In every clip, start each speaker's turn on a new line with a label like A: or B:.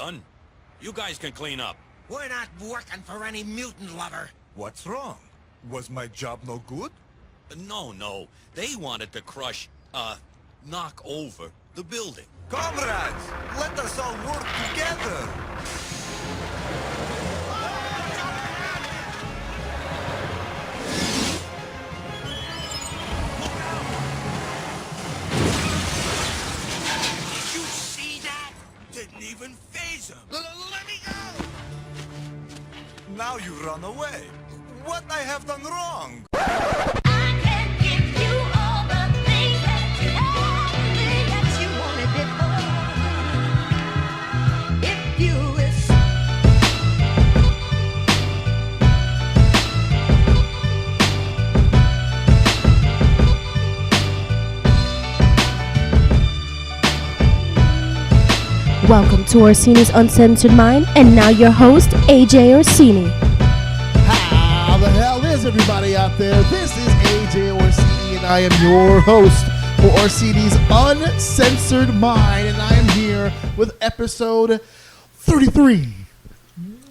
A: done. You guys can clean up.
B: We're not working for any mutant lover.
C: What's wrong? Was my job no good?
A: No. They wanted to crush, knock over the building.
C: Comrades, let us all work together.
B: Did you see that? Didn't even phase him. Let me go!
C: Now you run away. What I have done wrong?
D: I can give you all the things everything that you wanted before. If you listen.
E: Welcome to Orsini's Uncensored Mind, and now your host, AJ Orsini.
F: How the hell is everybody out there? This is AJ Orsini, and I am your host for Orsini's Uncensored Mind, and I am here with episode 33.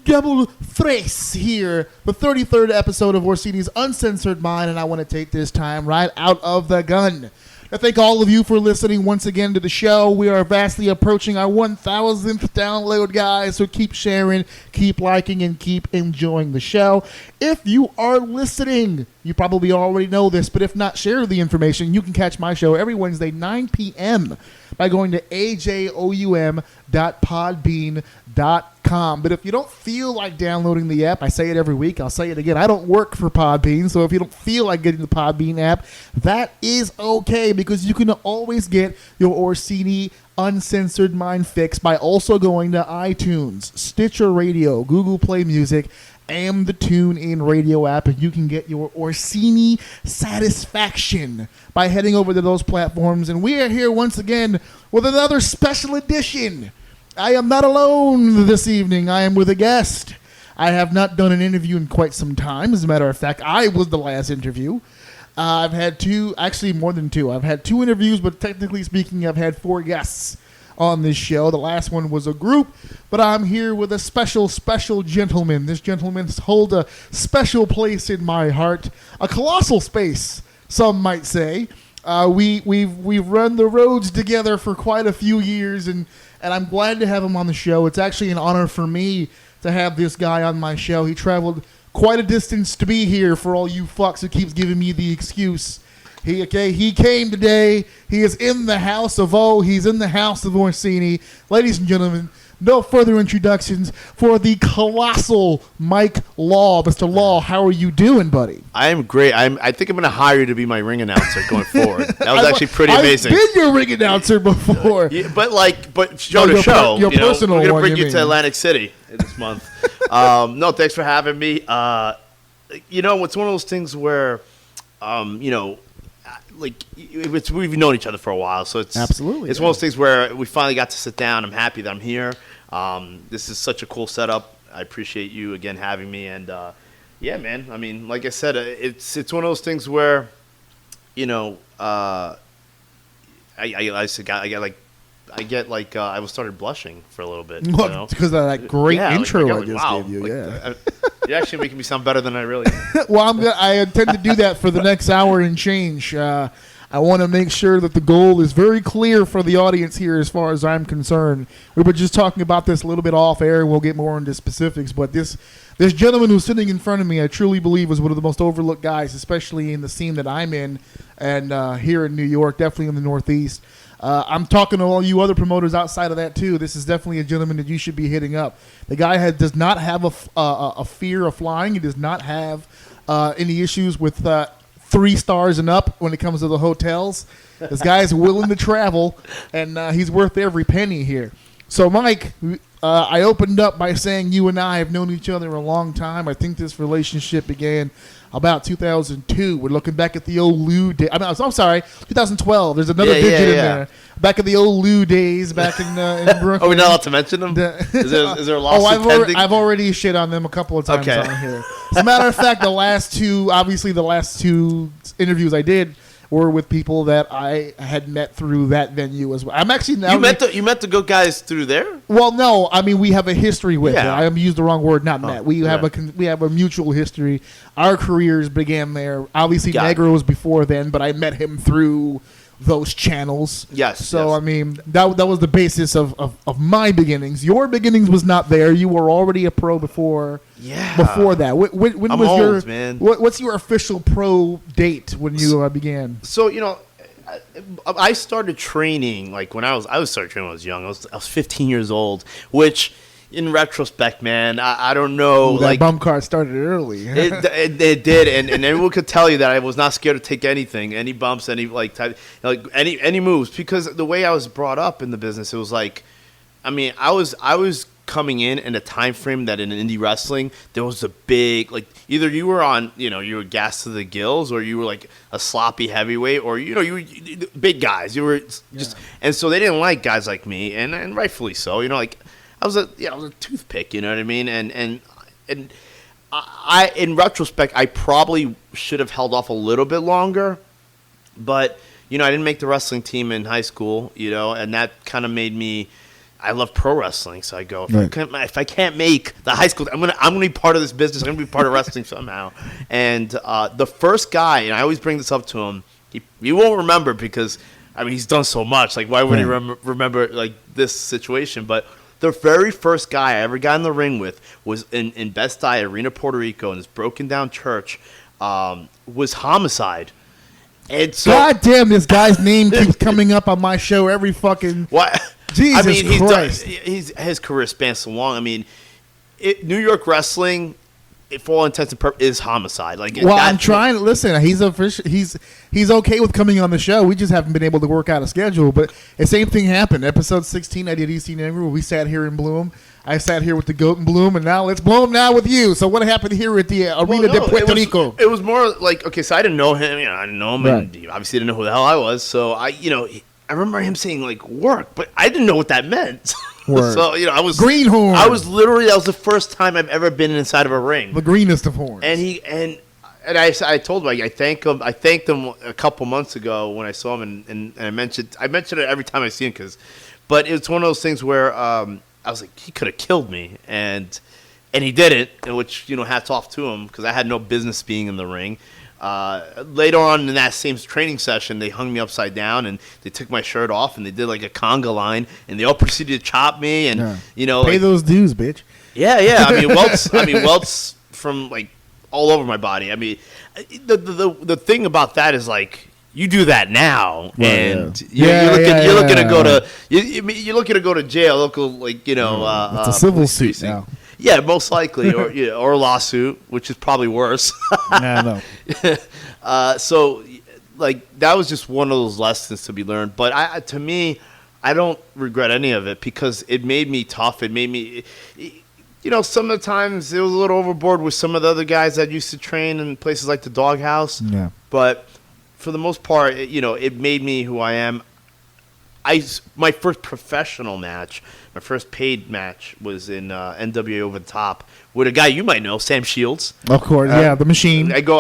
F: Double thrace here, the 33rd episode of Orsini's Uncensored Mind, and I want to take this time right out of the gun. I thank all of you for listening once again to the show. We are vastly approaching our 1,000th download, guys, so keep sharing, keep liking, and keep enjoying the show. If you are listening, you probably already know this, but if not, share the information. You can catch my show every Wednesday, 9 p.m. by going to ajoum.podbean.com. But if you don't feel like downloading the app, I say it every week, I'll say it again, I don't work for Podbean, so if you don't feel like getting the Podbean app, that is okay, because you can always get your Orsini Uncensored Mind fix by also going to iTunes, Stitcher Radio, Google Play Music, and the TuneIn Radio app, and you can get your Orsini satisfaction by heading over to those platforms. And we are here once again with another special edition. I am not alone this evening. I am with a guest. I have not done an interview in quite some time. As a matter of fact, I was the last interview. I've had two, actually more than two. I've had two interviews, but technically speaking, I've had four guests on this show. The last one was a group, but I'm here with a special gentleman. This gentleman holds a special place in my heart, a colossal space, some might say. We've run the roads together for quite a few years, and I'm glad to have him on the show. It's actually an honor for me to have this guy on my show. He traveled quite a distance to be here, for all you fucks who keeps giving me the excuse. He came today. He is in the house of he's in the house of Orsini. Ladies and gentlemen, no further introductions for the colossal Mike Law. Mr. Law, how are you doing, buddy?
G: I am great. I think I'm going to hire you to be my ring announcer going forward. That was actually pretty amazing.
F: I've been your ring announcer before.
G: Yeah, but show to show.
F: Your personal
G: we're going to
F: one,
G: bring you to Atlantic City this month. No, thanks for having me. It's one of those things where, we've known each other for a while, so it's
F: absolutely.
G: It's one of those things where we finally got to sit down. I'm happy that I'm here. This is such a cool setup. I appreciate you again having me, and yeah, man. I mean, like I said, it's one of those things where, I started blushing for a little bit.
F: Because of that great intro I just gave you.
G: You're actually making me sound better than I really am.
F: Well, I intend to do that for the next hour and change. I want to make sure that the goal is very clear for the audience here as far as I'm concerned. We were just talking about this a little bit off air, and we'll get more into specifics. But this gentleman who's sitting in front of me, I truly believe is one of the most overlooked guys, especially in the scene that I'm in, and here in New York, definitely in the Northeast. I'm talking to all you other promoters outside of that, too. This is definitely a gentleman that you should be hitting up. The guy does not have a fear of flying. He does not have any issues with 3 stars and up when it comes to the hotels. This guy is willing to travel, and he's worth every penny here. So, Mike, I opened up by saying you and I have known each other a long time. I think this relationship began about 2002. We're looking back at the old Lou days. I'm sorry, 2012. There's another digit in there. Back at the old Lou days, back in Brooklyn.
G: Are we not allowed to mention them? Is there a lawsuit pending?
F: I've already shit on them a couple of times on here. As a matter of fact, the last two interviews I did, were with people that I had met through that venue as well. I'm actually now
G: You met the good guys through there?
F: well, no, I mean we have a history with
G: Yeah.
F: it. I used the wrong word, not met. We have
G: yeah.
F: we have a mutual history. Our careers began there. Obviously,
G: Got it.
F: Negro was before then, but I met him through those channels.
G: Yes,
F: So
G: yes.
F: I mean that was the basis of my beginnings. Your beginnings was not there. You were already a pro before.
G: Yeah.
F: Before that, when
G: I'm
F: was
G: old,
F: your
G: man.
F: What's your official pro date when you began?
G: So I started training like when I started training when I was young. I was 15 years old, which in retrospect, man, I don't know.
F: That
G: Like
F: bum card started early.
G: it did, and everyone could tell you that I was not scared to take anything, any bumps, any any moves, because the way I was brought up in the business, it was like, I mean, I was coming in a time frame that in indie wrestling there was a big, like, either you were on, you were gassed to the gills, or you were like a sloppy heavyweight, or you were big guys. You were just, and so they didn't like guys like me, and rightfully so. Like I was a toothpick. You know what I mean? And I in retrospect, I probably should have held off a little bit longer, but I didn't make the wrestling team in high school. And that kind of made me. I love pro wrestling, so I go. If I can't make the high school, I'm gonna be part of this business. I'm gonna be part of wrestling somehow. And the first guy, and I always bring this up to him. He won't remember because he's done so much. Like, why would he remember like this situation? But the very first guy I ever got in the ring with was in Best Eye Arena, Puerto Rico, in this broken down church. Was Homicide. And so,
F: God damn, this guy's name keeps coming up on my show every fucking.
G: What?
F: Jesus Christ.
G: His career spans so long. New York wrestling, for all intents and purposes, is Homicide.
F: I'm trying to listen. He's official. He's okay with coming on the show. We just haven't been able to work out a schedule. But the same thing happened. Episode 16, I did EC Negro. We sat here in Bloom. I sat here with the Goat and Bloom, and now let's Bloom now with you. So what happened here at the Arena de Puerto Rico?
G: It was more like, okay, so I didn't know him. I didn't know him, and he obviously didn't know who the hell I was. So I remember him saying like work, but I didn't know what that meant. So I was
F: Greenhorn.
G: I was literally, that was the first time I've ever been inside of a ring.
F: The greenest of horns.
G: And I told him, I thanked him a couple months ago when I saw him, and I mentioned it every time I see him, but it's one of those things where I was like, he could have killed me, and he didn't, which hats off to him, because I had no business being in the ring. Later on in that same training session, they hung me upside down and they took my shirt off and they did like a conga line and they all proceeded to chop me and
F: pay those dues, bitch.
G: Yeah. Welts from like all over my body. The thing about that is like, you do that now, and you're looking to go to jail, local it's
F: a civil suit now.
G: Yeah, most likely, or a lawsuit, which is probably worse.
F: No.
G: So, like, that was just one of those lessons to be learned. But to me, I don't regret any of it because it made me tough. It made me, some of the times it was a little overboard with some of the other guys that used to train in places like the Doghouse.
F: Yeah. But
G: for the most part, it made me who I am. My first professional match, my first paid match was in NWA Over the Top with a guy you might know, Sam Shields.
F: Of course, the Machine.
G: I go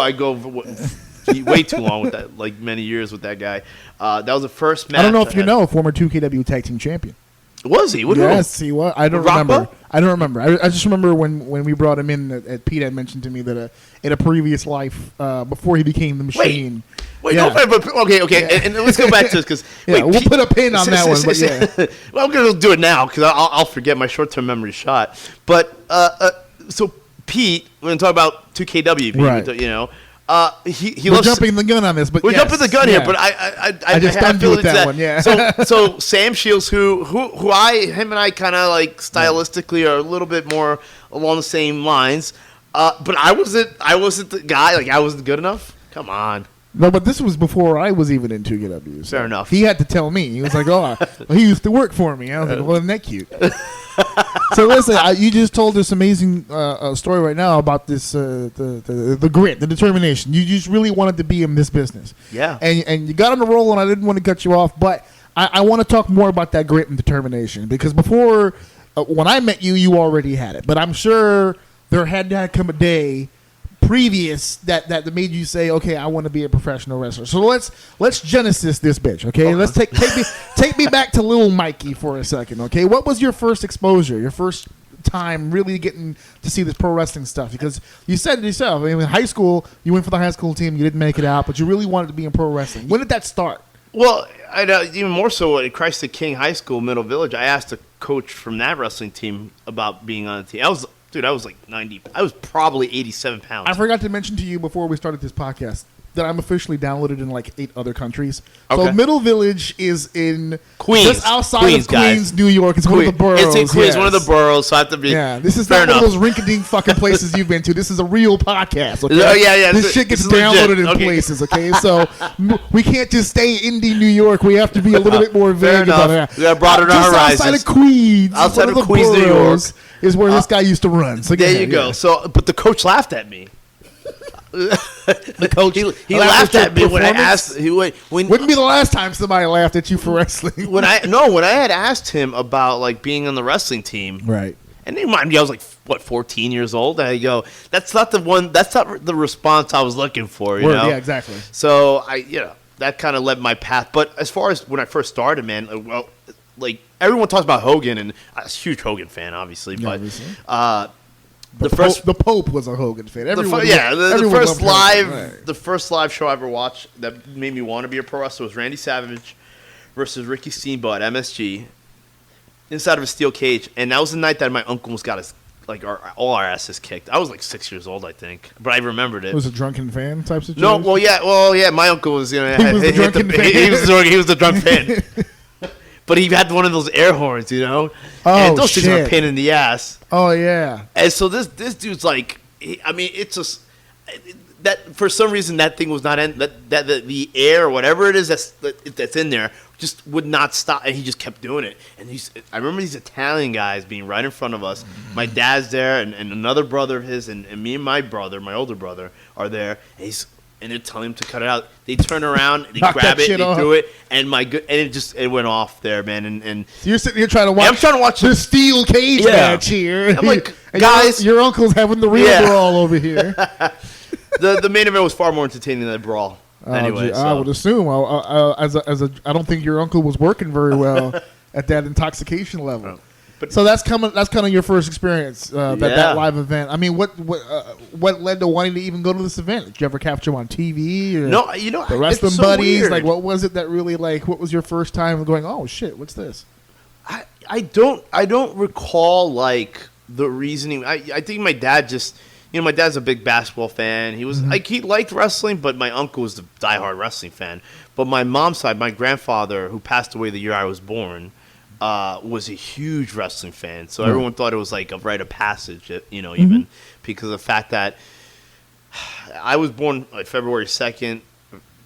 G: way too long with that, like many years with that guy. That was the first match.
F: I don't know if you know, former 2KW Tag Team Champion.
G: Was he?
F: Yes, he was. I don't
G: Rocco?
F: remember. I just remember when we brought him in. Pete had mentioned to me that in a previous life, before he became the Machine.
G: Wait, okay. Yeah. And let's go back to this because
F: we'll put a pin on that one. But yeah,
G: well, I'm gonna do it now because I'll forget, my short-term memory shot. But so Pete, we're gonna talk about 2KW,
F: right?
G: He
F: we're jumping the gun on this, but
G: we're jumping the gun here. But I
F: just stunned you with that one. Yeah.
G: So Sam Shields, who him and I kind of like stylistically are a little bit more along the same lines. But I wasn't the guy. Like, I wasn't good enough. Come on.
F: No, but this was before I was even in 2KW. So
G: fair enough.
F: He had to tell me. He was like, "Oh, he used to work for me." I was like, "Well, isn't that cute?" So listen, you just told this amazing story right now about this the grit, the determination. You just really wanted to be in this business.
G: Yeah.
F: And you got on the roll, and I didn't want to cut you off, but I want to talk more about that grit and determination because before, when I met you, you already had it. But I'm sure there had to come a day previous that made you say, okay, I want to be a professional wrestler? So let's genesis this bitch, okay? Let's take me back to little Mikey for a second, okay? What was your first exposure? Your first time really getting to see this pro wrestling stuff? Because you said it yourself. I mean, in high school, you went for the high school team, you didn't make it out, but you really wanted to be in pro wrestling. When did that start?
G: Well, I know even more so at Christ the King High School, Middle Village. I asked a coach from that wrestling team about being on the team. I was like 90. I was probably 87 pounds.
F: I forgot to mention to you before we started this podcast that I'm officially downloaded in like 8 other countries.
G: Okay.
F: So Middle Village is in
G: Queens.
F: just outside
G: Queens,
F: of Queens,
G: guys.
F: New York. It's one of the boroughs.
G: It's in Queens,
F: yes.
G: one of the boroughs. So I have to be.
F: Yeah, this is
G: fair
F: not one
G: enough.
F: of those rinky-dink fucking places you've been to. This is a real podcast. Okay?
G: Oh, yeah.
F: This shit gets
G: This is legit.
F: downloaded in
G: Okay.
F: places. Okay, so we can't just stay indie New York. We have to be a little bit more
G: Fair
F: vague about
G: enough.
F: it.
G: We gotta broaden our
F: Just
G: horizons.
F: outside of Queens,
G: Outside
F: one
G: of
F: the
G: Queens, New York.
F: boroughs, is where this guy used to run. So
G: There
F: go
G: you
F: ahead,
G: go.
F: yeah.
G: So, but the coach laughed at me.
F: The coach
G: He laughed at me when I asked.
F: Wouldn't be the last time somebody laughed at you for wrestling.
G: When I had asked him about like being on the wrestling team,
F: Right.
G: and he reminded me I was like 14 years old. And I go, that's not the response I was looking for. You
F: Word,
G: know?
F: yeah, exactly.
G: So that kind of led my path. But as far as when I first started, man, like everyone talks about Hogan, and I'm a huge Hogan fan, obviously. But
F: obviously.
G: the
F: Pope was a Hogan fan.
G: the
F: Everyone
G: first
F: loved Hogan.
G: live
F: Right.
G: the first live show I ever watched that made me want to be a pro wrestler was Randy Savage versus Ricky Steamboat at MSG inside of a steel cage, and that was the night that my uncle almost got all our asses kicked. I was like 6 years old, I think, but I remembered it.
F: It was a drunken fan type situation.
G: No, well, yeah. My uncle was,
F: He was the drunken fan.
G: he was the drunk fan. But he had one of those air horns, you know.
F: Oh,
G: and those things are a
F: shit.
G: pain in the ass.
F: Oh yeah.
G: And so this dude's like, it's just that for some reason that thing was not in that the air or whatever it is that's in there just would not stop, and he just kept doing it. And I remember these Italian guys being right in front of us. My dad's there, and another brother of his, and me and my brother, my older brother, are there. And they're telling him to cut it out. They turn around, they
F: Knock
G: grab
F: that
G: it,
F: shit
G: they
F: off.
G: do it, and it went off there, man. And
F: So you're sitting here trying to watch.
G: I'm trying to watch
F: the steel cage
G: Yeah.
F: match here.
G: I'm like,
F: And
G: guys-
F: your uncle's having the real
G: Yeah.
F: brawl over here.
G: the main event was far more entertaining than the brawl. Anyway,
F: I would assume. I don't think your uncle was working very well at that intoxication level.
G: No. But-
F: So that's kind of your first experience
G: Yeah.
F: that live event. I mean, what led to wanting to even go to this event? Did you ever capture him on TV? Or
G: No,
F: the wrestling
G: it's so
F: buddies.
G: weird.
F: Like, what was it that really what was your first time going? Oh shit, what's this?
G: I don't recall like the reasoning. I think my dad just, my dad's a big basketball fan. He was he liked wrestling, but my uncle was the diehard wrestling fan. But my mom's side, my grandfather, who passed away the year I was born, was a huge wrestling fan. So everyone thought it was like a rite of passage, even because of the fact that I was born like February 2nd.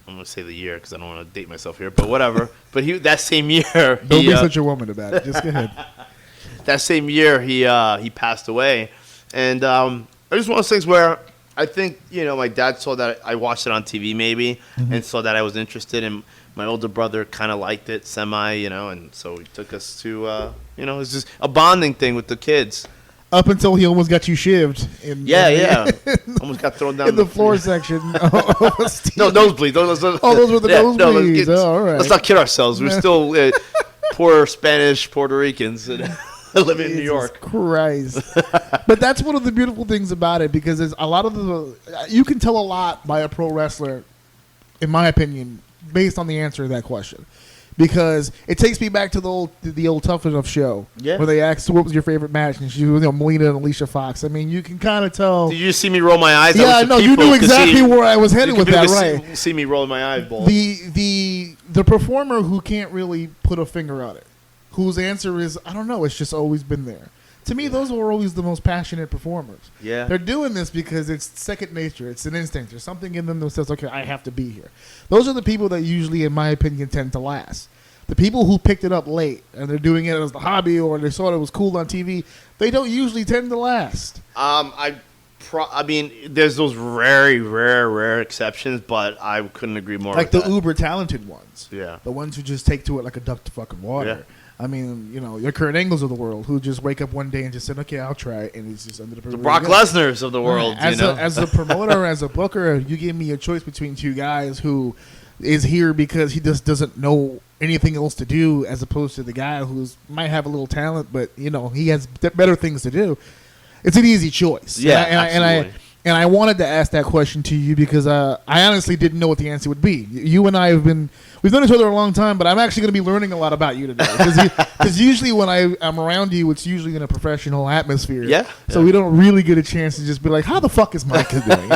G: I'm going to say the year because I don't want to date myself here, but whatever. But that same year,
F: Don't be such a woman about it. Just go ahead.
G: that same year he passed away, and it was one of those things where I think my dad saw that I watched it on TV maybe, and saw that I was interested, and my older brother kind of liked it semi, and so he took us to it's just a bonding thing with the kids.
F: Up until he almost got you shivved.
G: Almost got thrown down
F: in the floor section.
G: No, nosebleeds. Those
F: were the nosebleeds. All right.
G: Let's not kid ourselves. We're still poor Spanish Puerto Ricans living in New York.
F: Christ. But that's one of the beautiful things about it, because there's a lot of you can tell a lot by a pro wrestler, in my opinion, based on the answer to that question. Because it takes me back to the old Tough Enough show, where they asked what was your favorite match, and she was Melina and Alicia Fox. I mean, you can kind of tell.
G: Did you see me roll my eyes?
F: Yeah, no, you knew exactly where I was headed with that, right?
G: See me rolling my eyeball.
F: The performer who can't really put a finger on it, whose answer is I don't know. It's just always been there. To me, those were always the most passionate performers.
G: Yeah.
F: They're doing this because it's second nature. It's an instinct. There's something in them that says, okay, I have to be here. Those are the people that usually, in my opinion, tend to last. The people who picked it up late and they're doing it as the hobby, or they saw it was cool on TV, they don't usually tend to last.
G: I mean, there's those very rare exceptions, but I couldn't agree more.
F: Like
G: with
F: the uber talented ones.
G: Yeah.
F: The ones who just take to it like a duck to fucking water. I mean, your Kurt Angles of the world who just wake up one day and just said, "Okay, I'll try it," and it's just under
G: The Brock Lesnar's of the world,
F: As a promoter, as a booker, you give me a choice between two guys who is here because he just doesn't know anything else to do, as opposed to the guy who might have a little talent, but he has better things to do. It's an easy choice.
G: Yeah, absolutely.
F: And I wanted to ask that question to you because I honestly didn't know what the answer would be. You and I we've known each other a long time, but I'm actually going to be learning a lot about you today. Because usually when I'm around you, it's usually in a professional atmosphere.
G: Yeah.
F: So we don't really get a chance to just be like, how the fuck is Micah doing,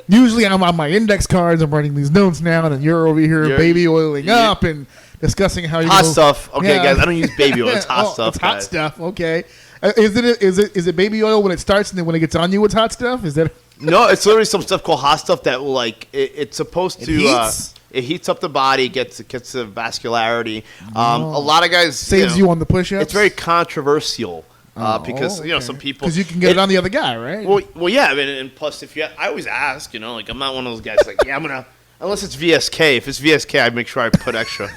F: Usually I'm on my index cards, I'm writing these notes down, and you're over here baby oiling up and discussing how you
G: hot stuff. Okay, guys, I don't use baby oil. It's hot stuff.
F: It's hot stuff. Okay. Is it baby oil when it starts, and then when it gets on you, it's hot stuff? Is that?
G: No, it's literally some stuff called hot stuff that will it's supposed to. It heats up the body, gets the vascularity. A lot of guys
F: saves you on the push-ups.
G: It's very controversial because some people
F: because you can get it on the other guy, right?
G: Well, yeah. I mean, and plus, I always ask, I'm not one of those guys like, I'm gonna unless it's VSK. If it's VSK, I make sure I put extra.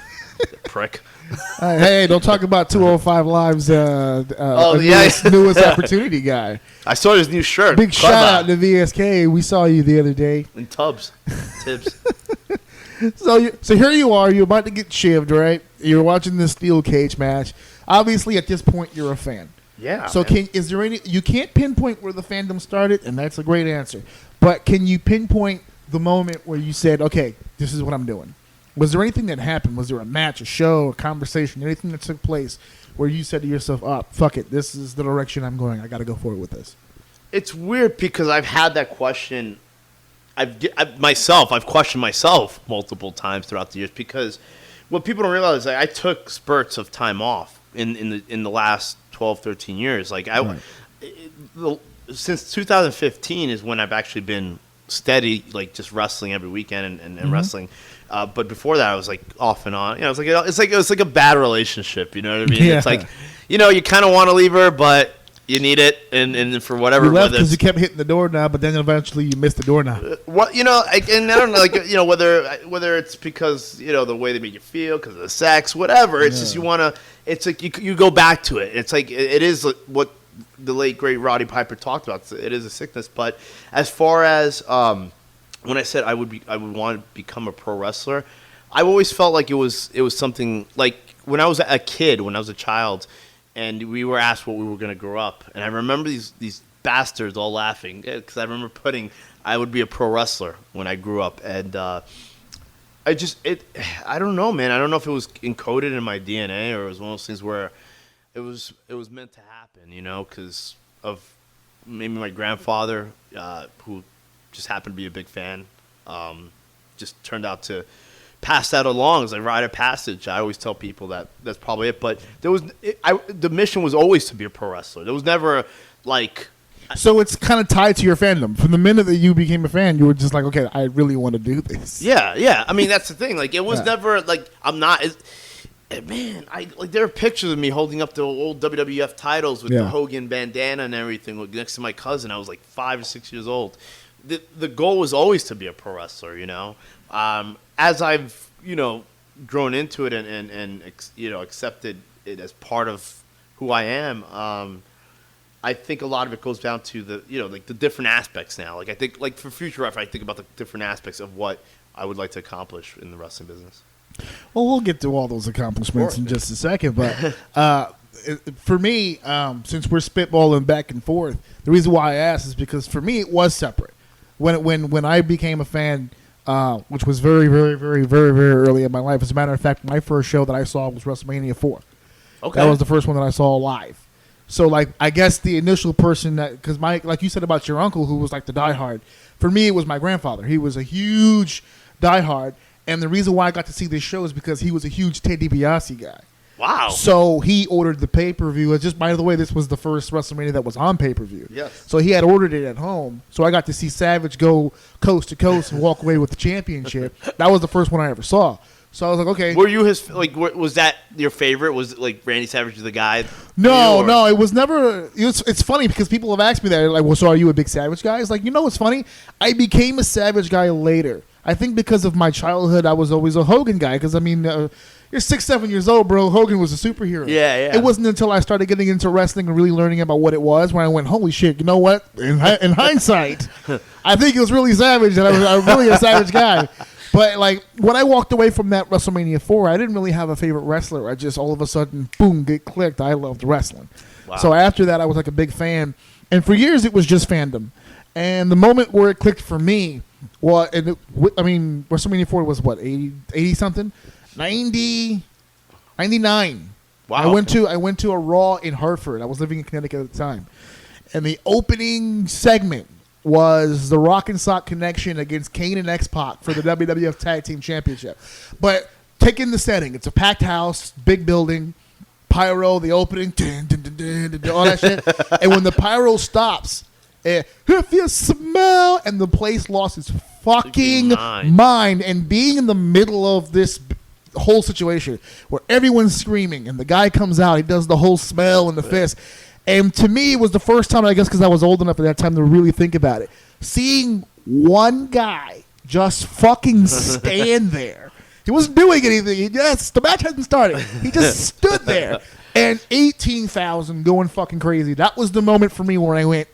G: Prick.
F: Hey, don't talk about 205 Live's newest opportunity guy.
G: I saw his new shirt.
F: Big shout out to VSK. We saw you the other day.
G: In Tibbs.
F: So here you are. You're about to get shivved, right? You're watching this steel cage match. Obviously, at this point, you're a fan.
G: Yeah.
F: So is there any? You can't pinpoint where the fandom started, and that's a great answer. But can you pinpoint the moment where you said, "Okay, this is what I'm doing"? Was there anything that happened? Was there a match, a show, a conversation, anything that took place where you said to yourself, "Oh, fuck it, this is the direction I'm going. I got to go forward with this"?
G: It's weird because I've had that question. I've questioned myself multiple times throughout the years because what people don't realize is I took spurts of time off in the last 12, 13 years. Since 2015 is when I've actually been steady, like just wrestling every weekend and wrestling. But before that, I was like off and on. It's like a bad relationship. You know what I mean?
F: Yeah.
G: It's like, you kind of want to leave her, but you need it, and for whatever.
F: You left because you kept hitting the doorknob, but then eventually you missed the doorknob.
G: And I don't know, whether it's because the way they make you feel, because of the sex, whatever. It's just you want to. It's like you go back to it. It's like it is what the late great Roddy Piper talked about. It is a sickness, but as far as when I said I would want to become a pro wrestler, I always felt like it was something like when I was a kid, when I was a child, and we were asked what we were going to grow up, and I remember these bastards all laughing because I remember I would be a pro wrestler when I grew up, and I don't know, man. I don't know if it was encoded in my DNA or it was one of those things where it was meant to happen, because of maybe my grandfather who just happened to be a big fan, just turned out to pass that along as a rite of passage. I always tell people that's probably it. But the mission was always to be a pro wrestler. There was never like.
F: So it's kind of tied to your fandom. From the minute that you became a fan, you were just like, okay, I really want to do this.
G: Yeah. I mean, that's the thing. Like, it was never like I'm not. Man, there are pictures of me holding up the old WWF titles with the Hogan bandana and everything next to my cousin. I was like 5 or 6 years old. The goal was always to be a pro wrestler, As I've, grown into it and accepted it as part of who I am, I think a lot of it goes down to the different aspects now. Like, I think, like, for future reference, I think about the different aspects of what I would like to accomplish in the wrestling business.
F: Well, we'll get to all those accomplishments in just a second, but for me, since we're spitballing back and forth, the reason why I asked is because for me it was separate. When I became a fan, which was very, very, very, very, very early in my life. As a matter of fact, my first show that I saw was WrestleMania 4. Okay, that was the first one that I saw live. So, like, I guess the initial person because like you said about your uncle who was like the diehard. For me, it was my grandfather. He was a huge diehard. And the reason why I got to see this show is because he was a huge Ted DiBiase guy.
G: Wow.
F: So he ordered the pay-per-view. Just, by the way, this was the first WrestleMania that was on pay-per-view.
G: Yes.
F: So he had ordered it at home. So I got to see Savage go coast to coast and walk away with the championship. That was the first one I ever saw. So I was like, okay.
G: Were you was that your favorite? Was it like Randy Savage the guy?
F: No, it was never. It's funny because people have asked me that. They're like, well, so are you a big Savage guy? It's like, what's funny? I became a Savage guy later. I think because of my childhood, I was always a Hogan guy. Because, I mean, you're 6, 7 years old, bro. Hogan was a superhero.
G: Yeah.
F: It wasn't until I started getting into wrestling and really learning about what it was when I went, holy shit, you know what? In hindsight, I think it was really savage, and I was really a savage guy. But, like, when I walked away from that WrestleMania 4, I didn't really have a favorite wrestler. I just, all of a sudden, boom, get clicked. I loved wrestling.
G: Wow.
F: So after that, I was, like, a big fan. And for years, it was just fandom. And the moment where it clicked for me, well, WrestleMania 4 was, what, 80-something? 99.
G: Wow.
F: I went to a Raw in Hartford. I was living in Connecticut at the time. And the opening segment was the Rock and Sock Connection against Kane and X-Pac for the WWF Tag Team Championship. But take in the setting. It's a packed house, big building, pyro, the opening, all that shit. And when the pyro stops, if you smell, and the place lost its fucking mind. And being in the middle of this whole situation where everyone's screaming and the guy comes out, he does the whole smell and the fist. And to me, it was the first time, I guess because I was old enough at that time to really think about it, seeing one guy just fucking stand there. He wasn't doing anything. The match hasn't started. He just stood there. And 18,000 going fucking crazy. That was the moment for me where I went,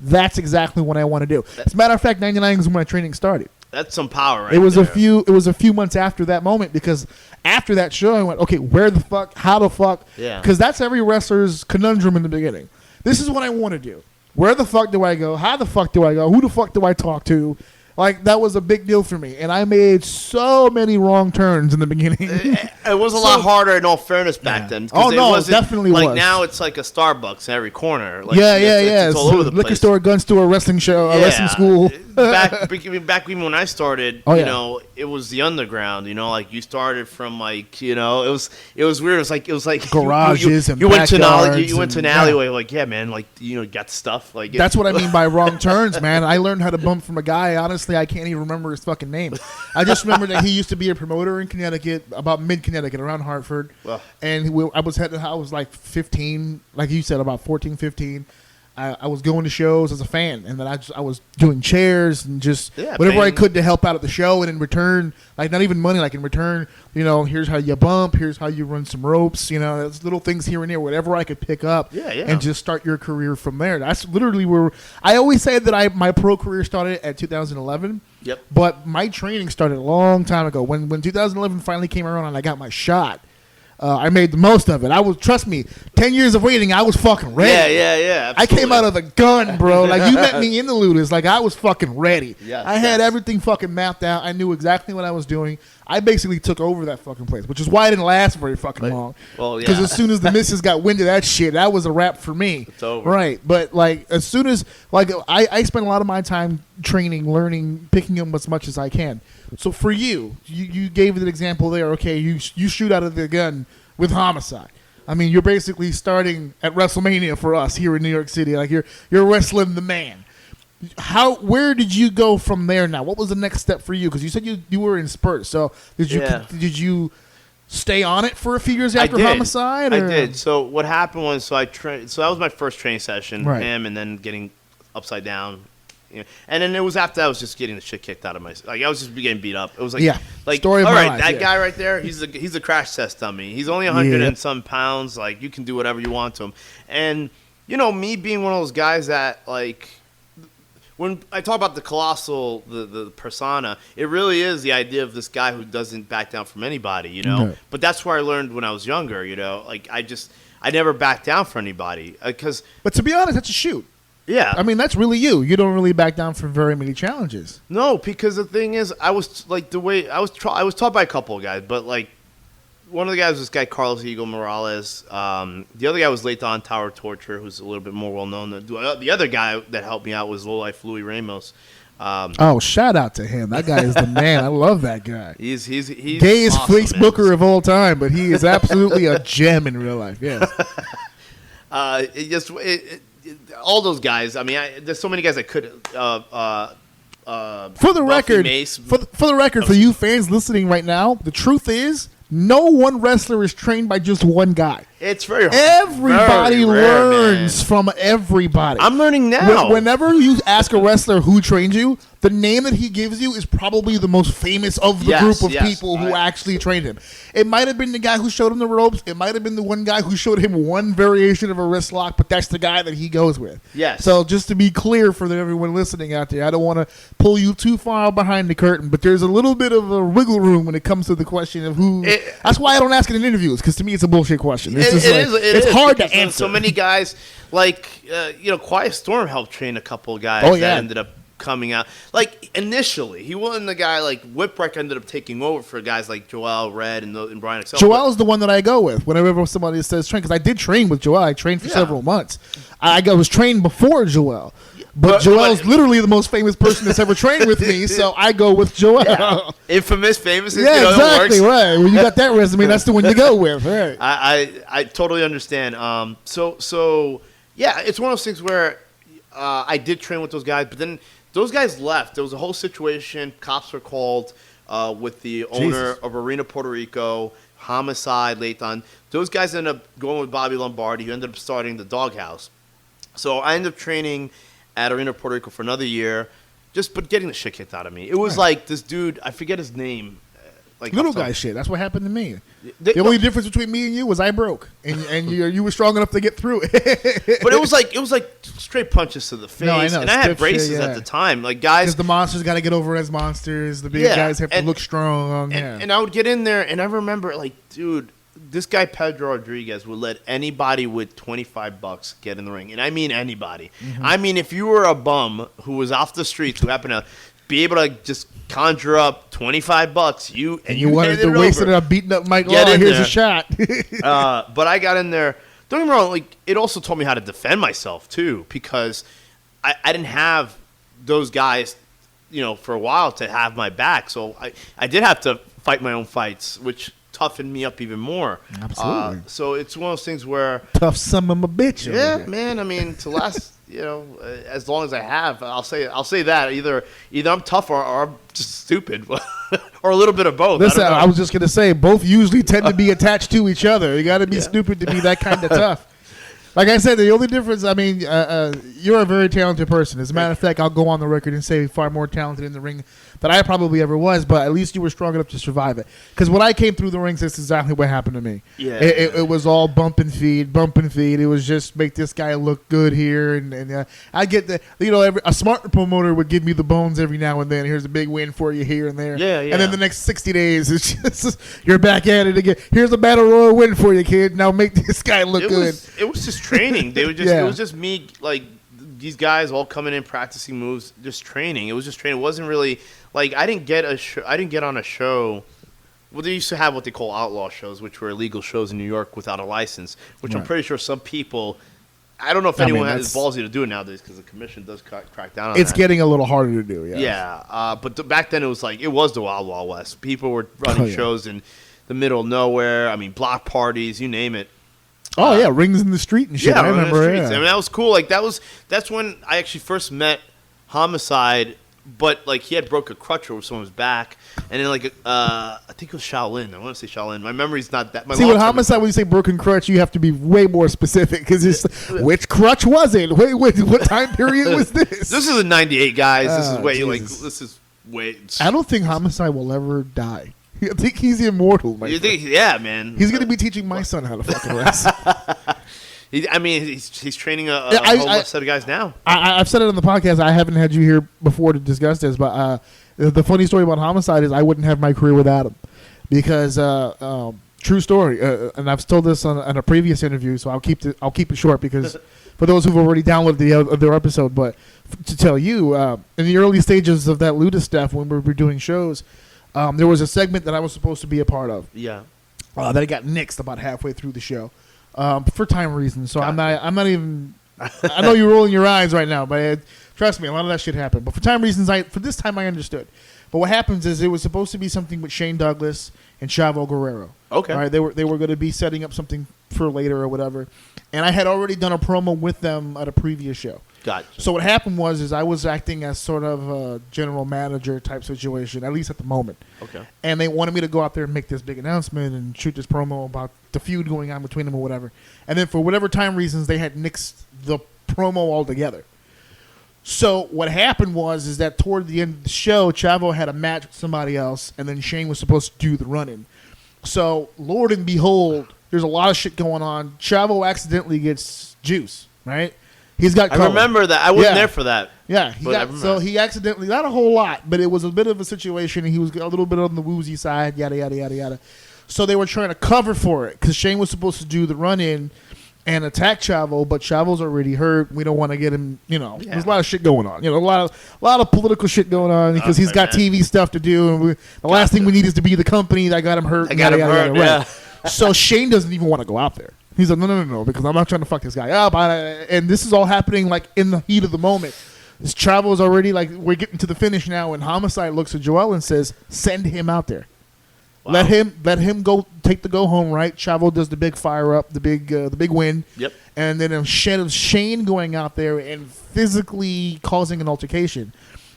F: that's exactly what I want to do. As a matter of fact, 99 is when my training started.
G: That's some power, right?
F: It was
G: there.
F: It was a few months after that moment, because after that show, I went, okay, where the fuck, how the fuck?
G: Yeah.
F: Because that's every wrestler's conundrum in the beginning. This is what I want to do. Where the fuck do I go? How the fuck do I go? Who the fuck do I talk to? Like, that was a big deal for me, and I made so many wrong turns in the beginning.
G: It was a lot harder, in all fairness, back then.
F: Oh, no, it
G: wasn't
F: definitely
G: like
F: was.
G: Now it's like a Starbucks in every corner. Like,
F: yeah.
G: It's all over the
F: liquor
G: place.
F: store, gun store, wrestling show, wrestling school.
G: back even when I started,
F: Oh, yeah.
G: you know, it was the underground. You know, like you started from like, you know, it was weird. It was like
F: Garages and
G: you went to
F: backyards
G: you went to an
F: and-
G: alleyway. Like, yeah, man, like, you know, you got stuff. Like,
F: That's what I mean by wrong turns, man. I learned how to bump from a guy. Honestly, I can't even remember his fucking name. I just remember that he used to be a promoter in Connecticut, about mid-Connecticut, around Hartford.
G: Well.
F: And I was like 15, like you said, about 14, 15. I was going to shows as a fan, and then I was doing chairs and just whatever I could to help out at the show, and in return, like not even money, like in return, you know, here's how you bump, here's how you run some ropes, you know, those little things here and there, whatever I could pick up, and just start your career from there. That's literally where I always say that my pro career started at 2011.
G: Yep.
F: But my training started a long time ago. When 2011 finally came around and I got my shot, I made the most of it. Trust me, 10 years of waiting, I was fucking ready.
G: Yeah.
F: I came out of the gun, bro. Like, you met me in the Ludus. Like, I was fucking ready.
G: Yes,
F: I had everything fucking mapped out. I knew exactly what I was doing. I basically took over that fucking place, which is why I didn't last very fucking long.
G: Well, yeah.
F: Because as soon as the missus got wind of that shit, that was a wrap for me.
G: It's over.
F: Right. But, like, as soon as, like, I spend a lot of my time training, learning, picking them as much as I can. So for you gave an example there. Okay, you shoot out of the gun with Homicide. I mean, you're basically starting at WrestleMania for us here in New York City. Like, you're wrestling the man. Where did you go from there now? What was the next step for you? Because you said you were in spurts. So did you stay on it for a few years after Homicide? Or?
G: I did. So what happened was, so that was my first training session,
F: Right.
G: him, and then getting upside down. You know, and then it was after that, I was just getting the shit kicked out of my. Like, I was just getting beat up. It was like,
F: Story of
G: all
F: my
G: right,
F: life,
G: that guy right there, he's a crash test dummy. He's only 100 and some pounds. Like, you can do whatever you want to him. And you know, me being one of those guys that, like, when I talk about the colossal, the persona, it really is the idea of this guy who doesn't back down from anybody. You know, but that's where I learned when I was younger. You know, like, I never backed down for anybody because.
F: But to be honest, that's a shoot.
G: Yeah.
F: I mean, that's really you. You don't really back down from very many challenges.
G: No, because the thing is, I was like I was taught by a couple of guys, but like one of the guys was this guy Carlos Eagle Morales. The other guy was Leighton Tower Torture, who's a little bit more well known. The other guy that helped me out was Low Life Louis Ramos.
F: Shout out to him. That guy is the man. I love that guy.
G: He's
F: gayest
G: awesome,
F: Facebooker of all time, but he is absolutely a gem in real life. Yes.
G: All those guys. I mean, there's so many guys that could.
F: For the record,
G: Mace,
F: for the record, for you fans listening right now, the truth is, no one wrestler is trained by just one guy.
G: It's very hard.
F: Everybody
G: Very rare,
F: learns
G: man.
F: from everybody.
G: I'm learning now.
F: Whenever you ask a wrestler who trained you, the name that he gives you is probably the most famous of the group of people who actually trained him. It might have been the guy who showed him the ropes. It might have been the one guy who showed him one variation of a wrist lock, but that's the guy that he goes with.
G: Yes.
F: So just to be clear for everyone listening out there, I don't want to pull you too far behind the curtain, but there's a little bit of a wiggle room when it comes to the question of who. That's why I don't ask it in interviews, because to me it's a bullshit question. It's hard to answer.
G: So many guys, like, Quiet Storm helped train a couple of guys that ended up coming out. Like, initially, he wasn't the guy, like, Whipwreck ended up taking over for guys like Joel, Red, and Brian Excel.
F: Joel's the one that I go with whenever somebody says train, because I did train with Joel. I trained for several months. I was trained before Joel. But Joel's literally the most famous person that's ever trained with me, so I go with Joel.
G: Yeah. Infamous, famous.
F: Yeah, exactly, right. When you got that resume, that's the one you go with, right?
G: I totally understand. So yeah, it's one of those things where I did train with those guys, but then those guys left. There was a whole situation. Cops were called with the owner of Arena Puerto Rico, Homicide, Lathan. Those guys ended up going with Bobby Lombardi, who ended up starting the Doghouse. So I ended up training at Arena Puerto Rico for another year, but getting the shit kicked out of me. It was like this dude, I forget his name. Like
F: little guy shit. That's what happened to me. The only difference between me and you was I broke, and you were strong enough to get through it.
G: But it was like straight punches to the face.
F: No, I know.
G: And I had braces at the time. Like guys,
F: because the monsters got to get over as monsters. The big guys have to look strong.
G: And I would get in there, and I remember, like, dude, this guy Pedro Rodriguez would let anybody with $25 get in the ring, and I mean anybody. Mm-hmm. I mean, if you were a bum who was off the streets who happened to be able to just conjure up $25, you
F: wanted to waste it on beating up Mike Law. Here's a shot.
G: But I got in there. Don't get me wrong. Like, it also taught me how to defend myself too, because I didn't have those guys, for a while to have my back. So I did have to fight my own fights, which toughened me up even more.
F: Absolutely.
G: So it's one of those things where
F: tough son of a bitch.
G: Yeah, man. I mean, to last, as long as I have, I'll say that either I'm tough or I'm just stupid, or a little bit of both.
F: Listen, I was just gonna say both usually tend to be attached to each other. You got to be stupid to be that kind of tough. Like I said, the only difference, I mean, you're a very talented person. As a matter of fact, I'll go on the record and say far more talented in the ring than I probably ever was, but at least you were strong enough to survive it. Because when I came through the rings, that's exactly what happened to me.
G: Yeah,
F: it was all bump and feed. It was just make this guy look good here. And I get that, a smart promoter would give me the bones every now and then. Here's a big win for you here and there.
G: Yeah.
F: And then the next 60 days, it's just, you're back at it again. Here's a battle royal win for you, kid. Now make this guy look good.
G: It was just training. They would just, It was just me, like, these guys all coming in practicing moves, just training. It was just training. It wasn't really like I didn't get on a show. Well, they used to have what they call outlaw shows, which were illegal shows in New York without a license. Which I'm pretty sure some people. I don't know if anyone has ballsy to do it nowadays because the commission does crack down on it.
F: It's getting a little harder to do.
G: But back then it was like it was the Wild Wild West. People were running shows in the middle of nowhere. I mean, block parties, you name it.
F: Oh yeah, rings in the street and shit.
G: Yeah,
F: I remember.
G: I mean, that was cool. Like that's when I actually first met Homicide. But like he had broke a crutch over someone's back, and then like I think it was Shaolin. I want to say Shaolin. My memory's not that.
F: See, with Homicide, when you say broken crutch, you have to be way more specific because it's which crutch was it? Wait, what time period was this?
G: This is a '98, guys. This is way this is way.
F: I don't think Homicide will ever die. I think he's immortal.
G: You think? Yeah, man.
F: He's gonna be teaching my son how to fucking wrestle.
G: He's training a whole set of guys now.
F: I've said it on the podcast. I haven't had you here before to discuss this, but the funny story about Homicide is I wouldn't have my career without him. Because true story, and I've told this on a previous interview, so I'll keep it short because for those who've already downloaded their episode. But to tell you, in the early stages of that Luda stuff, when we were doing shows, there was a segment that I was supposed to be a part of.
G: Yeah.
F: That I got nixed about halfway through the show. For time reasons, so I'm not even. I know you're rolling your eyes right now, but trust me, a lot of that shit happened. But for time reasons, for this time I understood. But what happens is it was supposed to be something with Shane Douglas and Chavo Guerrero.
G: Okay,
F: all right, they were going to be setting up something for later or whatever, and I had already done a promo with them at a previous show.
G: Gotcha.
F: So what happened was I was acting as sort of a general manager type situation, at least at the moment.
G: Okay.
F: And they wanted me to go out there and make this big announcement and shoot this promo about the feud going on between them or whatever. And then for whatever time reasons, they had nixed the promo altogether. So what happened is that toward the end of the show, Chavo had a match with somebody else, and then Shane was supposed to do the run-in. So, Lord and behold, there's a lot of shit going on. Chavo accidentally gets juice, right? He's got color.
G: I remember that. I wasn't there for that.
F: Yeah, so he accidentally, not a whole lot, but it was a bit of a situation. He was a little bit on the woozy side, yada, yada, yada, yada. So they were trying to cover for it because Shane was supposed to do the run-in and attack Chavo, but Chavo's already hurt. We don't want to get him, there's a lot of shit going on. A lot of political shit going on because he's got TV stuff to do. And the last thing we need is to be the company that got him hurt. Right. So Shane doesn't even want to go out there. He's like, no, because I'm not trying to fuck this guy up. And this is all happening like in the heat of the moment. This Chavo's already like, we're getting to the finish now, and Homicide looks at Joel and says, send him out there. Wow. Let him go take the go home, right? Chavo does the big fire up, the big win. Yep. And then instead of Shane going out there and physically causing an altercation,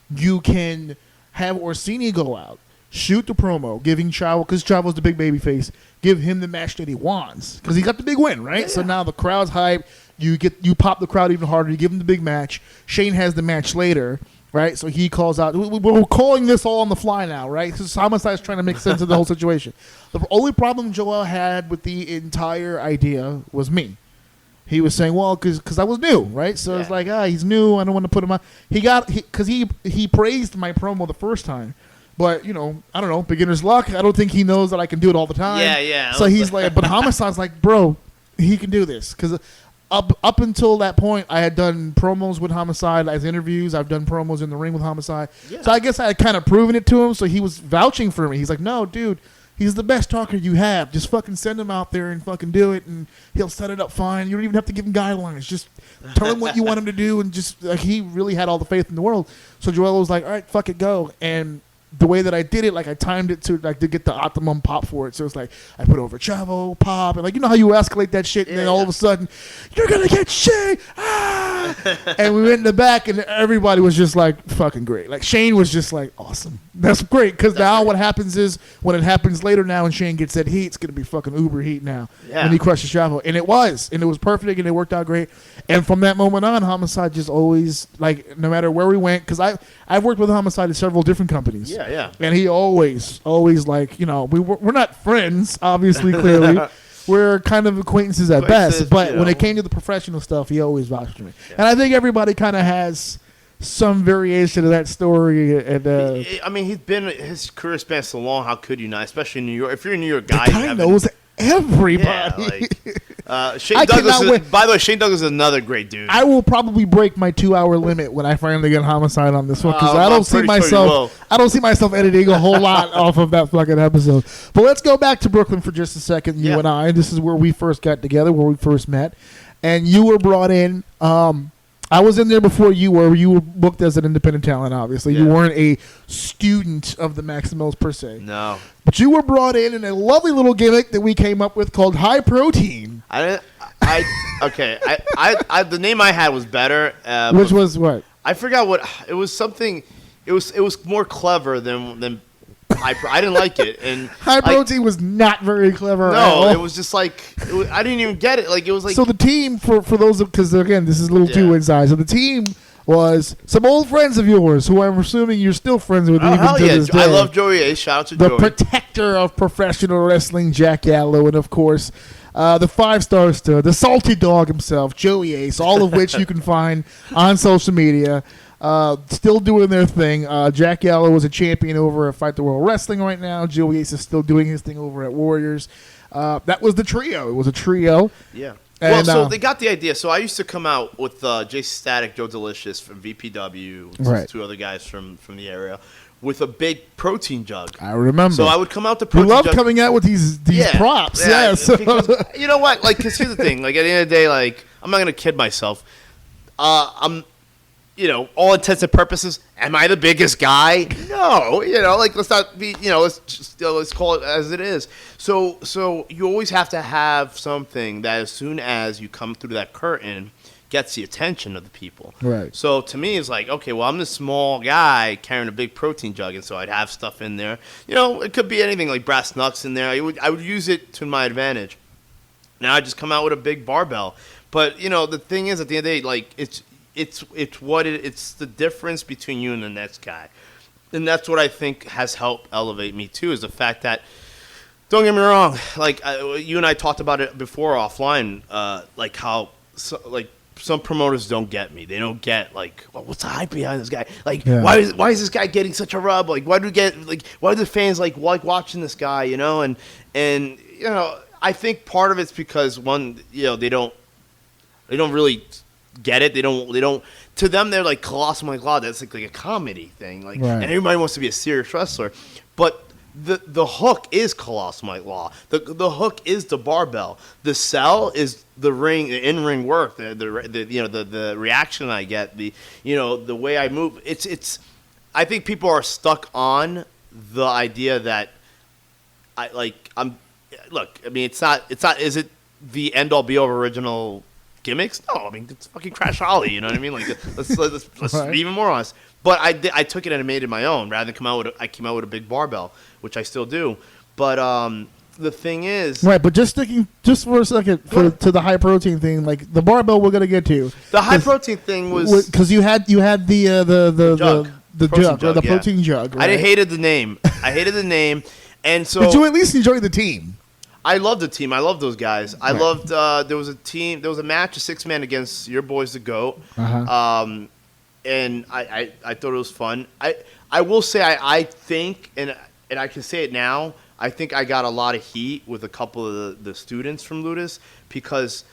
F: you can have Orsini go out, shoot the promo, giving Chavo, because Chavo's the big baby face, give him the match that he wants because he got the big win, right? Yeah. So now the crowd's hyped. You pop the crowd even harder. You give him the big match. Shane has the match later. Right, so he calls out. We're calling this all on the fly now, right? Because Homicide's trying to make sense of the whole situation. The only problem Joel had with the entire idea was me. He was saying, "Well, because I was new, right?" So it's like, he's new. I don't want to put him on. Because he praised my promo the first time, but I don't know, beginner's luck. I don't think he knows that I can do it all the time.
G: Yeah.
F: So he's like, but Homicide's like, bro, he can do this because. Up until that point, I had done promos with Homicide as interviews. I've done promos in the ring with Homicide. Yeah. So I guess I had kind of proven it to him, so he was vouching for me. He's like, no, dude, he's the best talker you have. Just fucking send him out there and fucking do it, and he'll set it up fine. You don't even have to give him guidelines. Just tell him what you want him to do, and just he really had all the faith in the world. So Joel was like, all right, fuck it, go. And the way that I did it, like I timed it to get the optimum pop for it. So it's like I put over Chavo, pop, and how you escalate that shit, and then all of a sudden you're gonna get Shane, and we went in the back, and everybody was just like fucking great. Like Shane was just like awesome. That's great because now what happens is when it happens later now, and Shane gets that heat, it's gonna be fucking uber heat now when he crushes Chavo, and it was perfect, and it worked out great. And from that moment on, Homicide just always like no matter where we went, because I've worked with Homicide at several different companies.
G: Yeah.
F: And he always like, we're not friends, obviously, clearly. We're kind of acquaintances at best. But when it came to the professional stuff, he always vouched for me. Yeah. And I think everybody kind of has some variation of that story. And
G: his career spans so long. How could you not? Especially in New York. If you're a New York guy,
F: he kind of knows everybody.
G: Shane Douglas. By the way, Shane Douglas is another great dude.
F: I will probably break my 2-hour limit when I finally get Homicide on this one because I don't see myself editing a whole lot off of that fucking episode. But let's go back to Brooklyn for just a second. You and I. This is where we first got together, where we first met, and you were brought in. I was in there before you were. You were booked as an independent talent, obviously. Yeah. You weren't a student of the Maximals per se.
G: No.
F: But you were brought in a lovely little gimmick that we came up with called High Protein.
G: The name I had was better.
F: Which was what?
G: I forgot what it was. Something. It was more clever than. I didn't like it, and
F: High Protein was not very clever.
G: No, it was just like I didn't even get it. Like it was like
F: so. The team for those because again this is a little too inside. So the team was some old friends of yours who I'm assuming you're still friends with even to this day.
G: I love Joey Ace. Shout out to
F: the
G: Joey.
F: Protector of professional wrestling, Jack Gallo, and of course the 5-star stud, the salty dog himself, Joey Ace. All of which you can find on social media. Still doing their thing. Jack Gallo was a champion over at Fight the World Wrestling right now. Joey Ace is still doing his thing over at Warriors. That was the trio. It was a trio.
G: Yeah. And, so they got the idea. So I used to come out with Jay Static, Joe Delicious from VPW,
F: right.
G: 2 other guys from the area, with a big protein jug.
F: I remember.
G: So I would come out the protein
F: jug.
G: You
F: love coming out with these props. Yeah. So.
G: Because, you know what? Like, because here's the thing. Like, at the end of the day, like, I'm not going to kid myself. I'm... all intents and purposes, am I the biggest guy? No, like let's not be, let's call it as it is. So you always have to have something that as soon as you come through that curtain gets the attention of the people.
F: Right.
G: So to me, it's like, okay, well, I'm this small guy carrying a big protein jug, and so I'd have stuff in there. It could be anything like brass knucks in there. I would use it to my advantage. Now I just come out with a big barbell. But the thing is, at the end of the day, like it's the difference between you and the next guy, and that's what I think has helped elevate me too. Is the fact that, don't get me wrong, like you and I talked about it before offline, like how some promoters don't get me. They don't get like, well, what's the hype behind this guy? Like, why is this guy getting such a rub? Like, why do the fans like watching this guy? And I think part of it's because one, they don't really get it. They don't. To them, they're like Colossal Mike Law. That's like a comedy thing. Like, and everybody wants to be a serious wrestler. But the hook is Colossal Mike Law. The hook is the barbell. The sell is the in-ring work. The reaction I get. The way I move. It's. I think people are stuck on the idea that Look, I mean, it's not. Is it the end-all be-all original gimmicks? No, I mean, it's fucking Crash Holly. You know what I mean? Like, let's be even more honest. But I took it and I made it my own. Rather than I came out with a big barbell, which I still do. But the thing is,
F: right. But just for a second to the high protein thing, like the barbell, we're gonna get to
G: the high protein thing was
F: because you had the
G: jug.
F: The protein jug. Right?
G: I hated the name. And so
F: did you at least enjoy the team?
G: I loved the team. I loved those guys. I loved. There was a match, a 6-man against your boys, the GOAT. And I thought it was fun. I will say I think, and I can say it now, I think I got a lot of heat with a couple of the students from Ludus because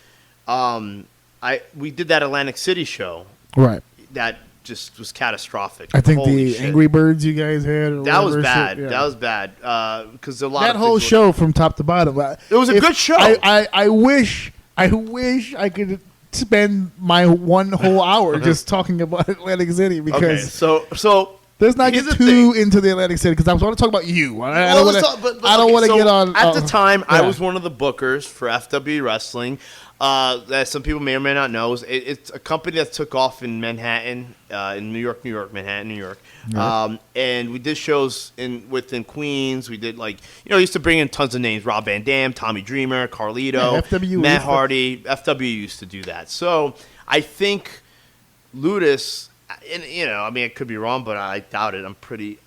G: we did that Atlantic City show.
F: Right.
G: That just was catastrophic.
F: I think the shit. Angry Birds you guys had.
G: That was bad. That was bad. Because a lot
F: that
G: of
F: whole show from top to bottom. It
G: was a good show.
F: I wish I could spend my one whole hour just talking about Atlantic City because
G: so
F: let's not get too into the Atlantic City because I want to talk about you. I don't want to get on.
G: At the time, I was one of the bookers for FW Wrestling. That some people may or may not know. It's a company that took off in Manhattan, in New York, Manhattan, New York. And we did shows within Queens. We did used to bring in tons of names: Rob Van Dam, Tommy Dreamer, Carlito,
F: FW,
G: Matt Hardy. FW used to do that. So I think Ludus, and I mean, I could be wrong, but I doubt it. I'm pretty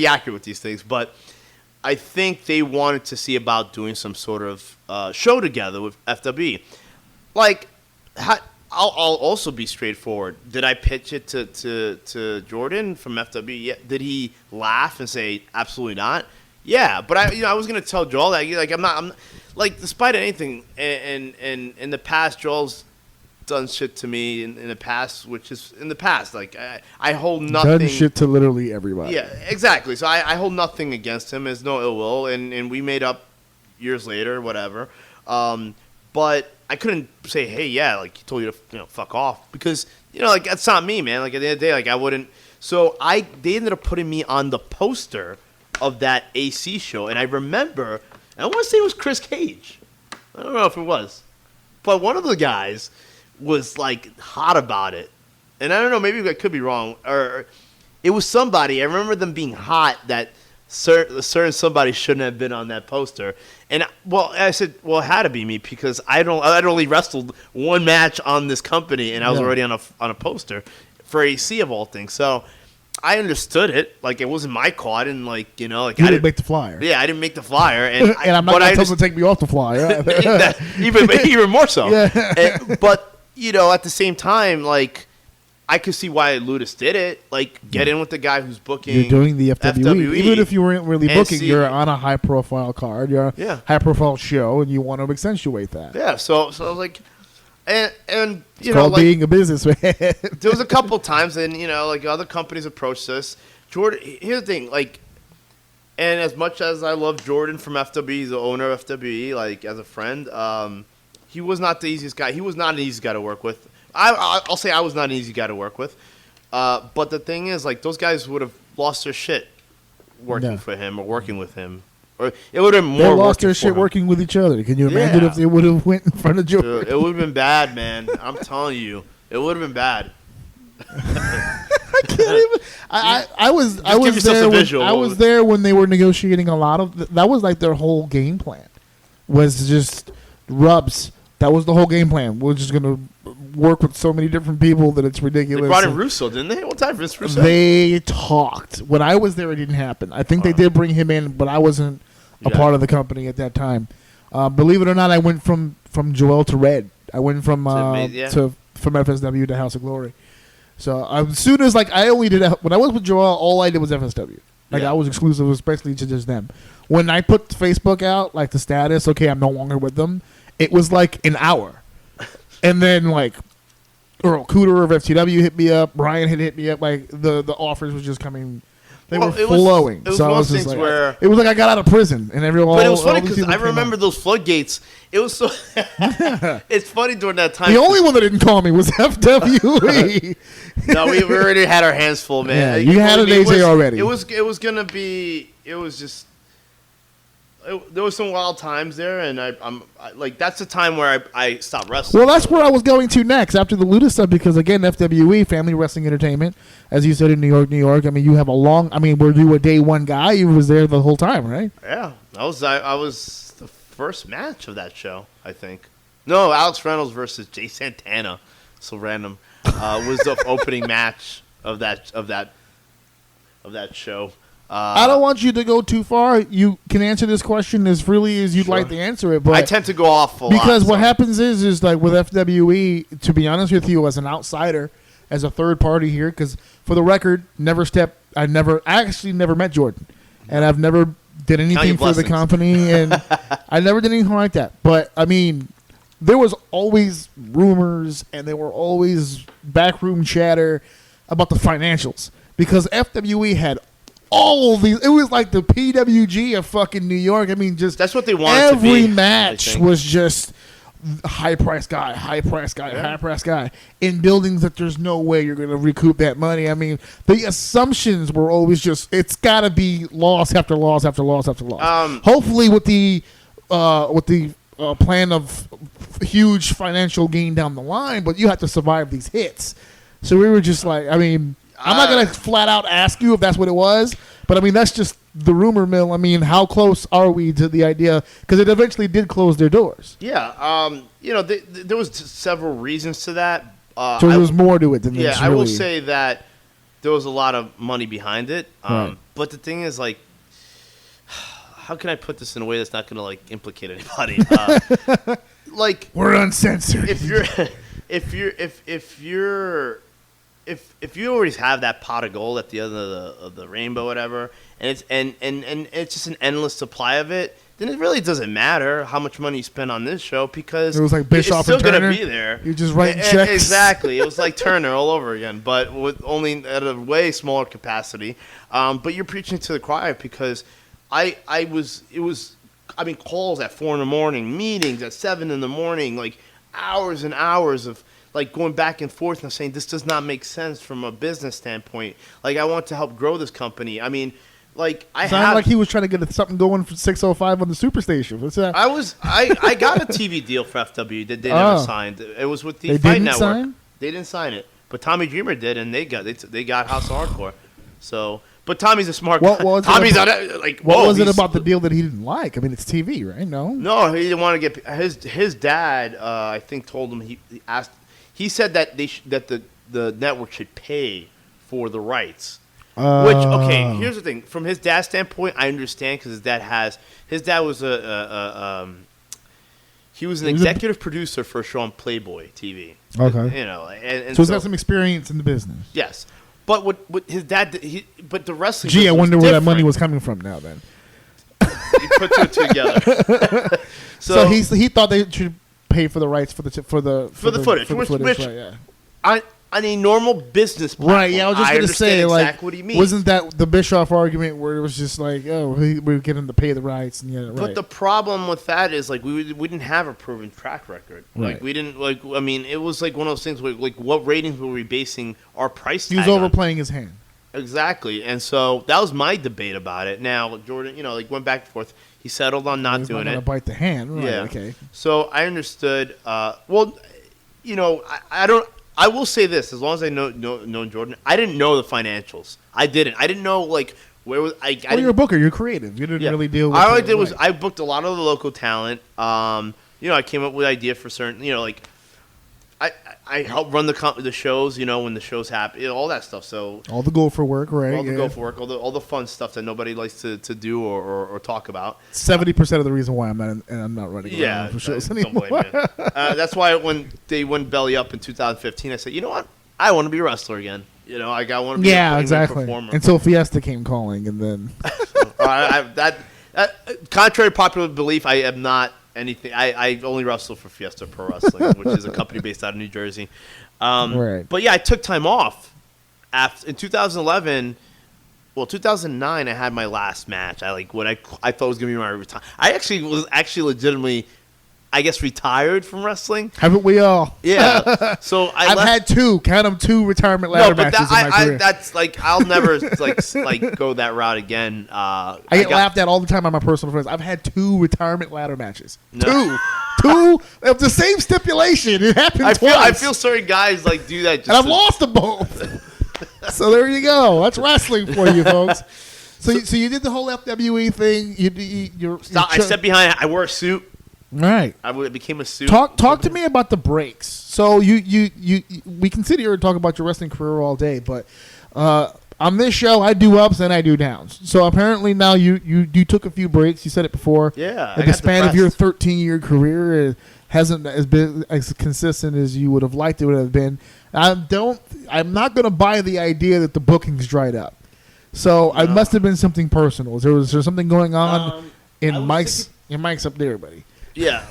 G: accurate with these things, but I think they wanted to see about doing some sort of show together with FW. I'll also be straightforward. Did I pitch it to Jordan from FW? Yeah. Did he laugh and say absolutely not? Yeah, but I was gonna tell Joel that I'm despite anything, and in the past Joel's done shit to me in the past, which is in the past. I hold nothing.
F: Done shit to literally everybody.
G: Yeah, exactly. So I hold nothing against him. There's no ill will, and we made up years later, whatever. But I couldn't say, hey, yeah, he told you to fuck off because that's not me, man. At the end of the day, I wouldn't. So they ended up putting me on the poster of that AC show, and I remember, I want to say it was Chris Cage. I don't know if it was, but one of the guys was hot about it, and I don't know, maybe I could be wrong, or it was somebody. I remember them being hot that certain somebody shouldn't have been on that poster, and I said, well, it had to be me because I'd only wrestled one match on this company, and I was already on a poster for AC of all things. So I understood it. It wasn't my call. I didn't I
F: didn't make the flyer.
G: Yeah, I didn't make the flyer, and
F: I'm not going to tell them to take me off the flyer.
G: even more so.
F: Yeah.
G: But at the same time, I could see why Ludus did it. Get in with the guy who's booking.
F: You're doing the FWE. Even if you weren't really booking, you're on a high-profile card. You're a high-profile show, and you want to accentuate that.
G: Yeah, so I was like, and
F: it's called being a businessman.
G: There was a couple times, and other companies approached us. Jordan, here's the thing, and as much as I love Jordan from FWE, he's the owner of FWE, as a friend, he was not the easiest guy. He was not an easy guy to work with. I'll say I was not an easy guy to work with. But the thing is, those guys would have lost their shit working for him or working with him. Or it would have been more.
F: They lost their shit working with each other. Can you imagine if they would have went in front of Jordan?
G: Dude, it would have been bad, man. I'm telling you, it would have been bad.
F: I can't even. I was there when they were negotiating a lot of. That was their whole game plan. Was just rubs. That was the whole game plan. We're just gonna work with so many different people that it's
G: They
F: ridiculous.
G: brought in Russo, didn't they? What time Vince Russo?
F: They talked. When I was there, it didn't happen. I think they did bring him in, but I wasn't a part of the company at that time. Believe it or not, I went from Joel to Red. I went from from FSW to House of Glory. So as soon as I only did when I was with Joel, all I did was FSW. I was exclusive, especially to just them. When I put Facebook out, the status, okay, I'm no longer with them. It was an hour, and then Earl Cooter of FTW hit me up. Brian had hit me up. The offers was just coming. They were flowing.
G: It was
F: so
G: one
F: I
G: of
F: was
G: those
F: just
G: things where
F: it was I got out of prison, and everyone.
G: But it was funny because I remember those floodgates. It was so. It's funny during that time.
F: The only one that didn't call me was FWE.
G: No, we already had our hands full, man.
F: Yeah, you had an AJ already.
G: It was gonna be. It was just. There was some wild times there, and I'm that's the time where I stopped wrestling.
F: Well, that's where I was going to next after the Luda stuff because again, FWE, Family Wrestling Entertainment, as you said in New York. I mean, you have were you a day one guy? You was there the whole time, right?
G: Yeah, I was the first match of that show, I think. No, Alex Reynolds versus Jay Santana, so random, was the opening match of that show.
F: I don't want you to go too far. You can answer this question as freely as you'd like to answer it. But
G: I tend to go off a lot.
F: Because what happens is with FWE, to be honest with you, as an outsider, as a third party here, because for the record, I actually never met Jordan. And I've never did anything for the company. And I never did anything like that. But, I mean, there was always rumors and there were always backroom chatter about the financials. Because FWE had all these, it was like the PWG of fucking New York. I mean, just
G: that's what they wanted to be.
F: Every match was just high price guy in buildings that there's no way you're going to recoup that money. I mean, the assumptions were always just it's got to be loss after loss after loss after loss. Hopefully, with the plan of huge financial gain down the line, but you have to survive these hits. So we were just I mean. I'm not going to flat out ask you if that's what it was, but I mean, that's just the rumor mill. I mean, how close are we to the idea? Because it eventually did close their doors.
G: Yeah. There was several reasons to that.
F: So there was more to it than this.
G: Yeah, I will say that there was a lot of money behind it.
F: Right.
G: But the thing is, how can I put this in a way that's not going to, implicate anybody?
F: We're uncensored.
G: If you always have that pot of gold at the end of the rainbow, whatever, and it's just an endless supply of it, then it really doesn't matter how much money you spend on this show because
F: it was like Bischoff
G: it's still
F: and Turner.
G: Gonna be there.
F: You're just writing checks.
G: Exactly, it was like Turner all over again, but with only at a way smaller capacity. But you're preaching to the choir because calls at 4 a.m, meetings at 7 a.m, hours and hours of. Going back and forth and saying this does not make sense from a business standpoint. I want to help grow this company. I mean,
F: Sounded like he was trying to get something going for 605 on the Superstation. What's that?
G: I got a TV deal for FW that they never signed. It was with the Fight Network.
F: Sign?
G: They didn't sign it, but Tommy Dreamer did, and they got House of Hardcore. So, but Tommy's a smart guy. What
F: was it about the deal that he didn't like? I mean, it's TV, right?
G: No, he didn't want to get his dad. I think told him he asked. He said that the network should pay for the rights. Which, okay, here's the thing. From his dad's standpoint, I understand because his dad was he was an executive producer for a show on Playboy TV.
F: Okay.
G: And
F: so he's got some experience in the business.
G: Yes. But what his dad, but the wrestling.
F: Gee, I wonder where that money was coming from now then.
G: You put two together.
F: so he thought they should pay for the rights for the footage,
G: which
F: right, yeah.
G: On a normal business platform,
F: right? Yeah, I was just going to say,
G: exactly what he means.
F: Wasn't that the Bischoff argument where it was just we're getting to pay the rights and right?
G: But the problem with that is we didn't have a proven track record.
F: Right.
G: We didn't I mean, it was one of those things where what ratings were we basing our price tag
F: on? He was overplaying his hand.
G: Exactly, and so that was my debate about it. Now Jordan, went back and forth. He settled on not doing it.
F: Bite the hand, right?
G: Yeah.
F: Okay.
G: So I understood. I don't. I will say this: as long as I know Jordan, I didn't know the financials. I didn't know where was I.
F: You're a booker. You're creative. You didn't really deal with.
G: All I did was I booked a lot of the local talent. I came up with ideas for certain, like I help run the shows, when the shows happen, all that stuff. So
F: all the go for work, right?
G: all the go for work, all the fun stuff that nobody likes to do or talk about.
F: 70% of the reason why I'm not running around for shows anymore.
G: Don't blame me. That's why when they went belly up in 2015, I said, you know what? I want to be a wrestler again. I want to be a performer.
F: Until Fiesta came calling, and then
G: contrary to popular belief, I am not anything. I only wrestle for Fiesta Pro Wrestling, which is a company based out of New Jersey.
F: Right.
G: But yeah, I took time off in 2011. Well, 2009, I had my last match. I thought was gonna be my retirement. I was legitimately, I guess, retired from wrestling.
F: Haven't we all?
G: Yeah. So
F: I've had two retirement ladder matches in my career.
G: That's I'll never go that route again.
F: I get laughed at all the time by my personal friends. I've had 2 retirement ladder matches. No. Two of the same stipulation. It happened twice.
G: I feel certain guys do that.
F: And I've lost them both. So there you go. That's wrestling for you, folks. So you did the whole FWE thing.
G: I stepped behind. I wore a suit.
F: Right.
G: It became a suit.
F: Talk to me about the breaks. So we can sit here and talk about your wrestling career all day, but on this show I do ups and I do downs. So apparently now you took a few breaks. You said it before.
G: Yeah.
F: In the span of your 13-year career, it hasn't been as consistent as you would have liked it would have been. I'm not going to buy the idea that the bookings dried up. So it must have been something personal. Was there something going on in Mike's? Your mic's up there, buddy.
G: Yeah.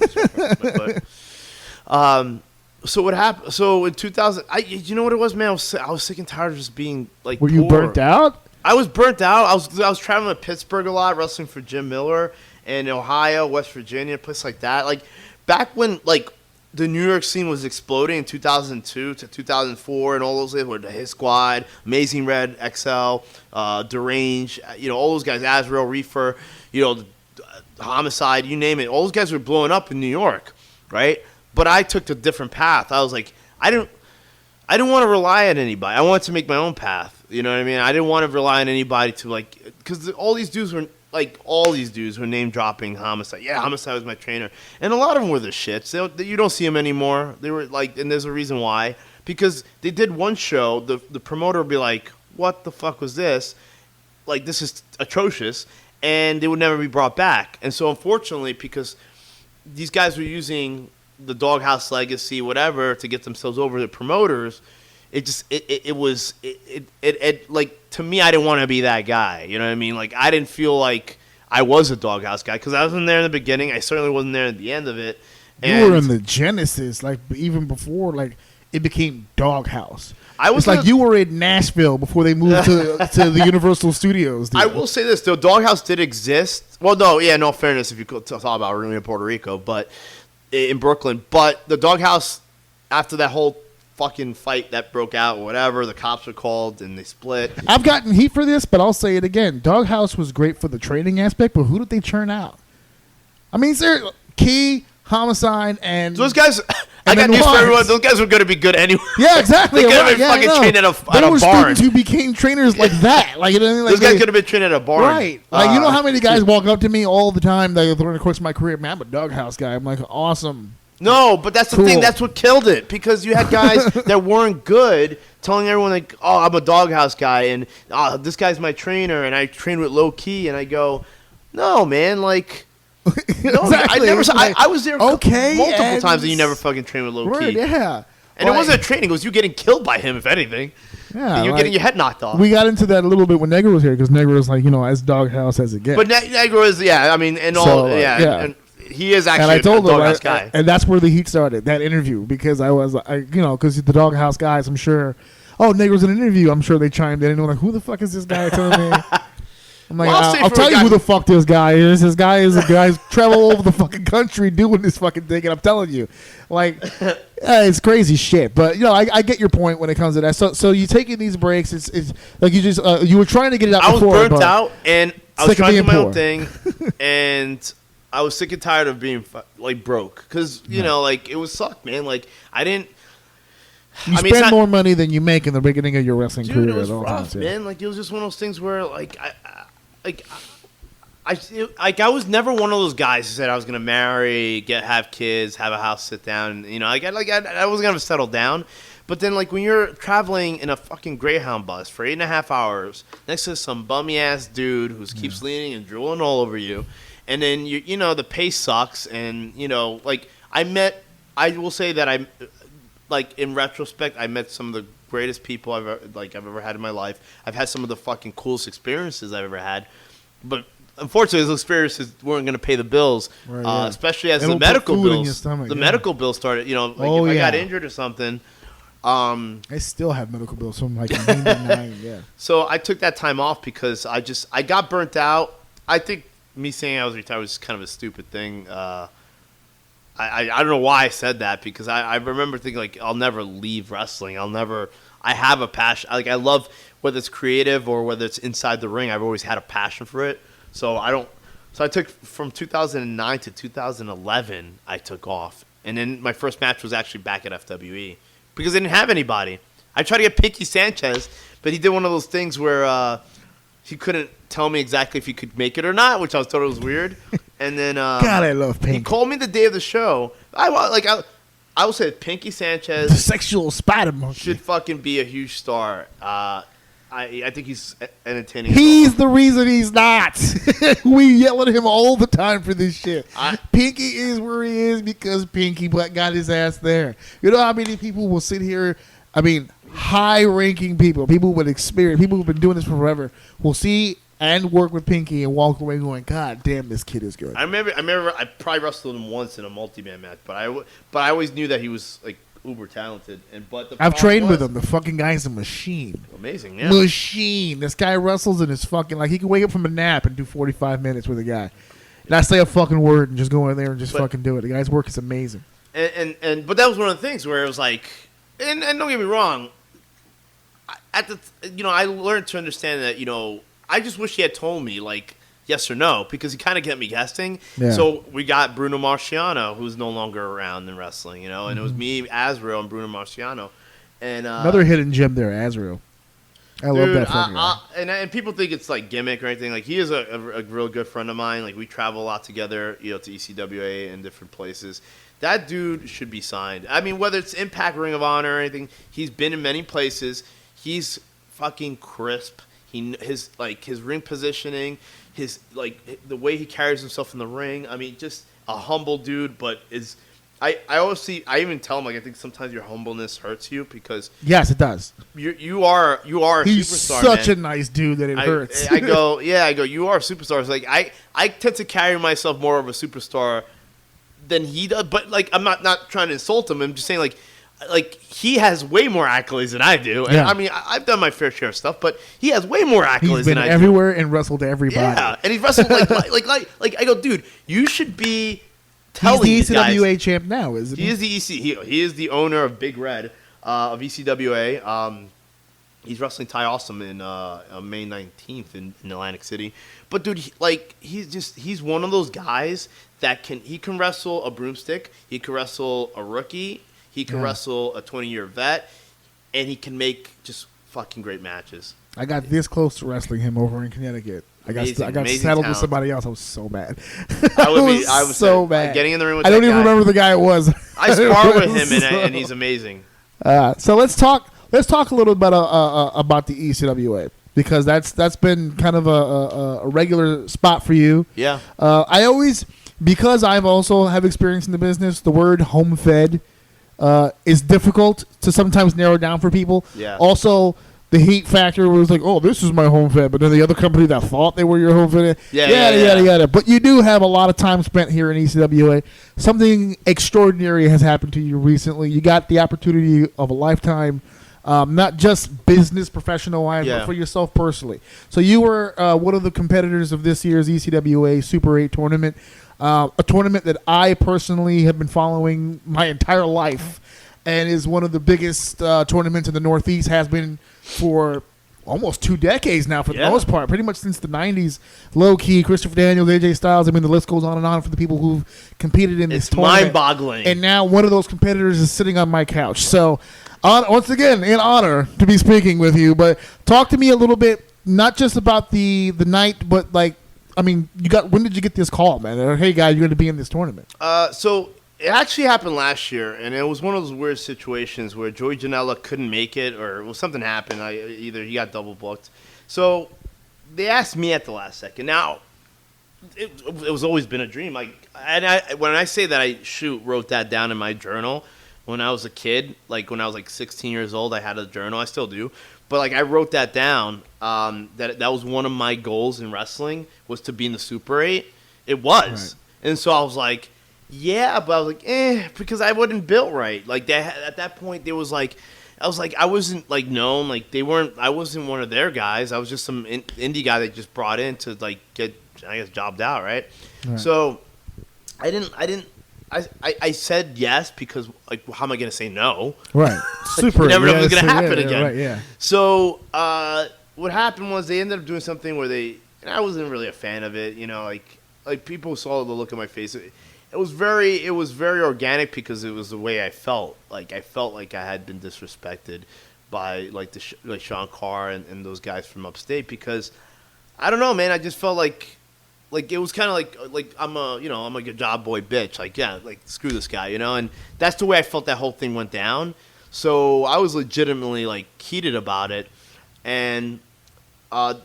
G: So what happened? So in 2000, you know what it was, man? I was sick and tired of just being
F: Were
G: poor.
F: you burnt out?
G: I was burnt out. I was traveling to Pittsburgh a lot, wrestling for Jim Miller, and Ohio, West Virginia, a place like that. Back when the New York scene was exploding in 2002 to 2004, and all those guys were the Hit Squad, Amazing Red, XL, Derange, all those guys, Azrael, Reefer, Homicide, you name it. All those guys were blowing up in New York, right? But I took a different path. I was like, I didn't want to rely on anybody. I wanted to make my own path. You know what I mean? I didn't want to rely on anybody to because all these dudes were name dropping Homicide. Yeah, Homicide was my trainer, and a lot of them were the shits. You don't see them anymore. They were and there's a reason why. Because they did one show, the promoter would be like, "What the fuck was this? This is atrocious." And they would never be brought back. And so, unfortunately, because these guys were using the Doghouse legacy, whatever, to get themselves over the promoters, to me, I didn't want to be that guy. You know what I mean? I didn't feel like I was a Doghouse guy because I wasn't there in the beginning. I certainly wasn't there at the end of it.
F: You were in the genesis, even before, it became Doghouse.
G: It's
F: you were in Nashville before they moved to the Universal Studios. Dude.
G: I will say this, though. Doghouse did exist. Well, no, yeah, no fairness if you could talk about really in Puerto Rico, but in Brooklyn. But the Doghouse, after that whole fucking fight that broke out or whatever, the cops were called and they split.
F: I've gotten heat for this, but I'll say it again. Doghouse was great for the training aspect, but who did they churn out? I mean, seriously, Key, Homicide, and...
G: Those guys... I got news for everyone. Those guys were going to be good anyway.
F: Yeah, exactly.
G: They could have been fucking trained at a barn.
F: Students who became trainers like that.
G: Those guys could have been trained at a barn.
F: Right. You know how many guys walk up to me all the time during the course of my career? Man, I'm a Doghouse guy. I'm like, awesome.
G: No, but that's the thing. That's what killed it. Because you had guys that weren't good telling everyone, I'm a Doghouse guy. And this guy's my trainer. And I train with Low Key. And I go, no, man, No,
F: exactly.
G: I was there multiple times, and you never fucking trained with Low Key.
F: Right, yeah.
G: And it wasn't a training; it was you getting killed by him, if anything.
F: Yeah,
G: and you're getting your head knocked off.
F: We got into that a little bit when Negro was here because Negro was as Doghouse as it gets.
G: But Negro is, and he is actually a Doghouse guy.
F: And that's where the heat started. That interview, because I was, because the Doghouse guys, I'm sure. Oh, Negro's in an interview. I'm sure they chimed in and were like, "Who the fuck is this guy telling me?" I'm like, I'll tell you who the fuck this guy is. This guy is a guy who's travel over the fucking country doing this fucking thing, and I'm telling you, it's crazy shit. But I get your point when it comes to that. So you taking these breaks? It's like you just you were trying to get it out.
G: I was
F: before,
G: burnt out, and I was trying to do my own
F: poor.
G: thing, and I was sick and tired of being broke because it was sucked, man. I didn't.
F: You spend more money than you make in the beginning of your wrestling career.
G: It was
F: at all
G: rough,
F: times,
G: man. It was just one of those things where I I was never one of those guys who said I was gonna marry, have kids, have a house, sit down. You know, I wasn't gonna settle down. But then, like, when you're traveling in a fucking Greyhound bus for 8.5 hours next to some bummy ass dude who keeps leaning and drooling all over you, and then you know the pace sucks, and you know, like I will say that like in retrospect, I met some of the greatest people I've ever had in my life. I've had some of the fucking coolest experiences I've ever had, but unfortunately, those experiences weren't going to pay the bills,
F: Right,
G: especially as
F: It'll
G: the
F: put
G: medical
F: food in your
G: bills.
F: stomach,
G: The
F: yeah.
G: medical bills started. You know, like
F: Oh,
G: if I got
F: yeah.
G: injured or something.
F: I still have medical bills from like 99. Yeah.
G: So I took that time off because I got burnt out. I think me saying I was retired was kind of a stupid thing. I don't know why I said that, because I remember thinking, like, I'll never leave wrestling. I have a passion. Like, I love, whether it's creative or whether it's inside the ring, I've always had a passion for it. So I took from 2009 to 2011, I took off. And then my first match was actually back at FWE because they didn't have anybody. I tried to get Pinky Sanchez, but he did one of those things where he couldn't tell me exactly if he could make it or not, which I thought was weird. And then
F: God, I love Pinky.
G: he called me the day of the show. I will say Pinky
F: The
G: Sanchez
F: sexual spider monkey.
G: should fucking be a huge star. I think he's entertaining.
F: He's the reason he's not. We yell at him all the time for this shit. Pinky is where he is because Pinky got his ass there. You know how many people will sit here, I mean, high-ranking people with experience, people who've been doing this for forever, will see and work with Pinky and walk away going, God damn, this kid is good.
G: I remember I probably wrestled him once in a multi-man match, but I always knew that he was like uber talented.
F: I've trained with him. The fucking guy's a machine.
G: Amazing, yeah.
F: Machine. This guy wrestles and is fucking like he can wake up from a nap and do 45 minutes with a guy. Not say a fucking word and just go in there and just fucking do it. The guy's work is amazing.
G: But that was one of the things where it was like, and don't get me wrong, I learned to understand that, I just wish he had told me, like, yes or no, because he kind of kept me guessing.
F: Yeah.
G: So we got Bruno Marciano, who's no longer around in wrestling, and it was me, Azrael, and Bruno Marciano. And
F: Another hidden gem there, Azrael. I love that fucking guy.
G: And people think it's like gimmick or anything. Like, he is a real good friend of mine. Like, we travel a lot together, to ECWA and different places. That dude should be signed. I mean, whether it's Impact, Ring of Honor, or anything, he's been in many places. He's fucking crisp. His ring positioning, the way he carries himself in the ring. I mean, just a humble dude, but I even tell him, like, I think sometimes your humbleness hurts you because
F: yes, it does.
G: You are a
F: He's
G: superstar.
F: such
G: man.
F: a nice dude that it hurts.
G: I go, you are a superstar. It's like I tend to carry myself more of a superstar than he does, but like I'm not trying to insult him. I'm just saying like he has way more accolades than I do. And
F: Yeah.
G: I mean, I've done my fair share of stuff, but he has way more accolades
F: He's been
G: than I
F: everywhere and wrestled everybody.
G: do. Yeah, and he's wrestled like I go, dude, you should be telling
F: He's
G: these
F: the
G: guys.
F: ECWA champ now, isn't he?
G: He is the he is the owner of Big Red of ECWA. He's wrestling Ty Awesome in May 19th in Atlantic City. But dude, he's one of those guys that can wrestle a broomstick. He can wrestle a rookie. He can wrestle a 20-year vet, and he can make just fucking great matches.
F: I got this close to wrestling him over in Connecticut. I got
G: Amazing
F: settled with
G: talent.
F: somebody else. I was so mad.
G: I was
F: so mad.
G: Getting in the ring with
F: I
G: that
F: don't even
G: guy.
F: remember the guy it was.
G: I spar with him, and he's amazing.
F: So let's talk a little bit about the ECWA because that's been kind of a regular spot for you.
G: Yeah.
F: Because I've also have experience in the business, the word home fed is difficult to sometimes narrow down for people.
G: Yeah.
F: Also, the heat factor was like, oh, this is my home fed, but then the other company that thought they were your home fed, yada. But you do have a lot of time spent here in ECWA. Something extraordinary has happened to you recently. You got the opportunity of a lifetime, not just business professional-wise, but for yourself personally. So you were one of the competitors of this year's ECWA Super 8 tournament, a tournament that I personally have been following my entire life and is one of the biggest tournaments in the Northeast, has been for almost 2 decades now for the most part, pretty much since the 90s. Low Key, Christopher Daniels, AJ Styles, I mean, the list goes on and on for the people who've competed in this tournament.
G: It's mind-boggling.
F: And now one of those competitors is sitting on my couch. So, once again, in honor to be speaking with you, but talk to me a little bit, not just about the night, but like I mean, when did you get this call, man? Or, hey, guy, you're going to be in this tournament.
G: So it actually happened last year, and it was one of those weird situations where Joey Janela couldn't make it, or something happened. Either he got double booked. So they asked me at the last second. Now, it was always been a dream. When I say that, I wrote that down in my journal when I was a kid. Like when I was like 16 years old, I had a journal. I still do. But like I wrote that down. That was one of my goals in wrestling, was to be in the Super 8. It was, right. And so I was like, yeah, but I was like, because I wasn't built right. Like at that point, there was like, I wasn't like known. Like they weren't. I wasn't one of their guys. I was just some indie guy they just brought in to like get, I guess, jobbed out, right? So I said yes because, like, how am I going to say no?
F: Right. Super.
G: You never know if it's going to happen again.
F: Right, yeah.
G: So what happened was they ended up doing something where and I wasn't really a fan of it. You know, like people saw the look on my face. It was very organic because it was the way I felt. Like I felt like I had been disrespected by like Sean Carr and those guys from upstate, because I don't know, man. I just felt like it was kind of like I'm a good job boy bitch. Like, yeah, like screw this guy, you know. And that's the way I felt that whole thing went down. So I was legitimately like heated about it. And a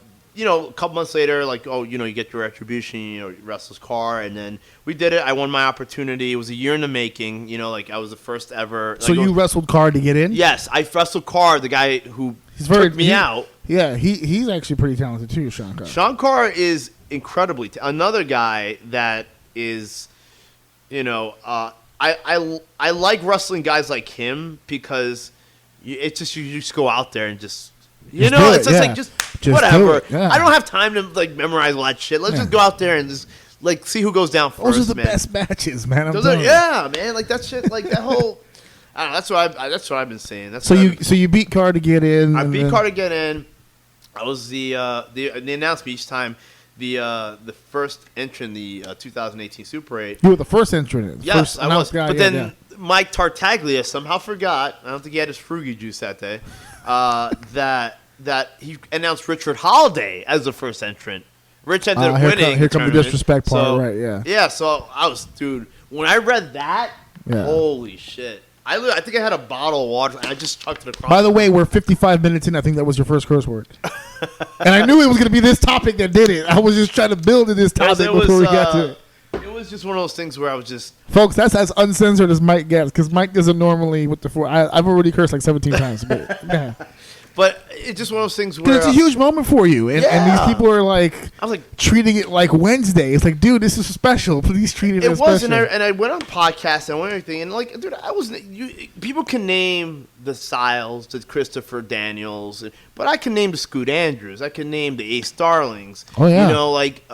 G: couple months later, like, you get your retribution, you wrestle Carr, and then we did it. I won my opportunity. It was a year in the making. Like I was the first ever.
F: So you wrestled Carr to get in?
G: Yes, I wrestled Carr, the guy who took me out.
F: Yeah, he's actually pretty talented too, Sean Carr.
G: Sean Carr is incredibly another guy that is, I like wrestling guys like him because it's just you just go out there and just it's just like just whatever.
F: Yeah.
G: I don't have time to like memorize all that shit. Let's just go out there and just like see who goes down first.
F: Those are the
G: man.
F: best matches, man.
G: Man. Like that shit. Like that whole. I don't know, that's what I've been saying.
F: So you beat Carr to get in.
G: I beat Carr to get in. I was they announced me each time the first entrant in the 2018 Super 8.
F: You were the first entrant.
G: Yes, I was.
F: Guy,
G: but then Mike Tartaglia somehow forgot. I don't think he had his fruity juice that day. That he announced Richard Holiday as the first entrant. Rich ended up winning.
F: Here comes the disrespect part, right? Yeah.
G: Yeah. So I was, dude. When I read that, holy shit. I think I had a bottle of water, and I just chucked it across.
F: By the way, we're 55 minutes in. I think that was your first curse word. And I knew it was going to be this topic that did it. I was just trying to build to this topic before we got to it.
G: It was just one of those things where I was just...
F: Folks, that's as uncensored as Mike gets, because Mike doesn't normally... I've already cursed like 17 times. But, yeah.
G: But it's just one of those things where...
F: It's a huge moment for you. And these people are like...
G: I was like...
F: treating it like Wednesday. It's like, dude, this is special. Please treat it as special.
G: It was, and I went on podcasts and everything, and like, dude, I wasn't... People can name the Styles, the Christopher Daniels, but I can name the Scoot Andrews. I can name the Ace Starlings.
F: Oh, yeah.
G: Like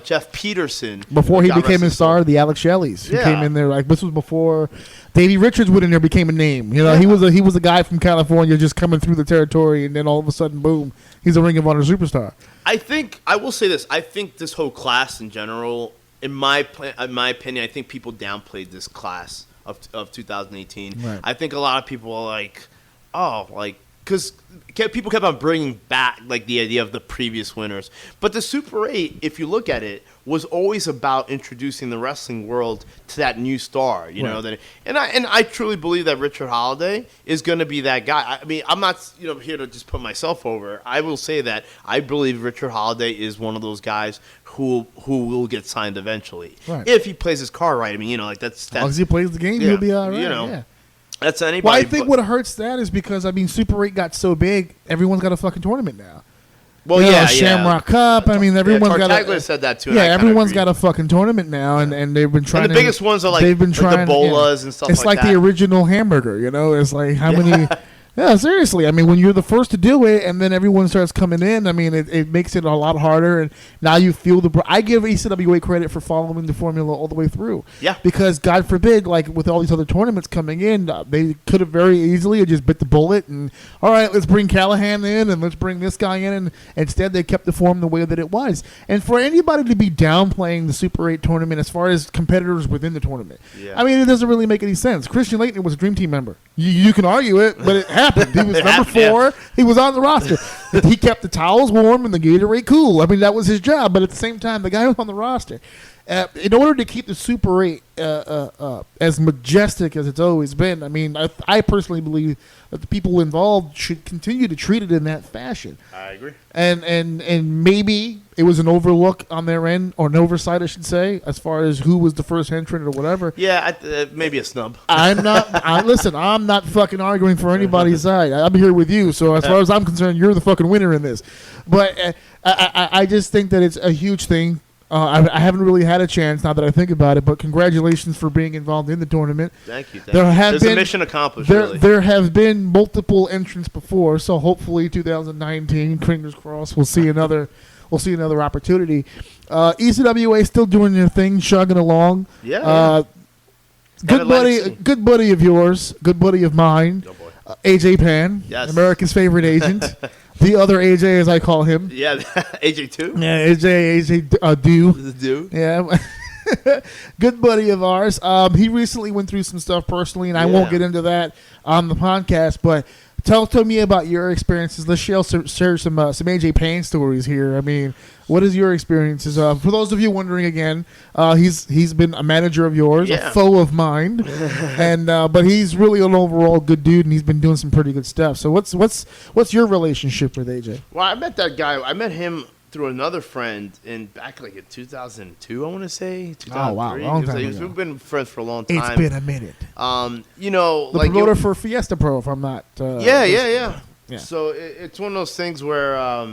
G: Jeff Peterson.
F: Before he became a star, the Alex Shelleys. He came in there, like, this was before... Davey Richards went in there, became a name. He was a guy from California just coming through the territory, and then all of a sudden, boom, he's a Ring of Honor superstar. I will say this. I think this whole class in general, in my opinion, I think people downplayed this class of 2018. Right.
G: I think a lot of people are like, because people kept on bringing back like the idea of the previous winners. But the Super 8, if you look at it, was always about introducing the wrestling world to that new star, you know. And I truly believe that Richard Holiday is going to be that guy. I mean, I'm not here to just put myself over. I will say that I believe Richard Holiday is one of those guys who will get signed eventually, if he plays his card right. I mean, that's
F: as long as he plays the game, he'll be all right. Yeah.
G: That's anybody.
F: Well, I think what hurts that is because Super 8 got so big, everyone's got a fucking tournament now.
G: Well,
F: Shamrock Cup. I mean, everyone's got.
G: Tartaglia said that too.
F: Yeah, everyone's got a fucking tournament now, and they've been trying.
G: And the biggest ones are like
F: they've been trying
G: the bolas and stuff.
F: It's like
G: that.
F: the original hamburger, It's like how many. Yeah, seriously. I mean, when you're the first to do it, and then everyone starts coming in, I mean, it makes it a lot harder. And now you feel I give ECWA credit for following the formula all the way through.
G: Yeah.
F: Because God forbid, like with all these other tournaments coming in, they could have very easily just bit the bullet and all right, let's bring Callahan in and let's bring this guy in. And instead, they kept the form the way that it was. And for anybody to be downplaying the Super 8 tournament as far as competitors within the tournament, I mean, it doesn't really make any sense. Christian Leitner was a Dream Team member. You can argue it, but happened. He was
G: It
F: number
G: happened, yeah.
F: 4. He was on the roster. He kept the towels warm and the Gatorade cool. I mean, that was his job. But at the same time, the guy was on the roster. In order to keep the Super 8 as majestic as it's always been, I mean, I personally believe that the people involved should continue to treat it in that fashion.
G: I agree.
F: And maybe it was an overlook on their end, or an oversight, I should say, as far as who was the first entrant or whatever.
G: Yeah, maybe a snub.
F: Listen, I'm not fucking arguing for anybody's side. I'm here with you, so as far as I'm concerned, you're the fucking winner in this. But I just think that it's a huge thing. I haven't really had a chance now that I think about it, but congratulations for being involved in the tournament.
G: Thank you.
F: There's
G: a mission accomplished, really.
F: There have been multiple entrants before, so hopefully 2019, fingers crossed, we'll see another opportunity. ECWA still doing their thing, chugging along.
G: Yeah.
F: Good buddy of yours, good buddy of mine,
G: Oh, boy.
F: AJ Pan,
G: Yes.
F: America's favorite agent. The other AJ, as I call him.
G: Yeah, AJ2?
F: Yeah, AJ Do.
G: This is dude.
F: Yeah. Good buddy of ours. He recently went through some stuff personally, and I won't get into that on the podcast, but tell me about your experiences. Let's share some AJ Payne stories here. I mean, what is your experiences? For those of you wondering again, he's been a manager of yours, a foe of mine, and but he's really an overall good dude, and he's been doing some pretty good stuff. So what's your relationship with AJ?
G: Well, I met that guy. I met him through another friend back in 2002, I want to say. 2003.
F: Oh, wow. Long time ago.
G: We've been friends for a long time.
F: It's been a minute.
G: The
F: promoter for Fiesta Pro, if I'm not.
G: Yeah.
F: Yeah.
G: So it's one of those things where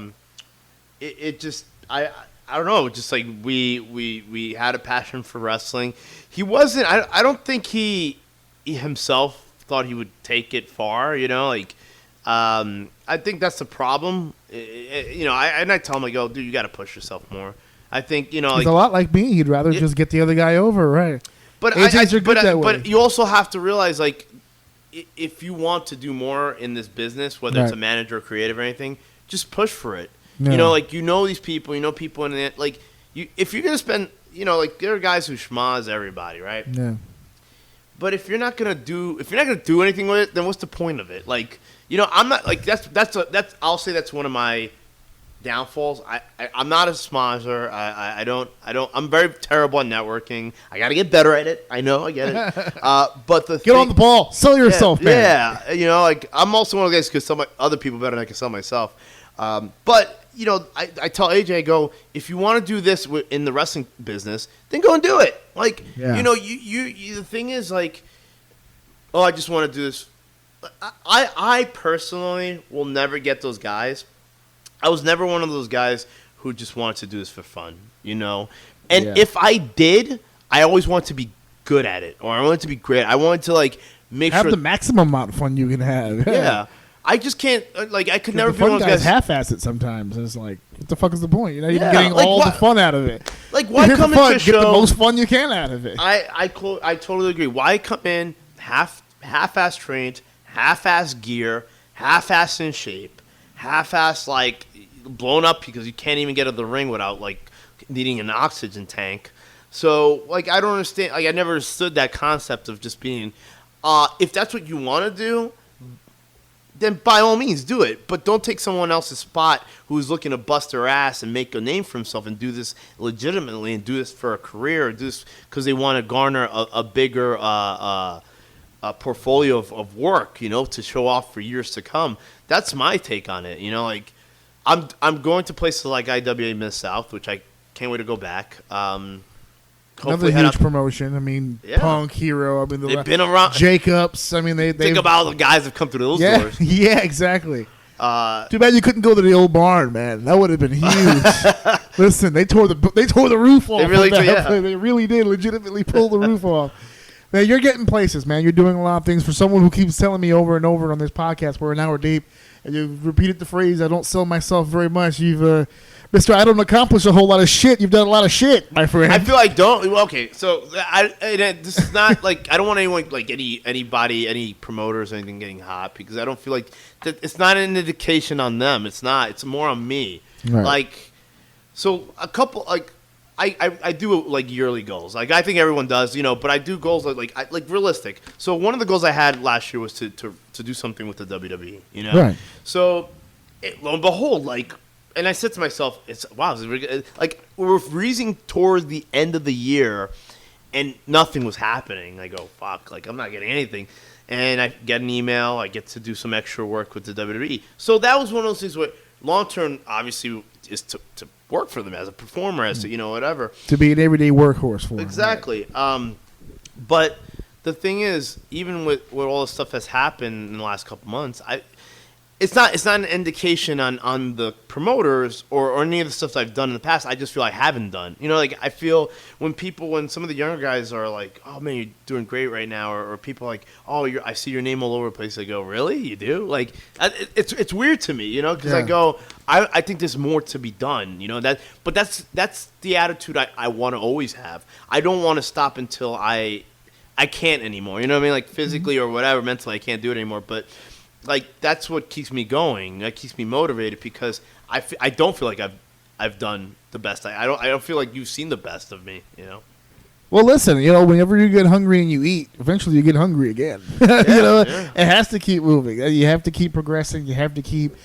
G: it just I don't know, just like we had a passion for wrestling. He wasn't. I don't think he himself thought he would take it far. I think that's the problem. I tell him, like, oh, dude, you got to push yourself more. I think,
F: he's a lot like me. He'd rather just get the other guy over, right?
G: But
F: AJs are good that way.
G: But you also have to realize, like, if you want to do more in this business, whether it's a manager or creative or anything, just push for it.
F: Yeah.
G: You know these people, people in it. Like, if you're gonna spend, there are guys who schmaz everybody, right?
F: Yeah.
G: But if you're not gonna do anything with it, then what's the point of it? Like, I'm not like that's I'll say that's one of my downfalls. I'm not a schmazzer. I'm very terrible at networking. I got to get better at it. I know, I get it. But
F: get on the ball, sell yourself, man.
G: Yeah, I'm also one of those guys who can sell other people better than I can sell myself. But I tell AJ, I go, if you want to do this in the wrestling business, then go and do it. Like, you the thing is, like, oh, I just want to do this. I personally will never get those guys. I was never one of those guys who just wanted to do this for fun, And if I did, I always wanted to be good at it, or I wanted to be great. I wanted to, like,
F: have the maximum amount of fun you can have.
G: Yeah. I just can't, like, I could never be
F: one
G: of those guys.
F: Half-ass it sometimes. It's like, what the fuck is the point? You're getting all the fun out of it.
G: Like, why come into a show?
F: Get the most fun you can out of it.
G: I totally agree. Why come in half-ass trained, half-ass gear, half-ass in shape, half-ass, like, blown up because you can't even get to the ring without, like, needing an oxygen tank. So, like, I don't understand. Like, I never understood that concept of just being, if that's what you want to do, then by all means do it. But don't take someone else's spot who's looking to bust their ass and make a name for himself and do this legitimately and do this for a career or do this because they want to garner a bigger portfolio of work, to show off for years to come. That's my take on it. Like, I'm going to places like IWA Mid-South, which I can't wait to go back.
F: Another huge promotion. I mean, Punk, Hero. I mean,
G: they've been around.
F: Jacobs. I mean, they
G: think about all the guys that come through those doors.
F: Yeah, exactly. Too bad you couldn't go to the old barn, man. That would have been huge. Listen, they tore the roof off. They really did legitimately pull the roof off. Man, you're getting places, man. You're doing a lot of things. For someone who keeps telling me over and over on this podcast, we're an hour deep, and you've repeated the phrase, "I don't sell myself very much." You've Mr. I don't accomplish a whole lot of shit. You've done a lot of shit, my friend.
G: I feel like okay, so this is not like I don't want anyone like anybody, any promoters or anything getting hot because I don't feel like it's not an indication on them. It's not. It's more on me.
F: Right.
G: Like, so a couple like I do like yearly goals. Like I think everyone does, but I do goals like realistic. So one of the goals I had last year was to do something with the WWE,
F: Right.
G: So lo and behold, and I said to myself, we're freezing towards the end of the year, and nothing was happening. I go, fuck, I'm not getting anything. And I get an email. I get to do some extra work with the WWE. So that was one of those things where long term, obviously, is to work for them as a performer, as to, whatever.
F: To be an everyday workhorse for them.
G: Exactly. Right. But the thing is, even with all the stuff that's happened in the last couple months, it's not an indication on the promoters or any of the stuff that I've done in the past. I just feel I haven't done. I feel when some of the younger guys are like, oh man, you're doing great right now, or people are like, oh, I see your name all over the place. I go, really? You do? It's weird to me, because I go, I think there's more to be done, but that's the attitude I want to always have. I don't want to stop until I can't anymore. You know what I mean? Physically or whatever, mentally I can't do it anymore, but that's what keeps me going. That keeps me motivated because I don't feel like I've done the best. I don't feel like you've seen the best of me.
F: Well, listen. Whenever you get hungry and you eat, eventually you get hungry again. It has to keep moving. You have to keep progressing. You have to keep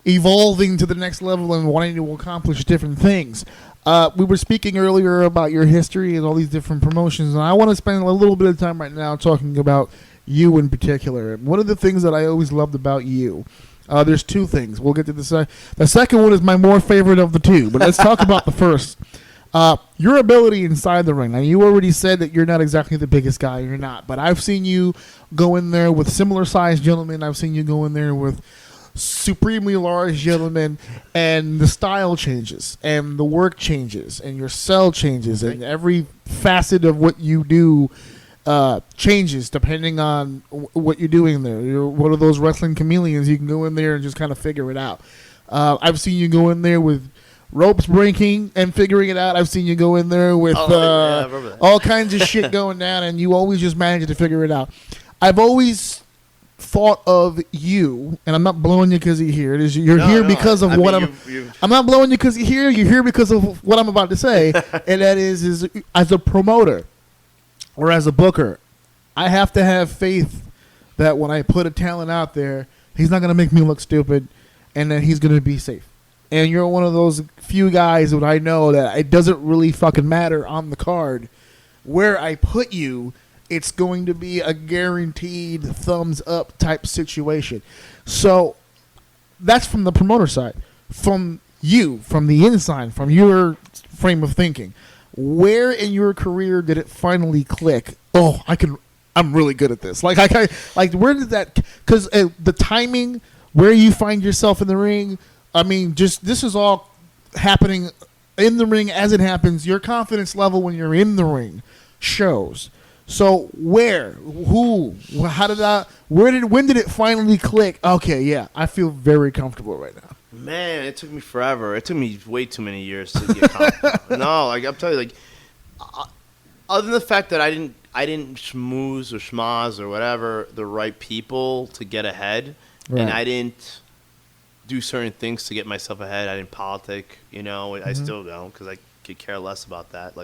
F: evolving to the next level and wanting to accomplish different things. We were speaking earlier about your history and all these different promotions, and I want to spend a little bit of time right now talking about you in particular. One of the things that I always loved about you, there's two things. We'll get to the second one is my more favorite of the two, but let's talk about the first. Your ability inside the ring. Now, you already said that you're not exactly the biggest guy. You're not. But I've seen you go in there with similar-sized gentlemen. I've seen you go in there with supremely large gentlemen, and the style changes, and the work changes, and your cell changes, and every facet of what you do changes depending on what you're doing there. You're one of those wrestling chameleons. You can go in there and just kind of figure it out. I've seen you go in there with ropes breaking and figuring it out. I've seen you go in there with all kinds of shit going down, and you always just manage to figure it out. I've always thought of you, and I'm not blowing you because you're here. You're here because of what I'm not blowing you because you're here. You're here because of what I'm about to say, and that is as a promoter or as a booker, I have to have faith that when I put a talent out there, he's not going to make me look stupid, and that he's going to be safe. And you're one of those few guys that I know that it doesn't really fucking matter on the card where I put you. It's going to be a guaranteed thumbs up type situation. So that's from the promoter side. From you, from the inside, from your frame of thinking, where in your career did it finally click? Oh, I'm really good at this. Like where did that? Because the timing, where you find yourself in the ring. I mean, this is all happening in the ring as it happens. Your confidence level when you're in the ring shows. So when did it finally click? Okay, yeah, I feel very comfortable right now.
G: Man, it took me forever. It took me way too many years to get comfortable. No, I'm telling you, other than the fact that I didn't schmooze or schmaz or whatever the right people to get ahead, right. And I didn't do certain things to get myself ahead. I didn't politic, I still don't because I could care less about that.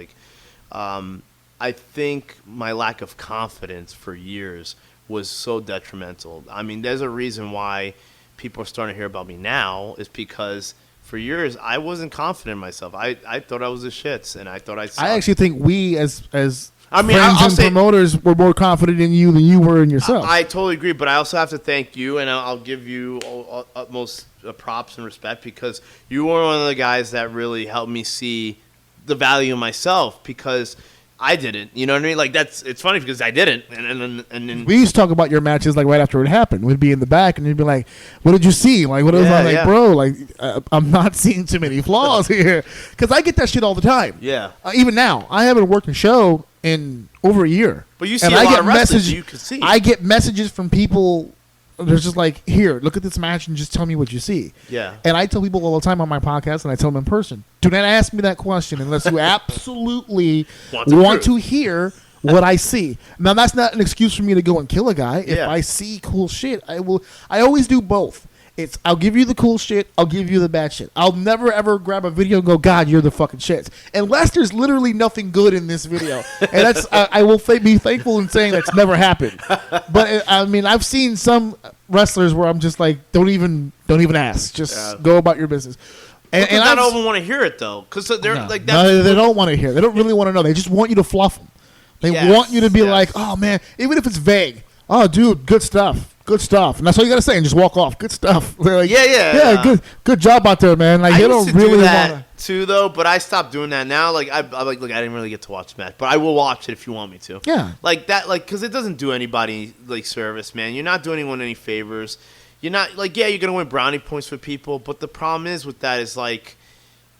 G: I think my lack of confidence for years was so detrimental. I mean, there's a reason why people are starting to hear about me now is because for years I wasn't confident in myself. I thought I was the shits, and I thought I sucked.
F: I actually think we as friends and promoters were more confident in you than you were in yourself.
G: I totally agree, but I also have to thank you, and I'll give you utmost props and respect because you were one of the guys that really helped me see the value of myself because I didn't. You know what I mean? It's funny because I didn't. And then
F: we used to talk about your matches right after it happened. We'd be in the back and you'd be like, "What did you see?" What was bro? I'm not seeing too many flaws here because I get that shit all the time.
G: Yeah.
F: Even now, I haven't worked a show in over a year.
G: But you see a lot of wrestlers you can see.
F: I get messages from people. They're just like, here, look at this match and just tell me what you see.
G: Yeah. And
F: I tell people all the time on my podcast, and I tell them in person, do not ask me that question unless you absolutely want to hear what I see. Now, that's not an excuse for me to go and kill a guy. If I see cool shit, I will. I always do both. I'll give you the cool shit. I'll give you the bad shit. I'll never ever grab a video and go, God, you're the fucking shit. Unless there's literally nothing good in this video, and that's I will be thankful in saying that's never happened. But I mean, I've seen some wrestlers where I'm just like, don't even ask. Just go about your business. And
G: I don't even want to hear it though, because they're like that.
F: No, they don't want to hear. They don't really want to know. They just want you to fluff them. They want you to be like, oh man, even if it's vague. Oh, dude, good stuff. Good stuff. And that's all you got to say, and just walk off. Good stuff. They're like, yeah, good job out there, man. Like,
G: I
F: they
G: used
F: don't
G: to
F: really
G: do that
F: want
G: too, though, but I stopped doing that now. Like, I didn't really get to watch the match, but I will watch it if you want me to.
F: Yeah.
G: Like that, like, because it doesn't do anybody like service, man. You're not doing anyone any favors. You're not like, yeah, you're gonna win brownie points for people, but the problem is with that is like,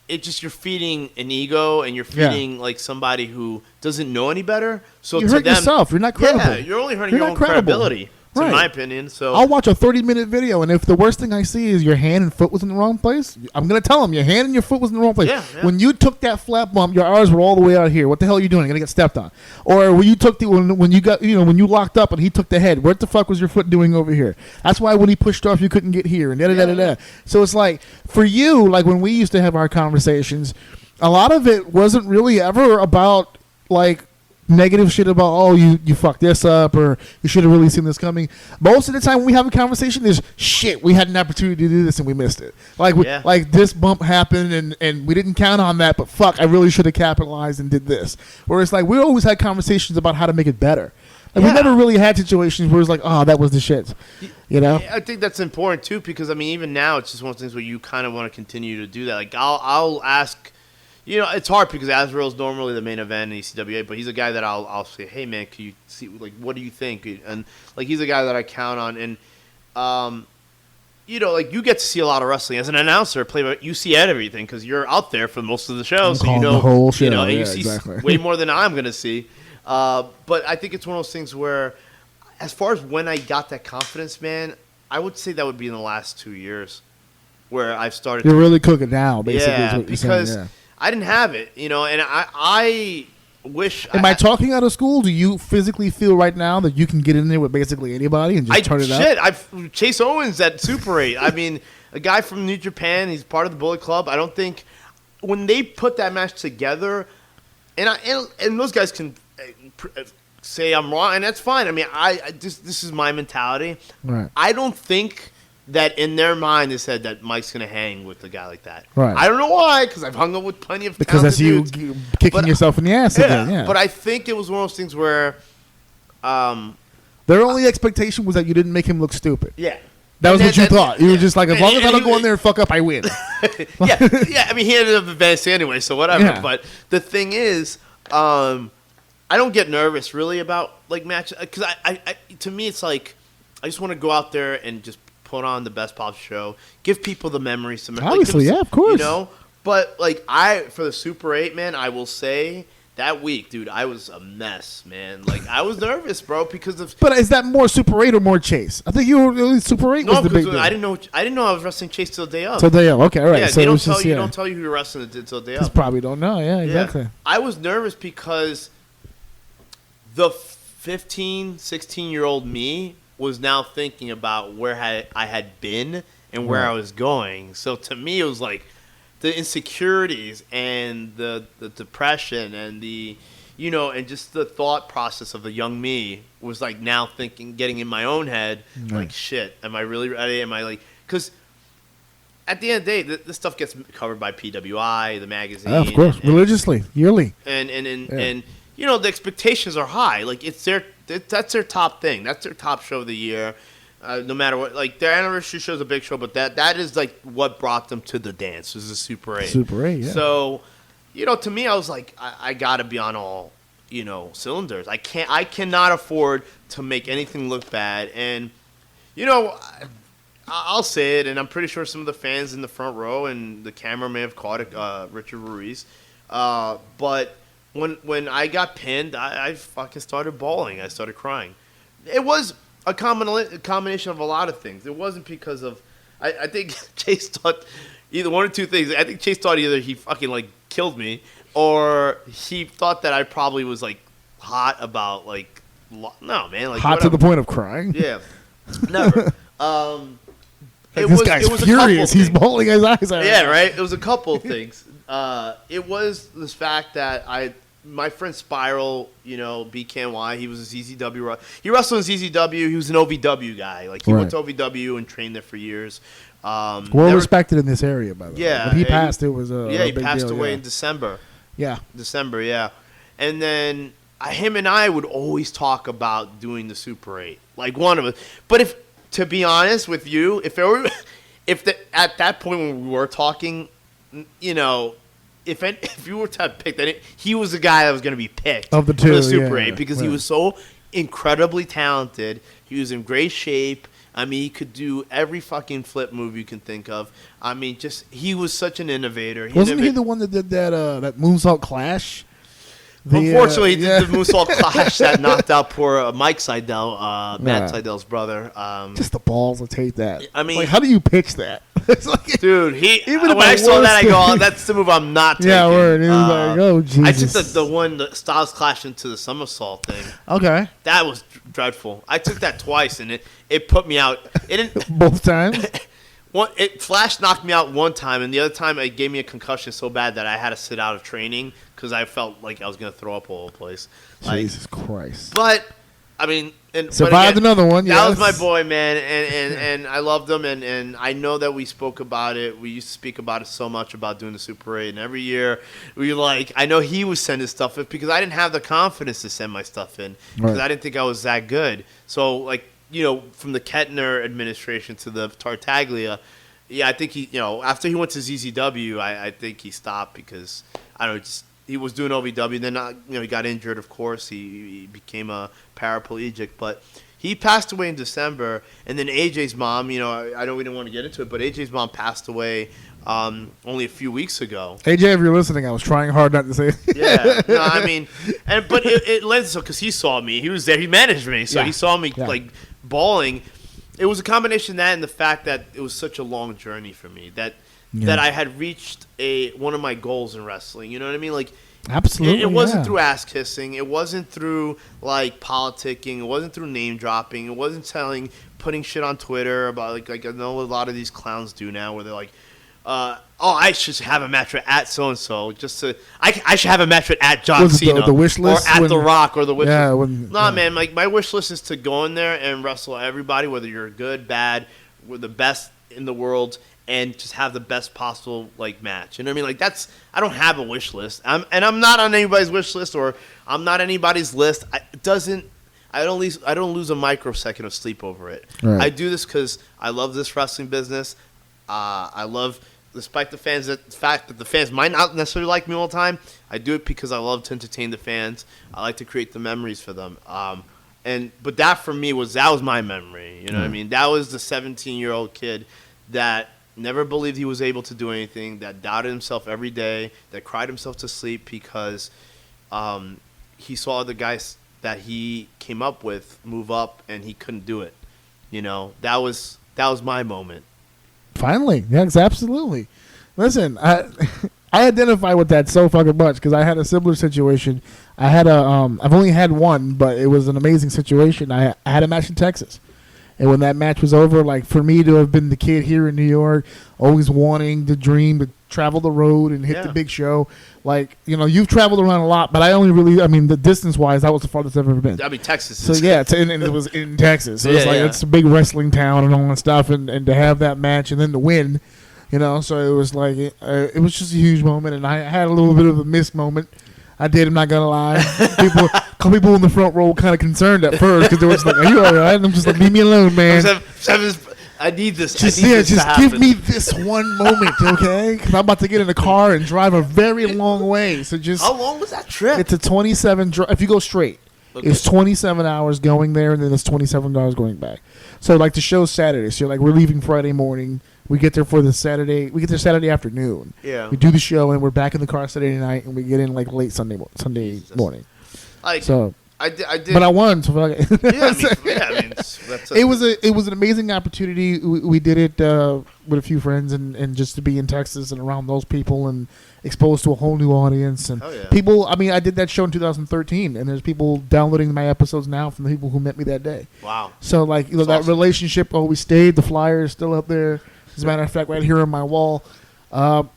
G: it just you're feeding an ego and you're feeding like somebody who doesn't know any better. So
F: you
G: to
F: hurt
G: them,
F: yourself. You're not credible.
G: Yeah, you're only hurting
F: You're
G: your
F: not
G: own
F: credible.
G: credibility.
F: Right.
G: In my opinion, so
F: I'll watch a 30-minute video, and if the worst thing I see is your hand and foot was in the wrong place, I'm gonna tell them your hand and your foot was in the wrong place.
G: Yeah.
F: When you took that flat bump, your arms were all the way out here. What the hell are you doing? You're gonna get stepped on. Or when you took when you locked up and he took the head, what the fuck was your foot doing over here? That's why when he pushed off, you couldn't get here. And da. So it's like for you, like when we used to have our conversations, a lot of it wasn't really ever about like negative shit about, oh, you fucked this up, or you should have really seen this coming. Most of the time when we have a conversation, there's shit, we had an opportunity to do this and we missed it. Like like this bump happened and we didn't count on that, but fuck, I really should have capitalized and did this. Whereas like we always had conversations about how to make it better. Like we never really had situations where it's like, oh, that was the shit. You know?
G: I think that's important too, because I mean, even now it's just one of those things where you kind of want to continue to do that. Like I'll ask. You know, it's hard because Azrael's normally the main event in ECWA, but he's a guy that I'll say, hey, man, can you see, like, what do you think? And, like, he's a guy that I count on. And, you know, like, you get to see a lot of wrestling. As an announcer, you see everything because you're out there for most of the shows. So you know,
F: the whole show.
G: You know, and
F: yeah,
G: you see
F: exactly.
G: way more than I'm going to see. But I think it's one of those things where, as far as when I got that confidence, man, I would say that would be in the last 2 years where I've started.
F: You're really cooking now, basically.
G: Yeah,
F: is what you're
G: because
F: saying,
G: I didn't have it, you know, and I wish.
F: Am I talking out of school? Do you physically feel right now that you can get in there with basically anybody and just turn it up?
G: Chase Owens at Super 8. I mean, a guy from New Japan. He's part of the Bullet Club. I don't think when they put that match together, and those guys can say I'm wrong, and that's fine. I mean, this is my mentality.
F: Right.
G: I don't think that in their mind they said that Mike's going to hang with a guy like that.
F: Right.
G: I don't know why, because I've hung up with plenty of
F: because that's you
G: dudes.
F: kicking yourself in the ass again. Yeah.
G: But I think it was one of those things where
F: their only expectation was that you didn't make him look stupid.
G: Yeah.
F: That was what you thought. You were just like, as long as I don't go in there and fuck up, I win.
G: yeah. I mean, he ended up advancing anyway, so whatever.
F: Yeah.
G: But the thing is, I don't get nervous really about like matches because I to me it's like I just want to go out there and just put on the best pop show, give people the memories.
F: Obviously, yeah, of course.
G: You know, but like for the Super 8, man, I will say that week, dude, I was a mess, man. Like I was nervous, bro, because of.
F: But is that more Super 8 or more Chase? I think you were really Super 8 was the big deal.
G: I didn't know I was wrestling Chase till day of.
F: Till day of, okay, all right.
G: Yeah,
F: so
G: they don't
F: just,
G: tell you who you're wrestling till day
F: Just
G: of.
F: probably don't know. Yeah, exactly.
G: Yeah. I was nervous because the 15, 16-year-old me was now thinking about where I had been and where I was going. So to me, it was like the insecurities and the depression and the, you know, and just the thought process of the young me was like now thinking, getting in my own head, like, shit, am I really ready? Am I like, because at the end of the day, this stuff gets covered by PWI, the magazine.
F: Of course, religiously, yearly.
G: And you know, the expectations are high. Like, that's their top thing. That's their top show of the year. No matter what, like their anniversary show is a big show, but that is like what brought them to the dance. Was the Super 8.
F: Super 8, yeah.
G: So, you know, to me, I was like, I gotta be on all, you know, cylinders. I cannot afford to make anything look bad. And, you know, I'll say it, and I'm pretty sure some of the fans in the front row and the camera may have caught it, Richard Ruiz. But when I got pinned, I fucking started bawling. I started crying. It was a combination of a lot of things. It wasn't because of I think Chase thought either one or two things. I think Chase thought either he fucking like killed me or he thought that I probably was like hot about like no man like
F: hot
G: whatever.
F: to the point of crying.
G: Yeah, never.
F: This guy's
G: a couple
F: furious. He's
G: things.
F: bowling his eyes out.
G: Yeah, right. It was a couple of things. It was this fact that my friend Spiral, BKNY, he was a ZZW. He wrestled in ZZW. He was an OVW guy. Like he went to OVW and trained there for years.
F: Well respected in this area, by the way.
G: Yeah,
F: When he passed, it was a
G: he
F: big
G: passed
F: deal,
G: away in December.
F: Yeah.
G: Yeah. And then him and I would always talk about doing the Super 8, like one of us. But to be honest with you, at that point when we were talking, if you were to pick that, he was the guy that was going to be picked
F: of the two
G: for the Super
F: yeah,
G: 8 because
F: right.
G: he was so incredibly talented. He was in great shape. I mean, he could do every fucking flip move you can think of. I mean, he was such an innovator.
F: Wasn't he the one that did that moonsault clash?
G: Unfortunately, he did the moonsault clash that knocked out poor Mike Seidel, Matt Seidel's brother.
F: Just the balls to take that.
G: I mean,
F: like, how do you pitch that? It's like,
G: dude,
F: even
G: when I saw that, I go, "Oh, that's the move I'm not taking."
F: Yeah, word. He was like, "Oh, Jesus."
G: I took the Styles clash into the somersault thing.
F: Okay,
G: that was dreadful. I took that twice, and it put me out. It didn't
F: both times.
G: Flash knocked me out one time, and the other time it gave me a concussion so bad that I had to sit out of training because I felt like I was going to throw up all over the place.
F: Jesus Christ!
G: But I mean,
F: survived another one.
G: That was my boy, man, and I loved him, and I know that we spoke about it. We used to speak about it so much about doing the Super 8, and every year I know he was sending stuff in because I didn't have the confidence to send my stuff in because I didn't think I was that good. So from the Kettner administration to the Tartaglia, I think he, after he went to ZZW, I think he stopped because I don't know, he was doing OVW. Then he got injured. Of course, he became a paraplegic, but he passed away in December. And then AJ's mom, I know we didn't want to get into it, but AJ's mom passed away only a few weeks ago.
F: AJ, if you're listening, I was trying hard not to say.
G: Yeah, no, I mean, but it led so because he saw me, he was there, he managed me, so he saw me like bawling. It was a combination of that and the fact that it was such a long journey for me that I had reached one of my goals in wrestling. You know what I mean? Like,
F: absolutely,
G: it wasn't through ass kissing. It wasn't through like politicking. It wasn't through name dropping. It wasn't putting shit on Twitter about like I know a lot of these clowns do now, where they're like, I should have a match at so and so. I should have a match at John Cena,
F: the wish list,
G: or at The Rock, or the wish list.
F: Man,
G: like my wish list is to go in there and wrestle everybody, whether you're good, bad, we're the best in the world, and just have the best possible like match. You know what I mean? Like I don't have a wish list. I'm not on anybody's wish list, or I'm not anybody's list. I don't lose a microsecond of sleep over it. Right. I do this because I love this wrestling business. I love, despite the fact that the fans might not necessarily like me all the time, I do it because I love to entertain the fans. I like to create the memories for them. But that for me was my memory. You know what I mean? That was the 17-year-old kid that never believed he was able to do anything, that doubted himself every day, that cried himself to sleep because he saw the guys that he came up with move up and he couldn't do it. That was my moment.
F: Finally, yes, absolutely. Listen, I identify with that so fucking much because I had a similar situation. I had I've only had one, but it was an amazing situation. I had a match in Texas, and when that match was over, like for me to have been the kid here in New York, always wanting the dream to travel the road and hit the big show. Like, you've traveled around a lot, but the distance-wise, that was the farthest I've ever been.
G: Texas.
F: So, yeah, and it was in Texas. So it's a big wrestling town and all that stuff, and to have that match and then to win, so it was like, it was just a huge moment, and I had a little bit of a missed moment. I did, I'm not going to lie. People in the front row were kind of concerned at first, because they were just like, are you all right? And I'm just like, leave me alone, man.
G: I need this.
F: Just give me this one moment, okay? Because I'm about to get in the car and drive a very long way. So
G: how long was that trip?
F: It's a 27. If you go straight, it's 27 hours going there, and then it's 27 hours going back. So like the show's Saturday. So we're leaving Friday morning. We get there for the Saturday. We get there Saturday afternoon. Yeah. We do the show, and we're back in the car Saturday night, and we get in like late Sunday morning. I did.
G: But
F: I won. So
G: yeah, I mean,
F: It was an amazing opportunity. We did it with a few friends and just to be in Texas and around those people and exposed to a whole new audience and people. I mean, I did that show in 2013, and there's people downloading my episodes now from the people who met me that day.
G: Wow!
F: So like that awesome. Relationship always stayed. The flyer is still up there. As a matter of fact, right here on my wall.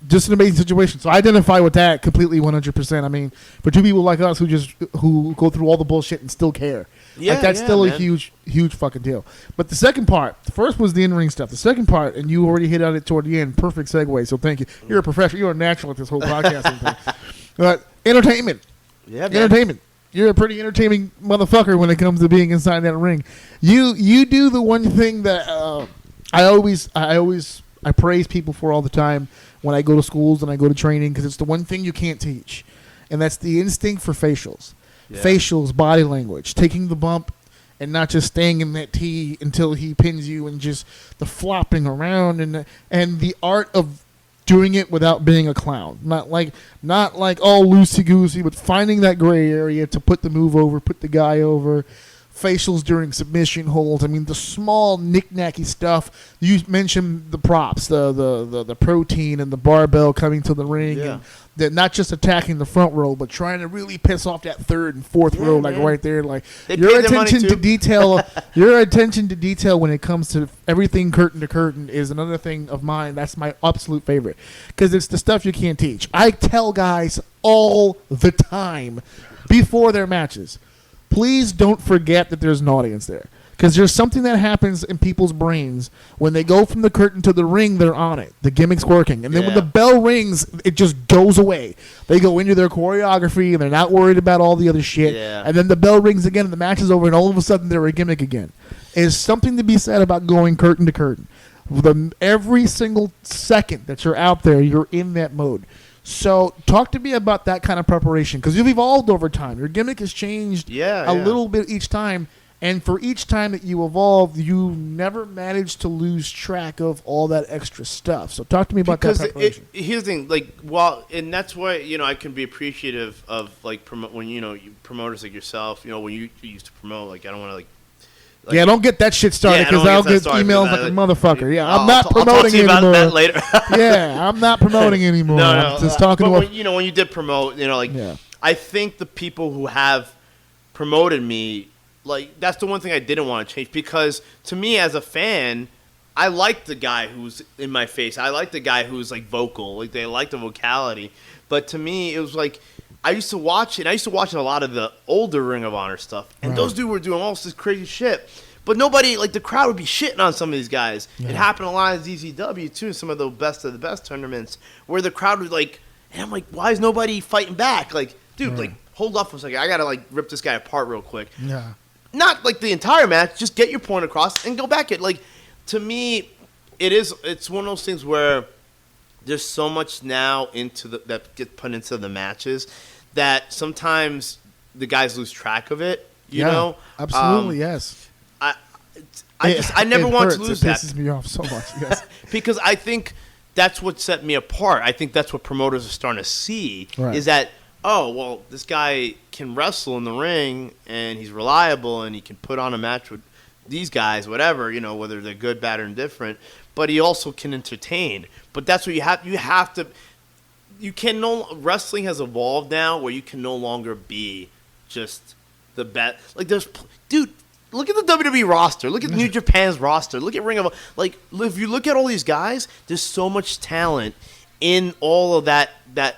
F: Just an amazing situation. So I identify with that completely 100%. I mean, for two people like us who go through all the bullshit and still care. Like that's still a huge fucking deal. But the second part, the first was the in-ring stuff. The second part, and you already hit on it toward the end, perfect segue, so thank you. You're a professional. You're a natural at this whole podcasting thing. But entertainment. Yeah, man. Entertainment. You're a pretty entertaining motherfucker when it comes to being inside that ring. You do the one thing that I praise people for all the time when I go to schools and I go to training because it's the one thing you can't teach, and that's the instinct for facials. Yeah. Facials, body language, taking the bump and not just staying in that T until he pins you and just the flopping around and the art of doing it without being a clown. Not like all loosey-goosey, but finding that gray area to put the move over, put the guy over. Facials during submission holds. I mean, the small knick-knacky stuff. You mentioned the props, the protein and the barbell coming to the ring, and they're not just attacking the front row, but trying to really piss off that third and fourth row, like right there. Like your attention to detail, your attention to detail when it comes to everything curtain to curtain is another thing of mine. That's my absolute favorite because it's the stuff you can't teach. I tell guys all the time before their matches. Please don't forget that there's an audience there. Because there's something that happens in people's brains. When they go from the curtain to the ring, they're on it. The gimmick's working. And then when the bell rings, it just goes away. They go into their choreography, and they're not worried about all the other shit. Yeah. And then the bell rings again, and the match is over, and all of a sudden they're a gimmick again. There's something to be said about going curtain to curtain. Every single second that you're out there, you're in that mode. So talk to me about that kind of preparation because you've evolved over time. Your gimmick has changed a little bit each time, and for each time that you evolve, you never manage to lose track of all that extra stuff. So talk to me about that preparation.
G: Here's the thing, and that's why I can be appreciative of when you promoters like yourself. When you used to promote, I don't want to
F: don't get that shit started because I'll get emails like a motherfucker. Yeah, I'm not promoting anymore. I'll talk to you about that later. Yeah, I'm not promoting anymore. I'm just talking about.
G: When you did promote, I think the people who have promoted me, that's the one thing I didn't want to change because to me as a fan, I like the guy who's in my face. I like the guy who's vocal. They like the vocality. But to me, it was I used to watch it. I used to watch a lot of the older Ring of Honor stuff, and those dudes were doing all this crazy shit. But nobody, the crowd would be shitting on some of these guys. Yeah. It happened a lot at ZZW too. Some of the best tournaments where the crowd was and I'm why is nobody fighting back? Dude, hold up for a second. I gotta rip this guy apart real quick. Yeah. Not the entire match. Just get your point across and go back at to me, it's one of those things where there's so much now that gets put into the matches that sometimes the guys lose track of it. You know,
F: absolutely, yes.
G: I never want to lose that.
F: It pisses me off so much. Yes,
G: because I think that's what set me apart. I think that's what promoters are starting to see is that this guy can wrestle in the ring and he's reliable and he can put on a match with these guys, whatever whether they're good, bad, or indifferent. But he also can entertain. But that's what you have. You have to. You can wrestling has evolved now where you can no longer be just the best. Dude, look at the WWE roster. Look at New Japan's roster. Look at Ring of if you look at all these guys, there's so much talent in all of that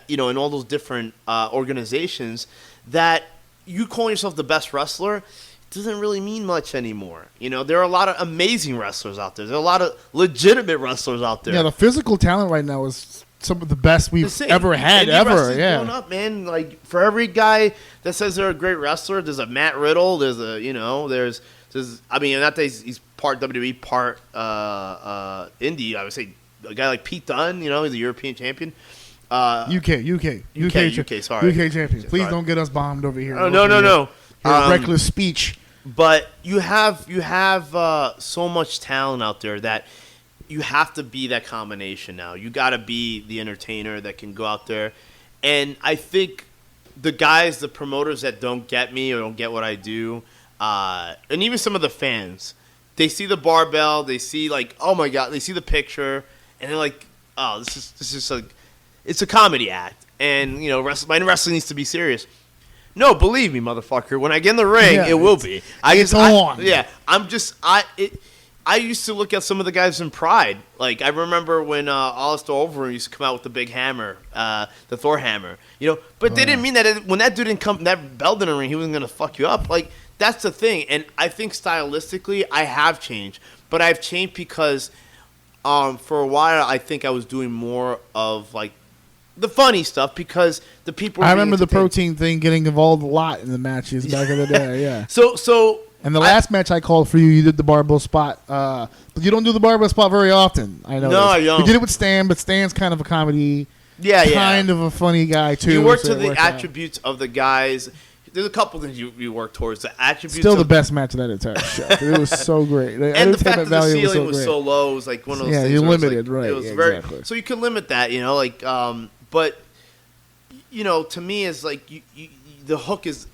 G: in all those different organizations that you calling yourself the best wrestler doesn't really mean much anymore. There are a lot of amazing wrestlers out there. There are a lot of legitimate wrestlers out there.
F: Yeah, the physical talent right now is some of the best we've ever had, ever. Yeah,
G: going up, man. For every guy that says they're a great wrestler, there's a Matt Riddle. There's there's. I mean, not that he's part WWE, part indie. I would say a guy like Pete Dunne. He's a European champion.
F: UK. Sorry, UK champion. Please don't get us bombed over here.
G: Oh, no.
F: Reckless speech.
G: But you have so much talent out there that you have to be that combination now. You got to be the entertainer that can go out there. And I think the promoters that don't get me or don't get what I do, and even some of the fans, they see the barbell, they see like, oh my god, they see the picture, and they're like, oh, this is like, it's a comedy act, and you know, wrestling needs to be serious. No, believe me, motherfucker. When I get in the ring,
F: Yeah,
G: it will be.
F: it's on.
G: I used to look at some of the guys in Pride. Like I remember when Alistair Overeem used to come out with the big hammer, the Thor hammer. You know, but they didn't mean that when that dude didn't come, that belt in the ring, he wasn't gonna fuck you up. Like that's the thing. And I think stylistically, I have changed, but I've changed because for a while I think I was doing more of like the funny stuff because the people.
F: I remember the protein thing getting involved a lot in the matches back in the day. Yeah.
G: So.
F: And the last match I called for you, you did the barbell spot. But you don't do the barbell spot very often. I know.
G: No, I don't.
F: You did it with Stan, but Stan's kind of a comedy. Kind of a funny guy too.
G: You work
F: so
G: to
F: it
G: the
F: worked out.
G: attributes of the guys. There's a couple things you work towards. The attributes.
F: Still the best match of that entire show. It was so great.
G: And the fact that the ceiling was so low was like one of those things.
F: You're
G: where it's
F: limited,
G: like,
F: right?
G: It was
F: Exactly.
G: so you can limit that, you know, like. But you know, to me, is like you the hook is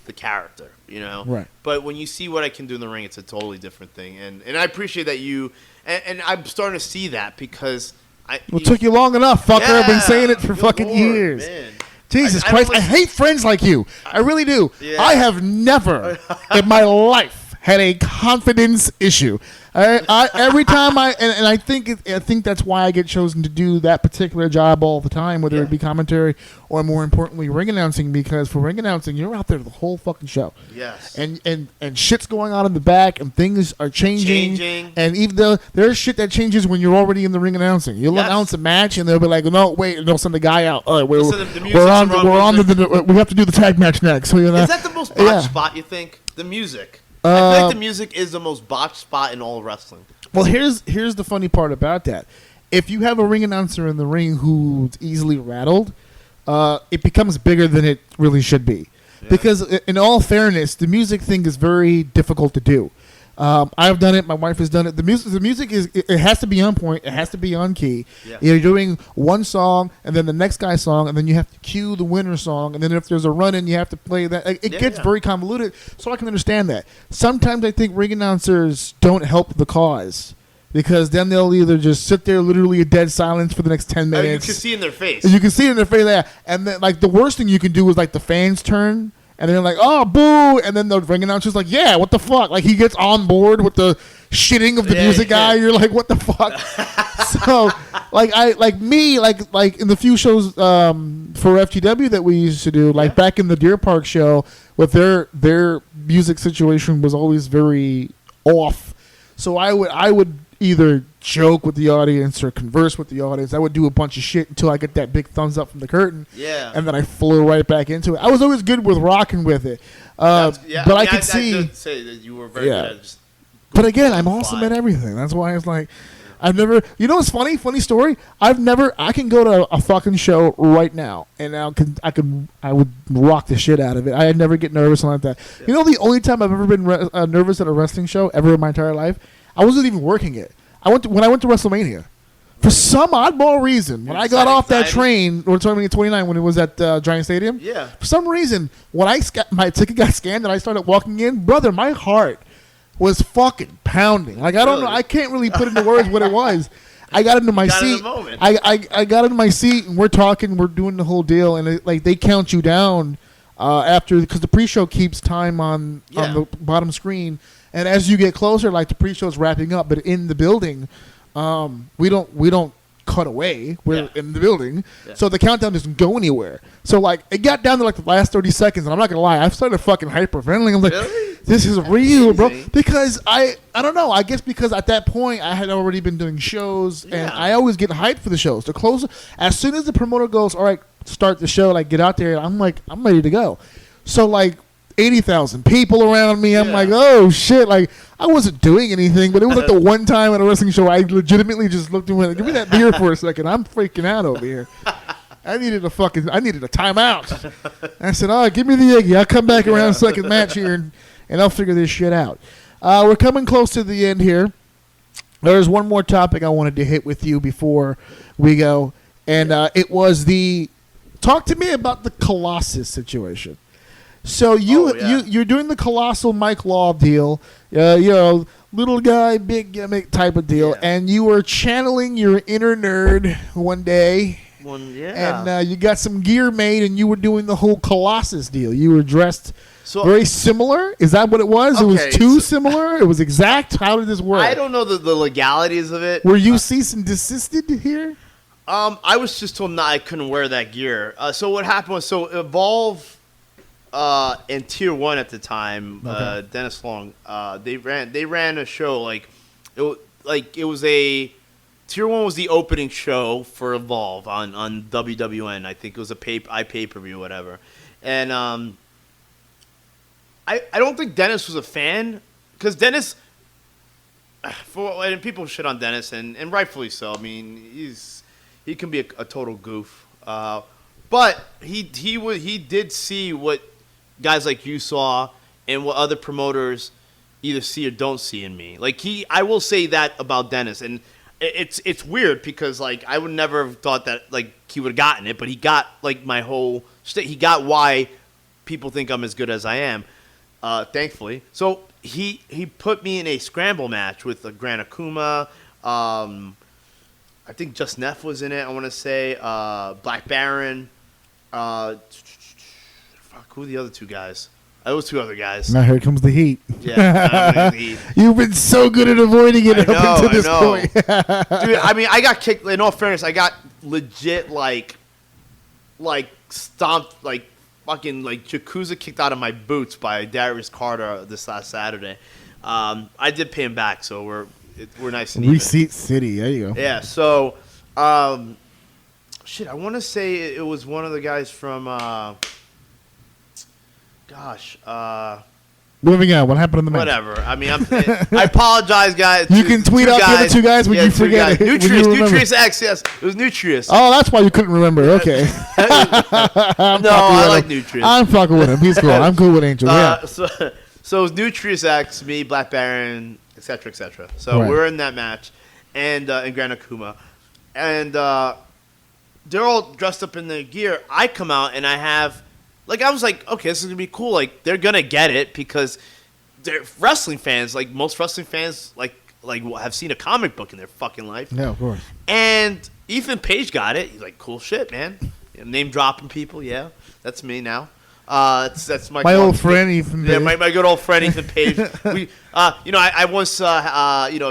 G: the character, you know.
F: Right.
G: But when you see what I can do in the ring, it's a totally different thing, and I appreciate that you. And I'm starting to see that because
F: it took you long enough, fucker. I've been saying it for
G: good
F: fucking
G: Lord,
F: years.
G: Man.
F: Jesus Christ, I hate friends like you. I really do.
G: Yeah.
F: I have never in my life had a confidence issue. Every time I think that's why I get chosen to do that particular job all the time, whether it be commentary or more importantly ring announcing, because for ring announcing you're out there the whole fucking show.
G: Yes.
F: And shit's going on in the back and things are changing. And even though there's shit that changes when you're already in the ring announcing. You'll announce a match and they'll be like, no, wait, and they'll send the guy out. All right, we have to do the tag match next. So,
G: is that the most botched spot, you think? The music. I feel like the music is the most botched spot in all of wrestling.
F: Well, here's the funny part about that. If you have a ring announcer in the ring who's easily rattled, it becomes bigger than it really should be. Yeah. Because in all fairness, the music thing is very difficult to do. I've done it. My wife has done it. The music it has to be on point. It has to be on key. Yeah. You're doing one song and then the next guy's song, and then you have to cue the winner song, and then if there's a run-in, you have to play that. It gets very convoluted, so I can understand that. Sometimes I think ring announcers don't help the cause because then they'll either just sit there literally in dead silence for the next 10 minutes.
G: You can see in their face.
F: You can see it in their face there. And then, like, the worst thing you can do is, like, the fans turn. And they're like, oh, boo. And then the ring announcer's like, yeah, what the fuck? Like, he gets on board with the shitting of the music guy. You're like, what the fuck? So, like in the few shows for FTW that we used to do, like back in the Deer Park show, with their music situation was always very off. So I would either joke with the audience or converse with the audience. I would do a bunch of shit until I get that big thumbs up from the curtain. Yeah. And then I flow right back into it. I was always good with rocking with it. But I could see. I did say that you were very good at just. But again, I'm awesome at everything. That's why it's like, I've never. You know what's funny? Funny story. I can go to a fucking show right now, and I would rock the shit out of it. I never get nervous like that. Yeah. You know, the only time I've ever been nervous at a wrestling show ever in my entire life, I wasn't even working it. When I went to WrestleMania. For some oddball reason, when I got off that train, or WrestleMania 29, when it was at Giant Stadium, for some reason, when my ticket got scanned and I started walking in, brother, my heart was fucking pounding. Like, I don't know, I can't really put into words what it was. I got into my seat. I got into my seat, and we're talking, we're doing the whole deal, and they count you down after, because the pre-show keeps time on the bottom screen. And as you get closer, like the pre-show's wrapping up, but in the building, we don't cut away. We're in the building, so the countdown doesn't go anywhere. So like it got down to like the last 30 seconds, and I'm not gonna lie, I started fucking hyperventilating. I'm like, this is real, bro. Because I don't know. I guess because at that point I had already been doing shows, and I always get hyped for the shows. The closer, as soon as the promoter goes, all right, start the show, like get out there, I'm like, I'm ready to go. So like 80,000 people around me. I'm like, oh shit! Like I wasn't doing anything, but it was like the one time at a wrestling show I legitimately just looked and went, "Give me that beer for a second. I'm freaking out over here." I needed a timeout. I said, "Oh, give me the Iggy. I'll come back around second match here and I'll figure this shit out." We're coming close to the end here. There's one more topic I wanted to hit with you before we go, and it was talk to me about the Colossus situation. So
G: yeah.
F: you're doing the colossal Mike Law deal, little guy, big gimmick type of deal,
G: Yeah.
F: and you were channeling your inner nerd one day.
G: Yeah.
F: And you got some gear made, and you were doing the whole Colossus deal. You were dressed
G: So-
F: very similar. Is that what it was? It
G: Okay,
F: was too
G: so-
F: similar. It was exact. How did this work?
G: I don't know the legalities of it.
F: Were you cease and desisted here?
G: I was just told I couldn't wear that gear. So what happened was, Evolve and Tier 1 at the time,
F: Okay.
G: Dennis Long, they ran a show it was a Tier 1 was the opening show for Evolve on WWN. I think it was a pay-per-view, whatever. And I don't think Dennis was a fan, because Dennis, and people shit on Dennis, and rightfully so. I mean, he can be a total goof, but he did see what guys like you saw and what other promoters either see or don't see in me. I will say that about Dennis, and it's weird because I would never have thought that he would have gotten it, but he got my whole he got why people think I'm as good as I am, thankfully. So he put me in a scramble match with Gran Akuma. I think Just Neff was in it. I want to say Black Baron. Fuck, who are the other two guys? Those two other guys.
F: Now here comes the heat.
G: Yeah,
F: You've been so good at avoiding it up until this point.
G: Dude, I mean, I got kicked. In all fairness, I got legit stomped, fucking Yakuza kicked out of my boots by Darius Carter this last Saturday. I did pay him back, so we're nice and even.
F: Receipt City. There you go.
G: Yeah. So, shit. I want to say it was one of the guys from.
F: Moving on. What happened in the match?
G: Whatever. I mean, I apologize, guys.
F: You can tweet out the other two guys when you forget it. when you remember.
G: Nutrius X, yes. It was Nutrius.
F: Oh, that's why you couldn't remember. Okay.
G: No, I like Nutrius.
F: I'm fucking with him. He's cool. I'm cool with Angel. Yeah.
G: So it was Nutrius X, me, Black Baron, etc., etc. So
F: Right.
G: we're in that match, and Gran Akuma, and they're all dressed up in their gear. I come out and I have. I was like, okay, this is going to be cool. They're going to get it because they're wrestling fans. Most wrestling fans, have seen a comic book in their fucking life.
F: Yeah, of course.
G: And Ethan Page got it. He's like, cool shit, man. Name dropping people, yeah. That's me now. That's my
F: old friend, Ethan Page.
G: Yeah, my good old friend, Ethan Page. We, I once,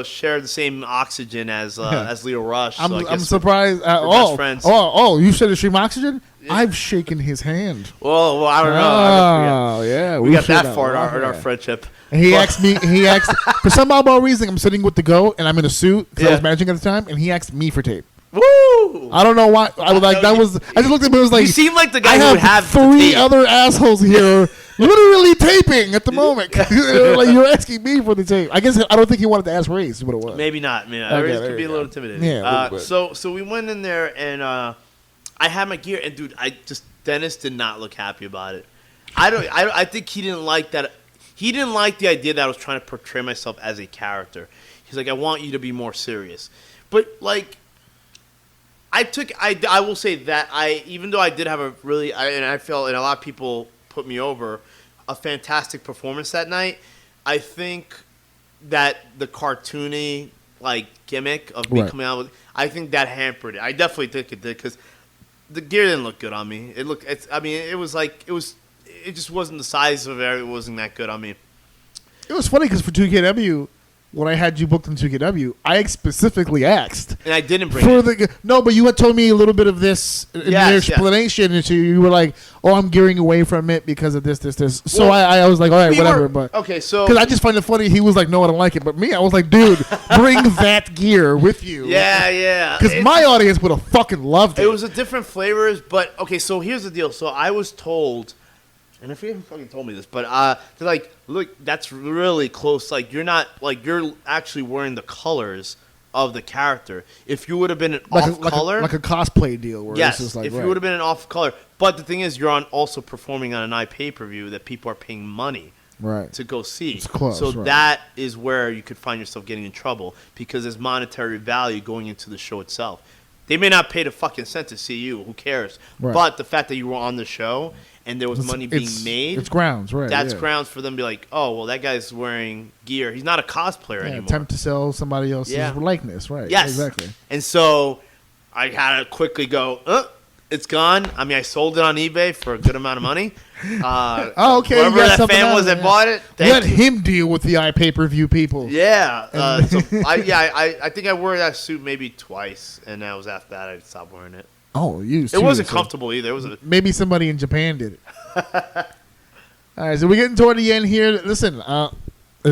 G: shared the same oxygen as Leo Rush. So I
F: I'm
G: guess
F: surprised.
G: we're best friends.
F: You said to stream Oxygen? I've shaken his hand.
G: Well, I don't know.
F: Oh, yeah.
G: We got
F: should
G: that
F: have.
G: far in our
F: Yeah.
G: friendship.
F: And he asked me, for some oddball reason, I'm sitting with the GOAT, and I'm in a suit, because I was
G: Yeah.
F: managing at the time, and he asked me for tape.
G: Woo!
F: I don't know why. I was like, I just looked at him and was like,
G: You seem like the guy
F: I
G: who
F: have
G: would have the
F: three
G: tape.
F: other assholes here literally taping at the moment. You're asking me for the tape. I guess I don't think he wanted to ask Race is what it was.
G: Maybe not. Man.
F: Okay,
G: It
F: there
G: could be
F: you
G: a little
F: go.
G: intimidating.
F: Yeah, a little bit.
G: So we went in there, and I had my gear, and dude, Dennis did not look happy about it. I think he didn't like that. He didn't like the idea that I was trying to portray myself as a character. He's like, I want you to be more serious. But I will say that even though I did have a really, and I felt, and a lot of people put me over, a fantastic performance that night. I think that the cartoony gimmick of me
F: Right.
G: coming out with, I think that hampered it. I definitely think it did because the gear didn't look good on me. It just wasn't the size of it. It wasn't that good on me.
F: It was funny because for 2KW, when I had you booked in 2KW, I specifically asked.
G: And I didn't bring
F: For
G: it.
F: no, but you had told me a little bit of this in
G: Yes,
F: your
G: yes.
F: explanation, and so you were like, "Oh, I'm gearing away from it because of this." So
G: Well,
F: I was like, "All right,
G: we
F: whatever."
G: were-
F: But
G: okay, so
F: because I just find it funny, he was like, "No, I don't like it." But me, I was like, "Dude, bring that gear with you."
G: yeah.
F: Because my audience would have fucking loved it.
G: It was a different flavors, but okay. So here's the deal. So I was told, and I forget who fucking told me this, but they're like, look, that's really close. You're not you're actually wearing the colors of the character. If you would have been an off color,
F: like a cosplay deal. Where
G: yes.
F: it's just like,
G: If
F: right.
G: you would have been an off color, but the thing is, you're also performing on an pay-per-view that people are paying money
F: Right.
G: to go see.
F: It's close,
G: so
F: right.
G: that is where you could find yourself getting in trouble because there's monetary value going into the show itself. They may not pay the fucking cent to see you. Who cares?
F: Right.
G: But the fact that you were on the show and there was money being made,
F: It's grounds, right?
G: that's
F: yeah.
G: grounds for them to be like, oh, well, that guy's wearing gear. He's not a cosplayer
F: Yeah,
G: anymore.
F: attempt to sell somebody else's
G: Yeah.
F: likeness, right?
G: Yes.
F: Exactly.
G: And so I had to quickly go, it's gone. I mean, I sold it on eBay for a good amount of money.
F: Oh, okay.
G: Whoever
F: you got
G: that
F: something
G: fan
F: out
G: was
F: of
G: that
F: it,
G: bought it,
F: Let
G: thank you.
F: him deal with the pay-per-view people.
G: Yeah. So I think I wore that suit maybe twice, and that was after that I stopped wearing it.
F: Oh, you.
G: It wasn't
F: so
G: comfortable either. It was
F: maybe somebody in Japan did it. All right, so we're getting toward the end here. Listen, has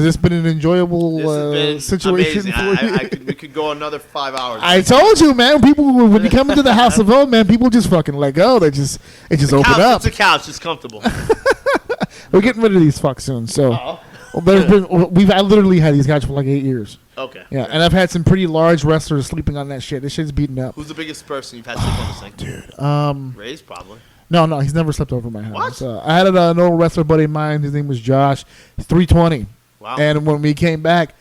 F: this been an enjoyable
G: this has been
F: situation
G: amazing.
F: for you?
G: We could go another 5 hours.
F: I told you, man. People, when you come into the House of O, man, people just fucking let go. It just open up.
G: It's a couch. It's comfortable.
F: We're getting rid of these fucks soon. So
G: Oh.
F: I literally had these guys for like 8 years.
G: Okay.
F: Yeah, and I've had some pretty large wrestlers sleeping on that shit. This shit's beaten up.
G: Who's the biggest person you've had sleep on this thing? Ray's probably.
F: No, he's never slept over my house.
G: What?
F: I had an old wrestler buddy of mine. His name was Josh. He's 320.
G: Wow.
F: And when we came back,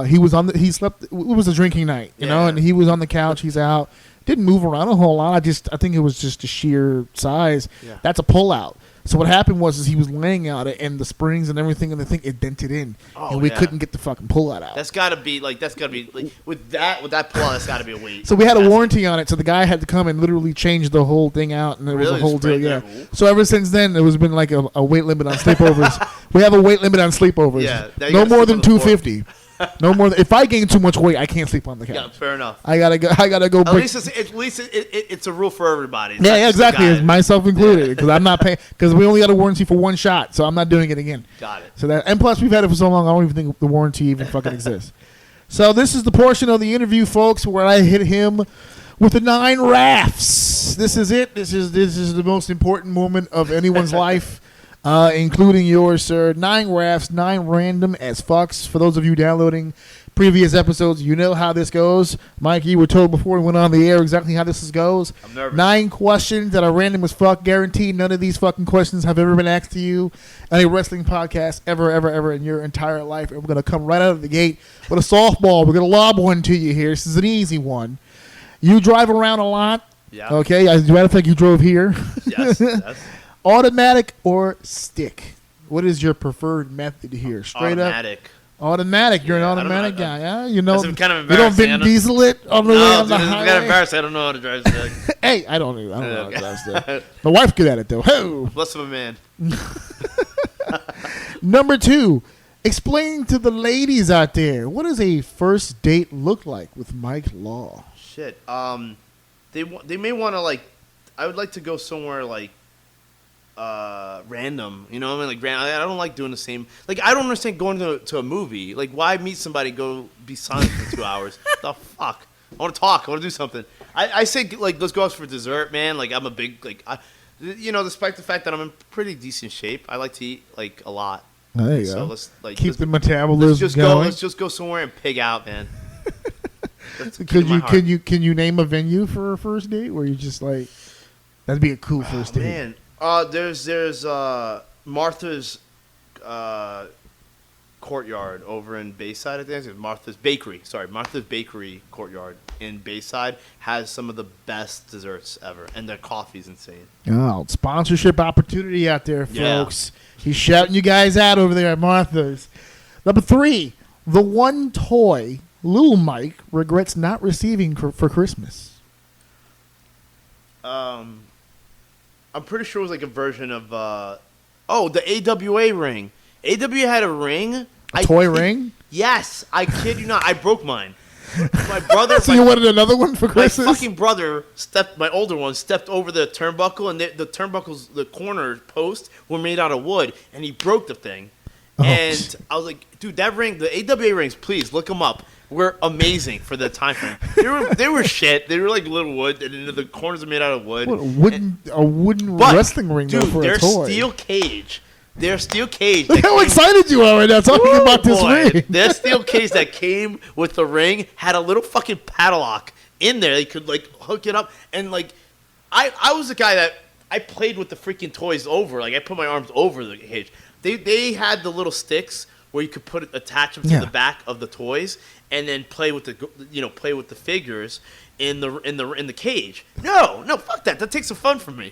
F: he slept. It was a drinking night, you know,
G: Yeah.
F: and he was on the couch. He's out. Didn't move around a whole lot. I think it was just the sheer size.
G: Yeah.
F: That's a pullout. So what happened was he was laying out it, and the springs and everything, and the thing it dented in, and we couldn't get the fucking pullout out.
G: That's got to be like with that pull out. That's got to be a weight.
F: So we had a warranty on it, so the guy had to come and literally change the whole thing out, and it was a
G: Really?
F: whole deal.
G: Sprayed
F: Yeah.
G: that?
F: So ever since then, it was been like a weight limit on sleepovers. We have a weight limit on sleepovers.
G: Yeah, now you
F: No
G: gotta
F: more
G: sleep
F: than
G: on the floor.
F: 250. No more. If I gain too much weight, I can't sleep on the couch.
G: Yeah, fair enough.
F: I gotta go.
G: At
F: break-
G: least it's a rule for everybody. It's not
F: yeah,
G: just the
F: exactly.
G: guy.
F: It's myself included, because I'm not paying. Because we only got a warranty for one shot, so I'm not doing it again.
G: Got it.
F: So that, and plus we've had it for so long, I don't even think the warranty even fucking exists. So this is the portion of the interview, folks, where I hit him with the 9 rafts. This is it. This is the most important moment of anyone's life, including yours, sir. 9 rafts, 9 random as fucks. For those of you downloading previous episodes, you know how this goes. Mike, you were told before we went on the air exactly how this goes.
G: I'm nervous.
F: 9 questions that are random as fuck. Guaranteed none of these fucking questions have ever been asked to you on a wrestling podcast ever in your entire life. And we're going to come right out of the gate with a softball. We're going to lob one to you here. This is an easy one. You drive around a lot.
G: Yeah.
F: Okay. As a matter of fact, you drove here.
G: Yes.
F: Automatic or stick? What is your preferred method here? Straight
G: Automatic.
F: up. Automatic. You're
G: Yeah,
F: an
G: I don't
F: automatic
G: know.
F: guy, yeah? You know,
G: That's kind of
F: you don't
G: embarrassing.
F: Vin Diesel it on the way
G: No,
F: on the
G: dude, it's kind of
F: highway.
G: embarrassing. I don't know how to drive stick.
F: Hey, I don't know how to
G: Okay.
F: drive stick. My wife's good at it though. Ho!
G: Less of a man.
F: Number 2, explain to the ladies out there, what does a first date look like with Mike Law?
G: Shit. They may want to like. I would like to go somewhere like random. You know what I mean? Like random. I don't like doing the same. Like I don't understand going to a movie. Like why meet somebody, go be silent for 2 hours? The fuck. I want to talk. I want to do something. I say like let's go out for dessert, man. Like I'm a big like. Despite the fact that I'm in pretty decent shape, I like to eat like a lot.
F: There you
G: So
F: go.
G: let's like
F: Keep
G: let's,
F: the metabolism
G: let's just
F: going.
G: go. Let's just go somewhere and pig out, man. That's the key
F: Could
G: to my
F: you
G: heart.
F: can you name a venue for a first date where you just like that'd be a cool first date?
G: Man, there's Martha's Courtyard over in Bayside. I think it's Martha's Bakery. Sorry, Martha's Bakery Courtyard in Bayside has some of the best desserts ever, and their coffee's insane.
F: Oh, sponsorship opportunity out there,
G: Yeah.
F: folks. He's shouting you guys out over there at Martha's. Number 3, the one toy Lil Mike regrets not receiving for Christmas.
G: I'm pretty sure it was like a version of the AWA ring. AWA had a ring.
F: A toy ring?
G: Yes, I kid you not. I broke mine. My brother.
F: So you wanted another one for
G: My
F: Christmas?
G: fucking brother my older one, stepped over the turnbuckle, and the turnbuckles, the corner posts were made out of wood, and he broke the thing.
F: Oh,
G: And
F: shit.
G: I was like, dude, that ring, the AWA rings, please look them up. Were amazing for the time frame. They were shit. They were like little wood, and then the corners are made out of wood.
F: What, a wooden
G: But,
F: wrestling ring though
G: dude,
F: for
G: they're
F: a toy.
G: steel cage. They're steel cage.
F: Look
G: that
F: how
G: came-
F: excited you are right now talking
G: Woo,
F: about this
G: boy.
F: ring.
G: Their steel case that came with the ring had a little fucking padlock in there. They could like hook it up, and like I was the guy that I played with the freaking toys over. Like I put my arms over the cage. They had the little sticks where you could attach them to
F: Yeah.
G: the back of the toys, and then play with the figures in the cage. No, fuck that. That takes the fun from me.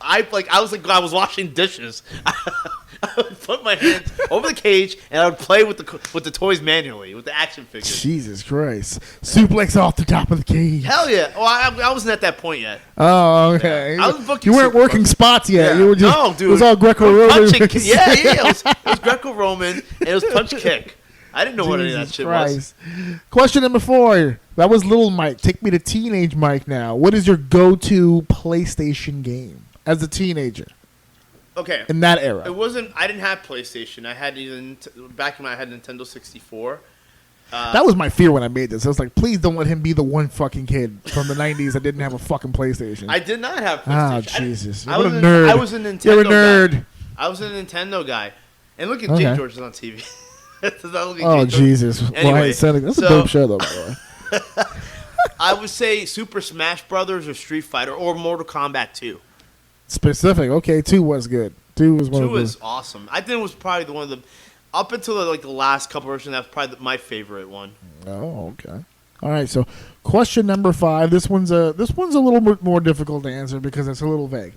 G: I was washing dishes. I would put my hands over the cage and I would play with the toys manually with the action figures.
F: Jesus Christ! Suplex off the top of the cage.
G: Hell yeah! Well, I wasn't at that point yet.
F: Oh, okay.
G: Yeah. I was booking
F: you weren't
G: super
F: working
G: bucks.
F: spots yet.
G: Yeah.
F: You were just,
G: No, dude.
F: It was all Greco-Roman.
G: Yeah. It was Greco-Roman and it was punch kick. I didn't know what any of that
F: Jesus
G: shit
F: Christ. Question number 4. That was little Mike. Take me to teenage Mike now. What is your go-to PlayStation game as a teenager?
G: Okay.
F: In that era.
G: It wasn't. I didn't have PlayStation. I had back when I had Nintendo 64.
F: That was my fear when I made this. I was like, please don't let him be the one fucking kid from the 90s that didn't have a fucking PlayStation.
G: I did not have
F: Ah,
G: PlayStation.
F: Jesus.
G: I
F: What
G: was
F: a
G: a
F: nerd.
G: I was a Nintendo
F: You're a nerd.
G: guy. I was a Nintendo guy. And look at
F: Okay.
G: Jake George is on TV.
F: Oh, Jesus.
G: Anyway,
F: That's a
G: so-
F: dope show, though, by the way.
G: I would say Super Smash Brothers or Street Fighter or Mortal Kombat 2.
F: Specific. Okay, 2 was good. 2 was one
G: 2
F: of the...
G: is awesome. I think it was probably the one of the up until the last couple versions. That's probably my favorite one.
F: Oh, okay. All right, so question number 5. This one's a little bit more difficult to answer because it's a little vague.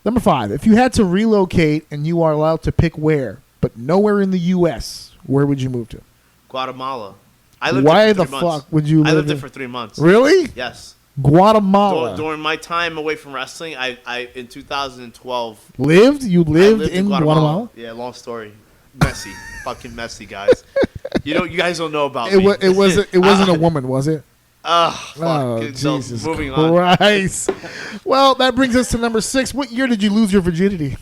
F: Number 5. If you had to relocate and you are allowed to pick where, but nowhere in the U.S., where would you move to?
G: Guatemala. I lived
F: Why
G: there
F: the
G: for 3 months.
F: fuck would you
G: I
F: live
G: lived there
F: in-
G: for 3 months.
F: Really?
G: Yes.
F: Guatemala.
G: During my time away from wrestling, I in 2012
F: Lived? You
G: I
F: lived in Guatemala?
G: Yeah, long story. Messy, fucking messy, guys. You guys don't know about
F: It,
G: me.
F: it wasn't a woman, was it?
G: Fuck.
F: Oh,
G: Okay, so
F: Jesus
G: moving on.
F: Christ. Well, that brings us to number 6. What year did you lose your virginity?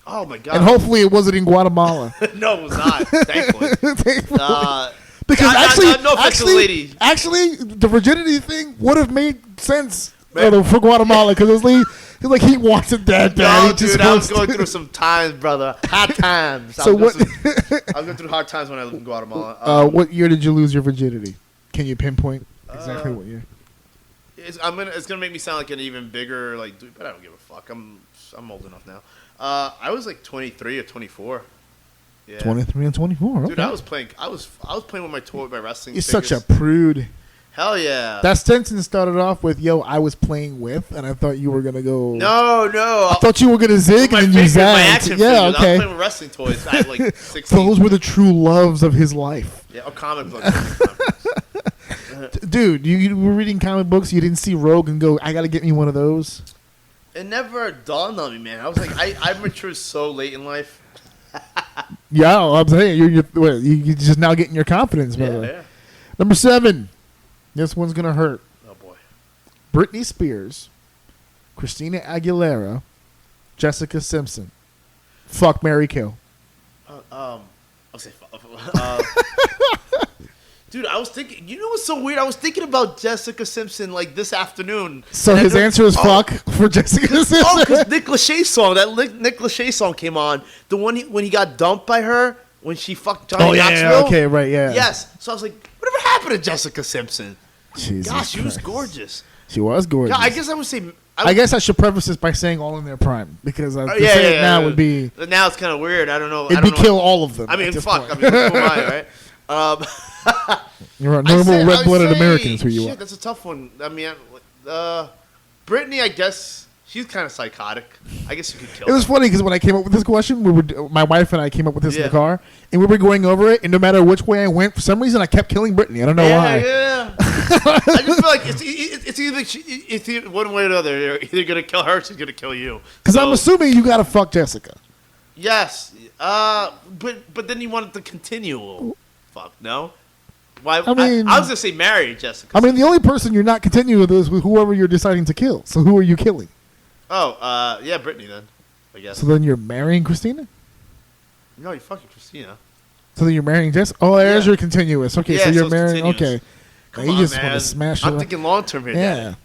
G: Oh my god.
F: And hopefully it wasn't in Guatemala.
G: No, it was not. Thankfully.
F: Because
G: no offense to the lady.
F: actually, the virginity thing would have made sense for Guatemala because it's like he wants it that bad.
G: No,
F: He just
G: dude, I was
F: wants
G: going
F: to-
G: through some times, brother. Hard times.
F: So what?
G: I was going through hard times when I lived in Guatemala.
F: What year did you lose your virginity? Can you pinpoint exactly what year?
G: It's gonna make me sound like an even bigger dude, but I don't give a fuck. I'm old enough now. I was like 23 or 24. Yeah.
F: 23 and 24.
G: Dude,
F: Okay.
G: I was playing with my wrestling.
F: You're
G: figures.
F: such a prude.
G: Hell yeah.
F: That sentence started off with, "Yo, I was playing with," and I thought you were gonna go.
G: No.
F: I thought you were gonna zig
G: my
F: and you
G: figures, my
F: zagged.
G: action
F: Yeah,
G: figures. I was
F: okay.
G: playing with wrestling toys. I had like 16.
F: Those were the true loves of his life.
G: Yeah, comic books.
F: Dude, you were reading comic books. You didn't see Rogue and go, "I gotta get me one of those."
G: It never dawned on me, man. I was like, I matured so late in life.
F: Yeah, I'm saying you're just now getting your confidence, brother.
G: Yeah.
F: Number 7. This one's gonna hurt.
G: Oh boy.
F: Britney Spears, Christina Aguilera, Jessica Simpson. Fuck, marry, kill.
G: I'll say. Dude, I was thinking. You know what's so weird? I was thinking about Jessica Simpson like this afternoon.
F: So
G: And
F: his
G: then-
F: answer is fuck for Jessica Simpson.
G: Oh, because Nick Lachey's song, Nick Lachey song came on. The one when he got dumped by her when she fucked Johnny Knoxville.
F: Okay, right, yeah.
G: Yes. So I was like, whatever happened to Jessica Simpson?
F: Jesus
G: Gosh, she was
F: Christ.
G: gorgeous.
F: She was gorgeous.
G: Yeah, I guess I would say.
F: I guess I should preface this by saying all in their prime because to
G: yeah,
F: say
G: yeah,
F: it now
G: yeah.
F: would be
G: Now it's kind of weird. I don't know.
F: it'd be kill all of them.
G: I mean,
F: at this
G: fuck.
F: point.
G: I mean, who am I, right?
F: You're a
G: I
F: normal
G: would
F: red-blooded
G: say-
F: American is who you
G: shit,
F: are.
G: That's a tough one. I mean, Brittany, I guess she's kind of psychotic. I guess you could kill
F: It was
G: her.
F: funny because when I came up with this question, my wife and I came up with this in
G: Yeah.
F: the car, and we were going over it, and no matter which way I went, for some reason I kept killing Brittany. I don't know why.
G: Yeah. I just feel like it's either one way or the other. You're either gonna kill her, or she's gonna kill you.
F: Because I'm
G: So,
F: assuming you gotta fuck Jessica.
G: yes. But then you want it to continue. Fuck no. Why?
F: I mean-
G: I was gonna say marry Jessica.
F: I mean, the only person you're not continuing with is with whoever you're deciding to kill. So who are you killing?
G: Oh, yeah, Brittany then. I guess.
F: So then you're marrying Christina?
G: No, you're fucking Christina.
F: So then you're marrying Jessica? Oh, there's
G: Yeah.
F: your continuous. Okay,
G: Yeah,
F: so you're
G: so it's
F: marrying.
G: continuous.
F: Okay.
G: Come
F: you
G: on,
F: just
G: man.
F: want to smash
G: I'm
F: her.
G: thinking long term here.
F: Yeah.
G: Daddy.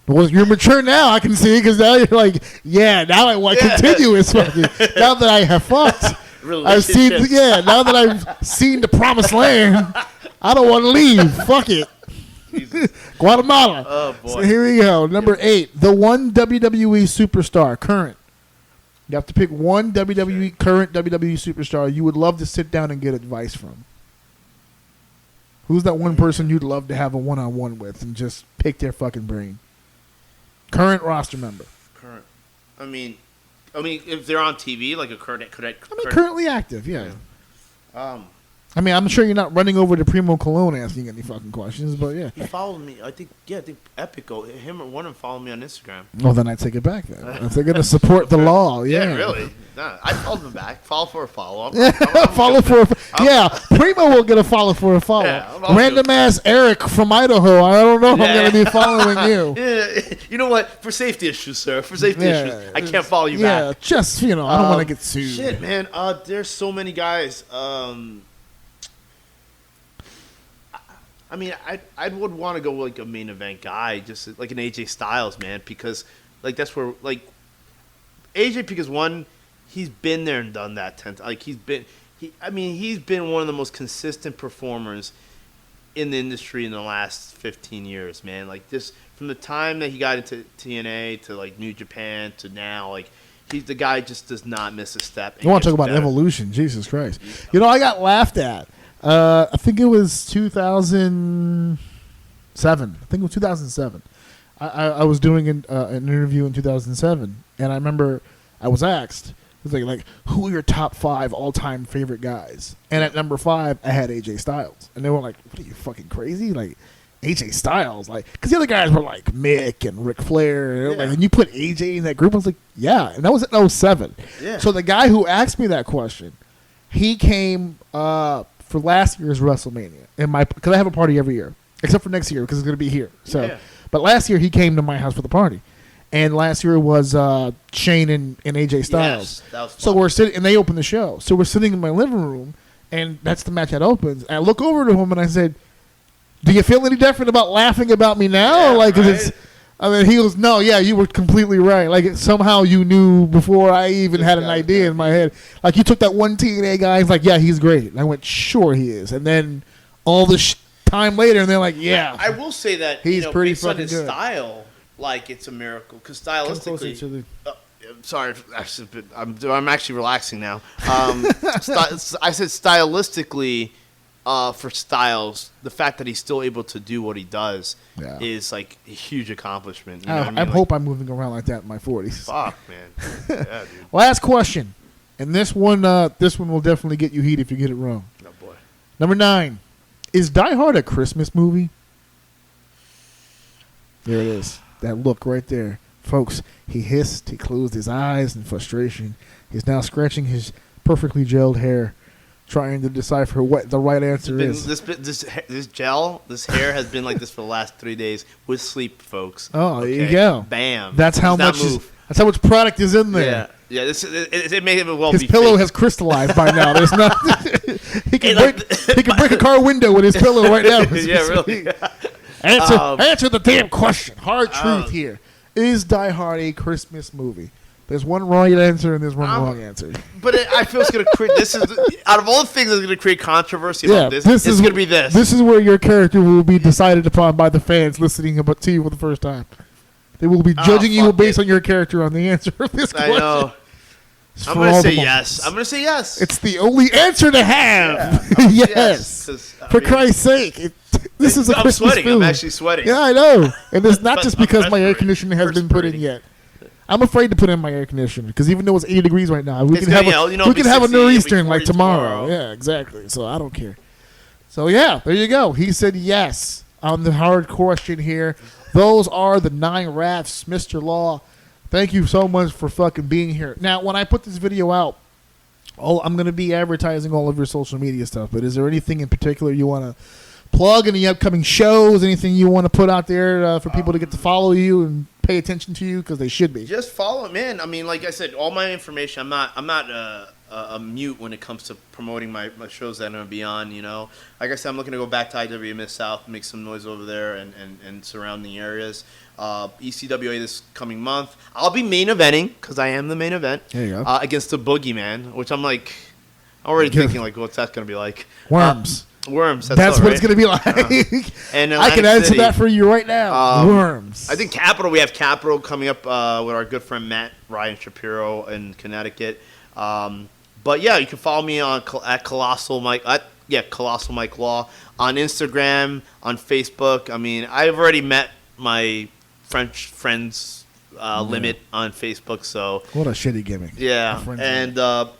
F: Well, you're mature now, I can see, because now you're like, yeah, now I want
G: Yeah.
F: continuous fucking. Now that I have fucked, I've seen,
G: Relationships.
F: now that I've seen the promised land, I don't want to leave. Fuck it.
G: Jesus.
F: Guatemala.
G: Oh boy.
F: So here we go. Number 8, the one WWE superstar, current. You have to pick one current WWE superstar you would love to sit down and get advice from. Who's that one person you'd love to have a one-on-one with and just pick their fucking brain? Current roster member.
G: Current. I mean, I mean, if they're on TV, like a
F: Currently active, yeah. I mean, I'm sure you're not running over to Primo Cologne asking any fucking questions, but yeah.
G: He followed me. I think Epico, him or one of them followed me on Instagram.
F: Well, then I take it back then. If they're going to support the law, yeah.
G: Yeah, really. Nah, I followed him back. Follow for a follow.
F: Follow for yeah. Primo will get a follow for a follow.
G: Yeah,
F: Random ass Eric from Idaho. I don't know if I'm going to be following you.
G: Yeah, you know what? For safety issues, sir. For safety issues, I can't follow you
F: yeah,
G: back.
F: just I don't want to get sued.
G: Shit, man. There's so many guys. I mean, I would want to go like a main event guy, just like an AJ Styles, man, because like that's where like AJ, because one, he's been there and done that 10 times. Like he's been one of the most consistent performers in the industry in the last 15 years, man. Like this, from the time that he got into TNA to like New Japan to now, like he's the guy just does not miss a step.
F: You want to talk about evolution? Jesus Christ! You know, I got laughed at. I think it was 2007. I think it was 2007. I was doing an interview in 2007, and I remember I was asked, it was like who are your top 5 all-time favorite guys? And at number 5, I had AJ Styles, and they were like, "What are you fucking crazy?" Like AJ Styles, like because the other guys were like Mick and Ric Flair, and you put AJ in that group. I was like, yeah, and that was in 07.
G: Yeah.
F: So the guy who asked me that question, he came for last year's WrestleMania, because I have a party every year, except for next year because it's going to be here. So, but last year he came to my house for the party, and last year was Shane and AJ Styles.
G: Yes, that was fun.
F: So we're sitting, and they opened the show. So we're sitting in my living room, and that's the match that opens. And I look over to him and I said, "Do you feel any different about laughing about me now?"
G: Yeah,
F: like, 'cause
G: right?
F: it's. I mean, he goes, "No, yeah, you were completely right. Like, somehow you knew before I even had an idea in my head. Like, you took that one TNA guy, he's like, yeah, he's great." And I went, "Sure he is." And then all this time later, and they're like, yeah.
G: I will say that
F: he's pretty
G: based on
F: fucking
G: his
F: good.
G: style, like, it's a miracle. Because
F: Come closer to
G: stylistically...
F: the-
G: sorry, I'm actually relaxing now. I said stylistically... for Styles, the fact that he's still able to do what he does is like a huge accomplishment. You know what I mean?
F: I hope I'm moving around like that in my 40s.
G: Fuck, man. Yeah, dude.
F: Last question, and this one will definitely get you heat if you get it wrong.
G: Oh boy.
F: Number 9, is Die Hard a Christmas movie? There it is. That look right there, folks. He hissed. He closed his eyes in frustration. He's now scratching his perfectly gelled hair, trying to decipher what the right answer is.
G: This hair has been like this for the last 3 days with sleep, folks.
F: Oh, there you go.
G: Bam.
F: That's how much. That's how much product is in there.
G: Yeah. It may have well.
F: His
G: be
F: pillow
G: fake.
F: has crystallized by now. There's not. He can break a car window with his pillow right now.
G: Yeah, really.
F: Answer the damn question. Hard truth here. Is Die Hard a Christmas movie? There's one right answer and there's one wrong answer.
G: But I feel it's going to create... This is... Out of all the things that's going to create controversy about this is going to be this.
F: This is where your character will be decided upon by the fans listening to you for the first time. They will be judging you based on your character on the answer of this question.
G: I know. I'm going to say yes. I'm going to say yes.
F: It's the only answer to have. Yeah, yes. For Christ's sake. This is a Christmas
G: sweating.
F: film.
G: I'm actually sweating.
F: Yeah, I know. And it's not just because my air
G: perspiring.
F: conditioner has been put in yet. I'm afraid to put in my air conditioner because even though it's 80 degrees right now, we can have a nor'easter like tomorrow. Yeah, exactly. So I don't care. So yeah, there you go. He said yes on the hard question here. Those are the 9 rafts, Mr. Law. Thank you so much for fucking being here. Now, when I put this video out, I'm going to be advertising all of your social media stuff. But is there anything in particular you want to plug? Any upcoming shows? Anything you want to put out there for people to get to follow you and pay attention to you because they should be?
G: Just follow it, man. I mean, like I said, all my information. I'm not a mute when it comes to promoting my shows that I'm gonna be on. You know, like I said, I'm looking to go back to IWA Mid South, make some noise over there and surrounding areas. ECWA this coming month. I'll be main eventing because I am the main event.
F: There you go.
G: Against the Boogeyman, which I'm like already thinking like, what's that gonna be like?
F: Worms.
G: Worms.
F: That's
G: all
F: what
G: right.
F: it's going to be like.
G: And
F: I can
G: Atlantic
F: answer
G: City.
F: that for you right now. Worms.
G: I think Capital. We have Capital coming up with our good friend Matt Ryan Shapiro in Connecticut. But yeah, you can follow me on at Colossal Mike. Colossal Mike Law on Instagram, on Facebook. I mean, I've already met my French friends limit on Facebook. So
F: What a shitty gimmick.
G: yeah,
F: My friends
G: and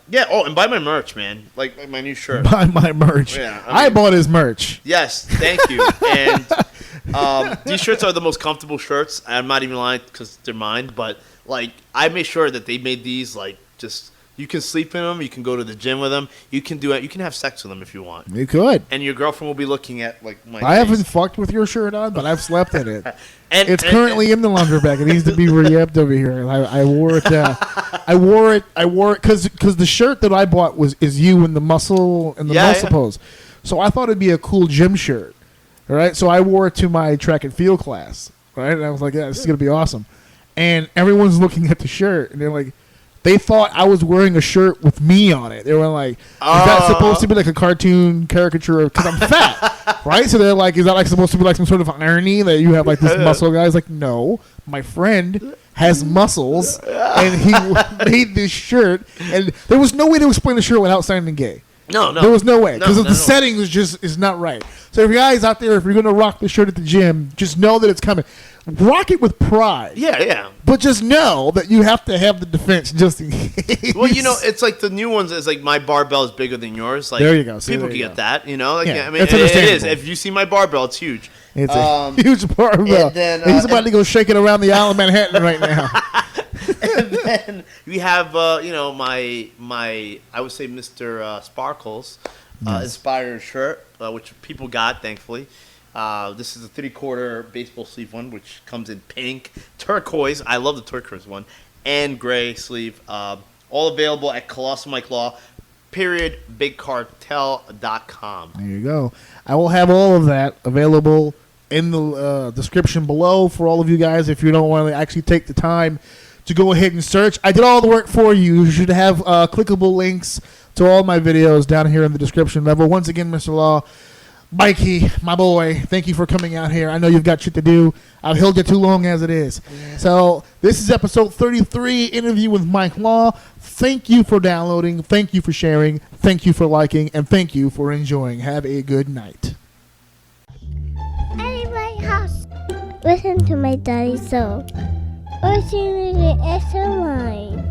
G: yeah. Oh, and buy my merch, man. Like my new shirt.
F: Buy my merch.
G: Yeah,
F: I bought his merch.
G: Yes, thank you. And these shirts are the most comfortable shirts. I'm not even lying because they're mine, but like I made sure that they made these like just you can sleep in them, you can go to the gym with them, you can do it, you can have sex with them if you want,
F: You could.
G: and your girlfriend will be looking at like my.
F: I haven't
G: face.
F: fucked with your shirt on, but I've slept in it.
G: And,
F: It's currently in the laundry bag. It needs to be re-upped over here. I wore it. I wore it because the shirt that I bought is you in the muscle
G: Yeah.
F: pose. So I thought it'd be a cool gym shirt. All right. So I wore it to my track and field class. Right. And I was like, yeah, this is gonna be awesome. And everyone's looking at the shirt and they're like, they thought I was wearing a shirt with me on it. They were like, is that supposed to be like a cartoon caricature? Because I'm fat, right? So they're like, is that like supposed to be like some sort of irony that you have like this muscle guy? It's like, no, my friend has muscles, and he made this shirt, and there was no way to explain the shirt without sounding gay.
G: No,
F: There was no way because
G: No,
F: the setting is not right. So if you guys out there, if you're gonna rock the shirt at the gym, just know that it's coming. Rock it with pride.
G: Yeah.
F: But just know that you have to have the defense just in case.
G: Well, you know, it's like the new ones is like my barbell is bigger than yours. Like
F: There you go. See,
G: people
F: there
G: can
F: you
G: get
F: go.
G: that, you know. Like,
F: Yeah,
G: I mean,
F: it's
G: it is.
F: understandable.
G: If you see my barbell, it's huge.
F: It's a huge barbell.
G: and then,
F: He's about to go shake it around the Isle of Manhattan right now.
G: And then we have, you know, my I would say Mr. Sparkles inspired shirt, which people got, thankfully. This is a 3/4 baseball sleeve one, which comes in pink, turquoise. I love the turquoise one, and gray sleeve. All available at Colossal Mike Law. .bigcartel.com.
F: There you go. I will have all of that available in the description below for all of you guys if you don't want to actually take the time to go ahead and search. I did all the work for you. You should have clickable links to all my videos down here in the description level. Once again, Mr. Law, Mikey, my boy, thank you for coming out here. I know you've got shit to do. I've held you too long as it is. Yeah. So this is episode 33, interview with Mike Law. Thank you for downloading. Thank you for sharing. Thank you for liking. And thank you for enjoying. Have a good night.
D: At my house. Listen to my daddy so. Or see me in the mine.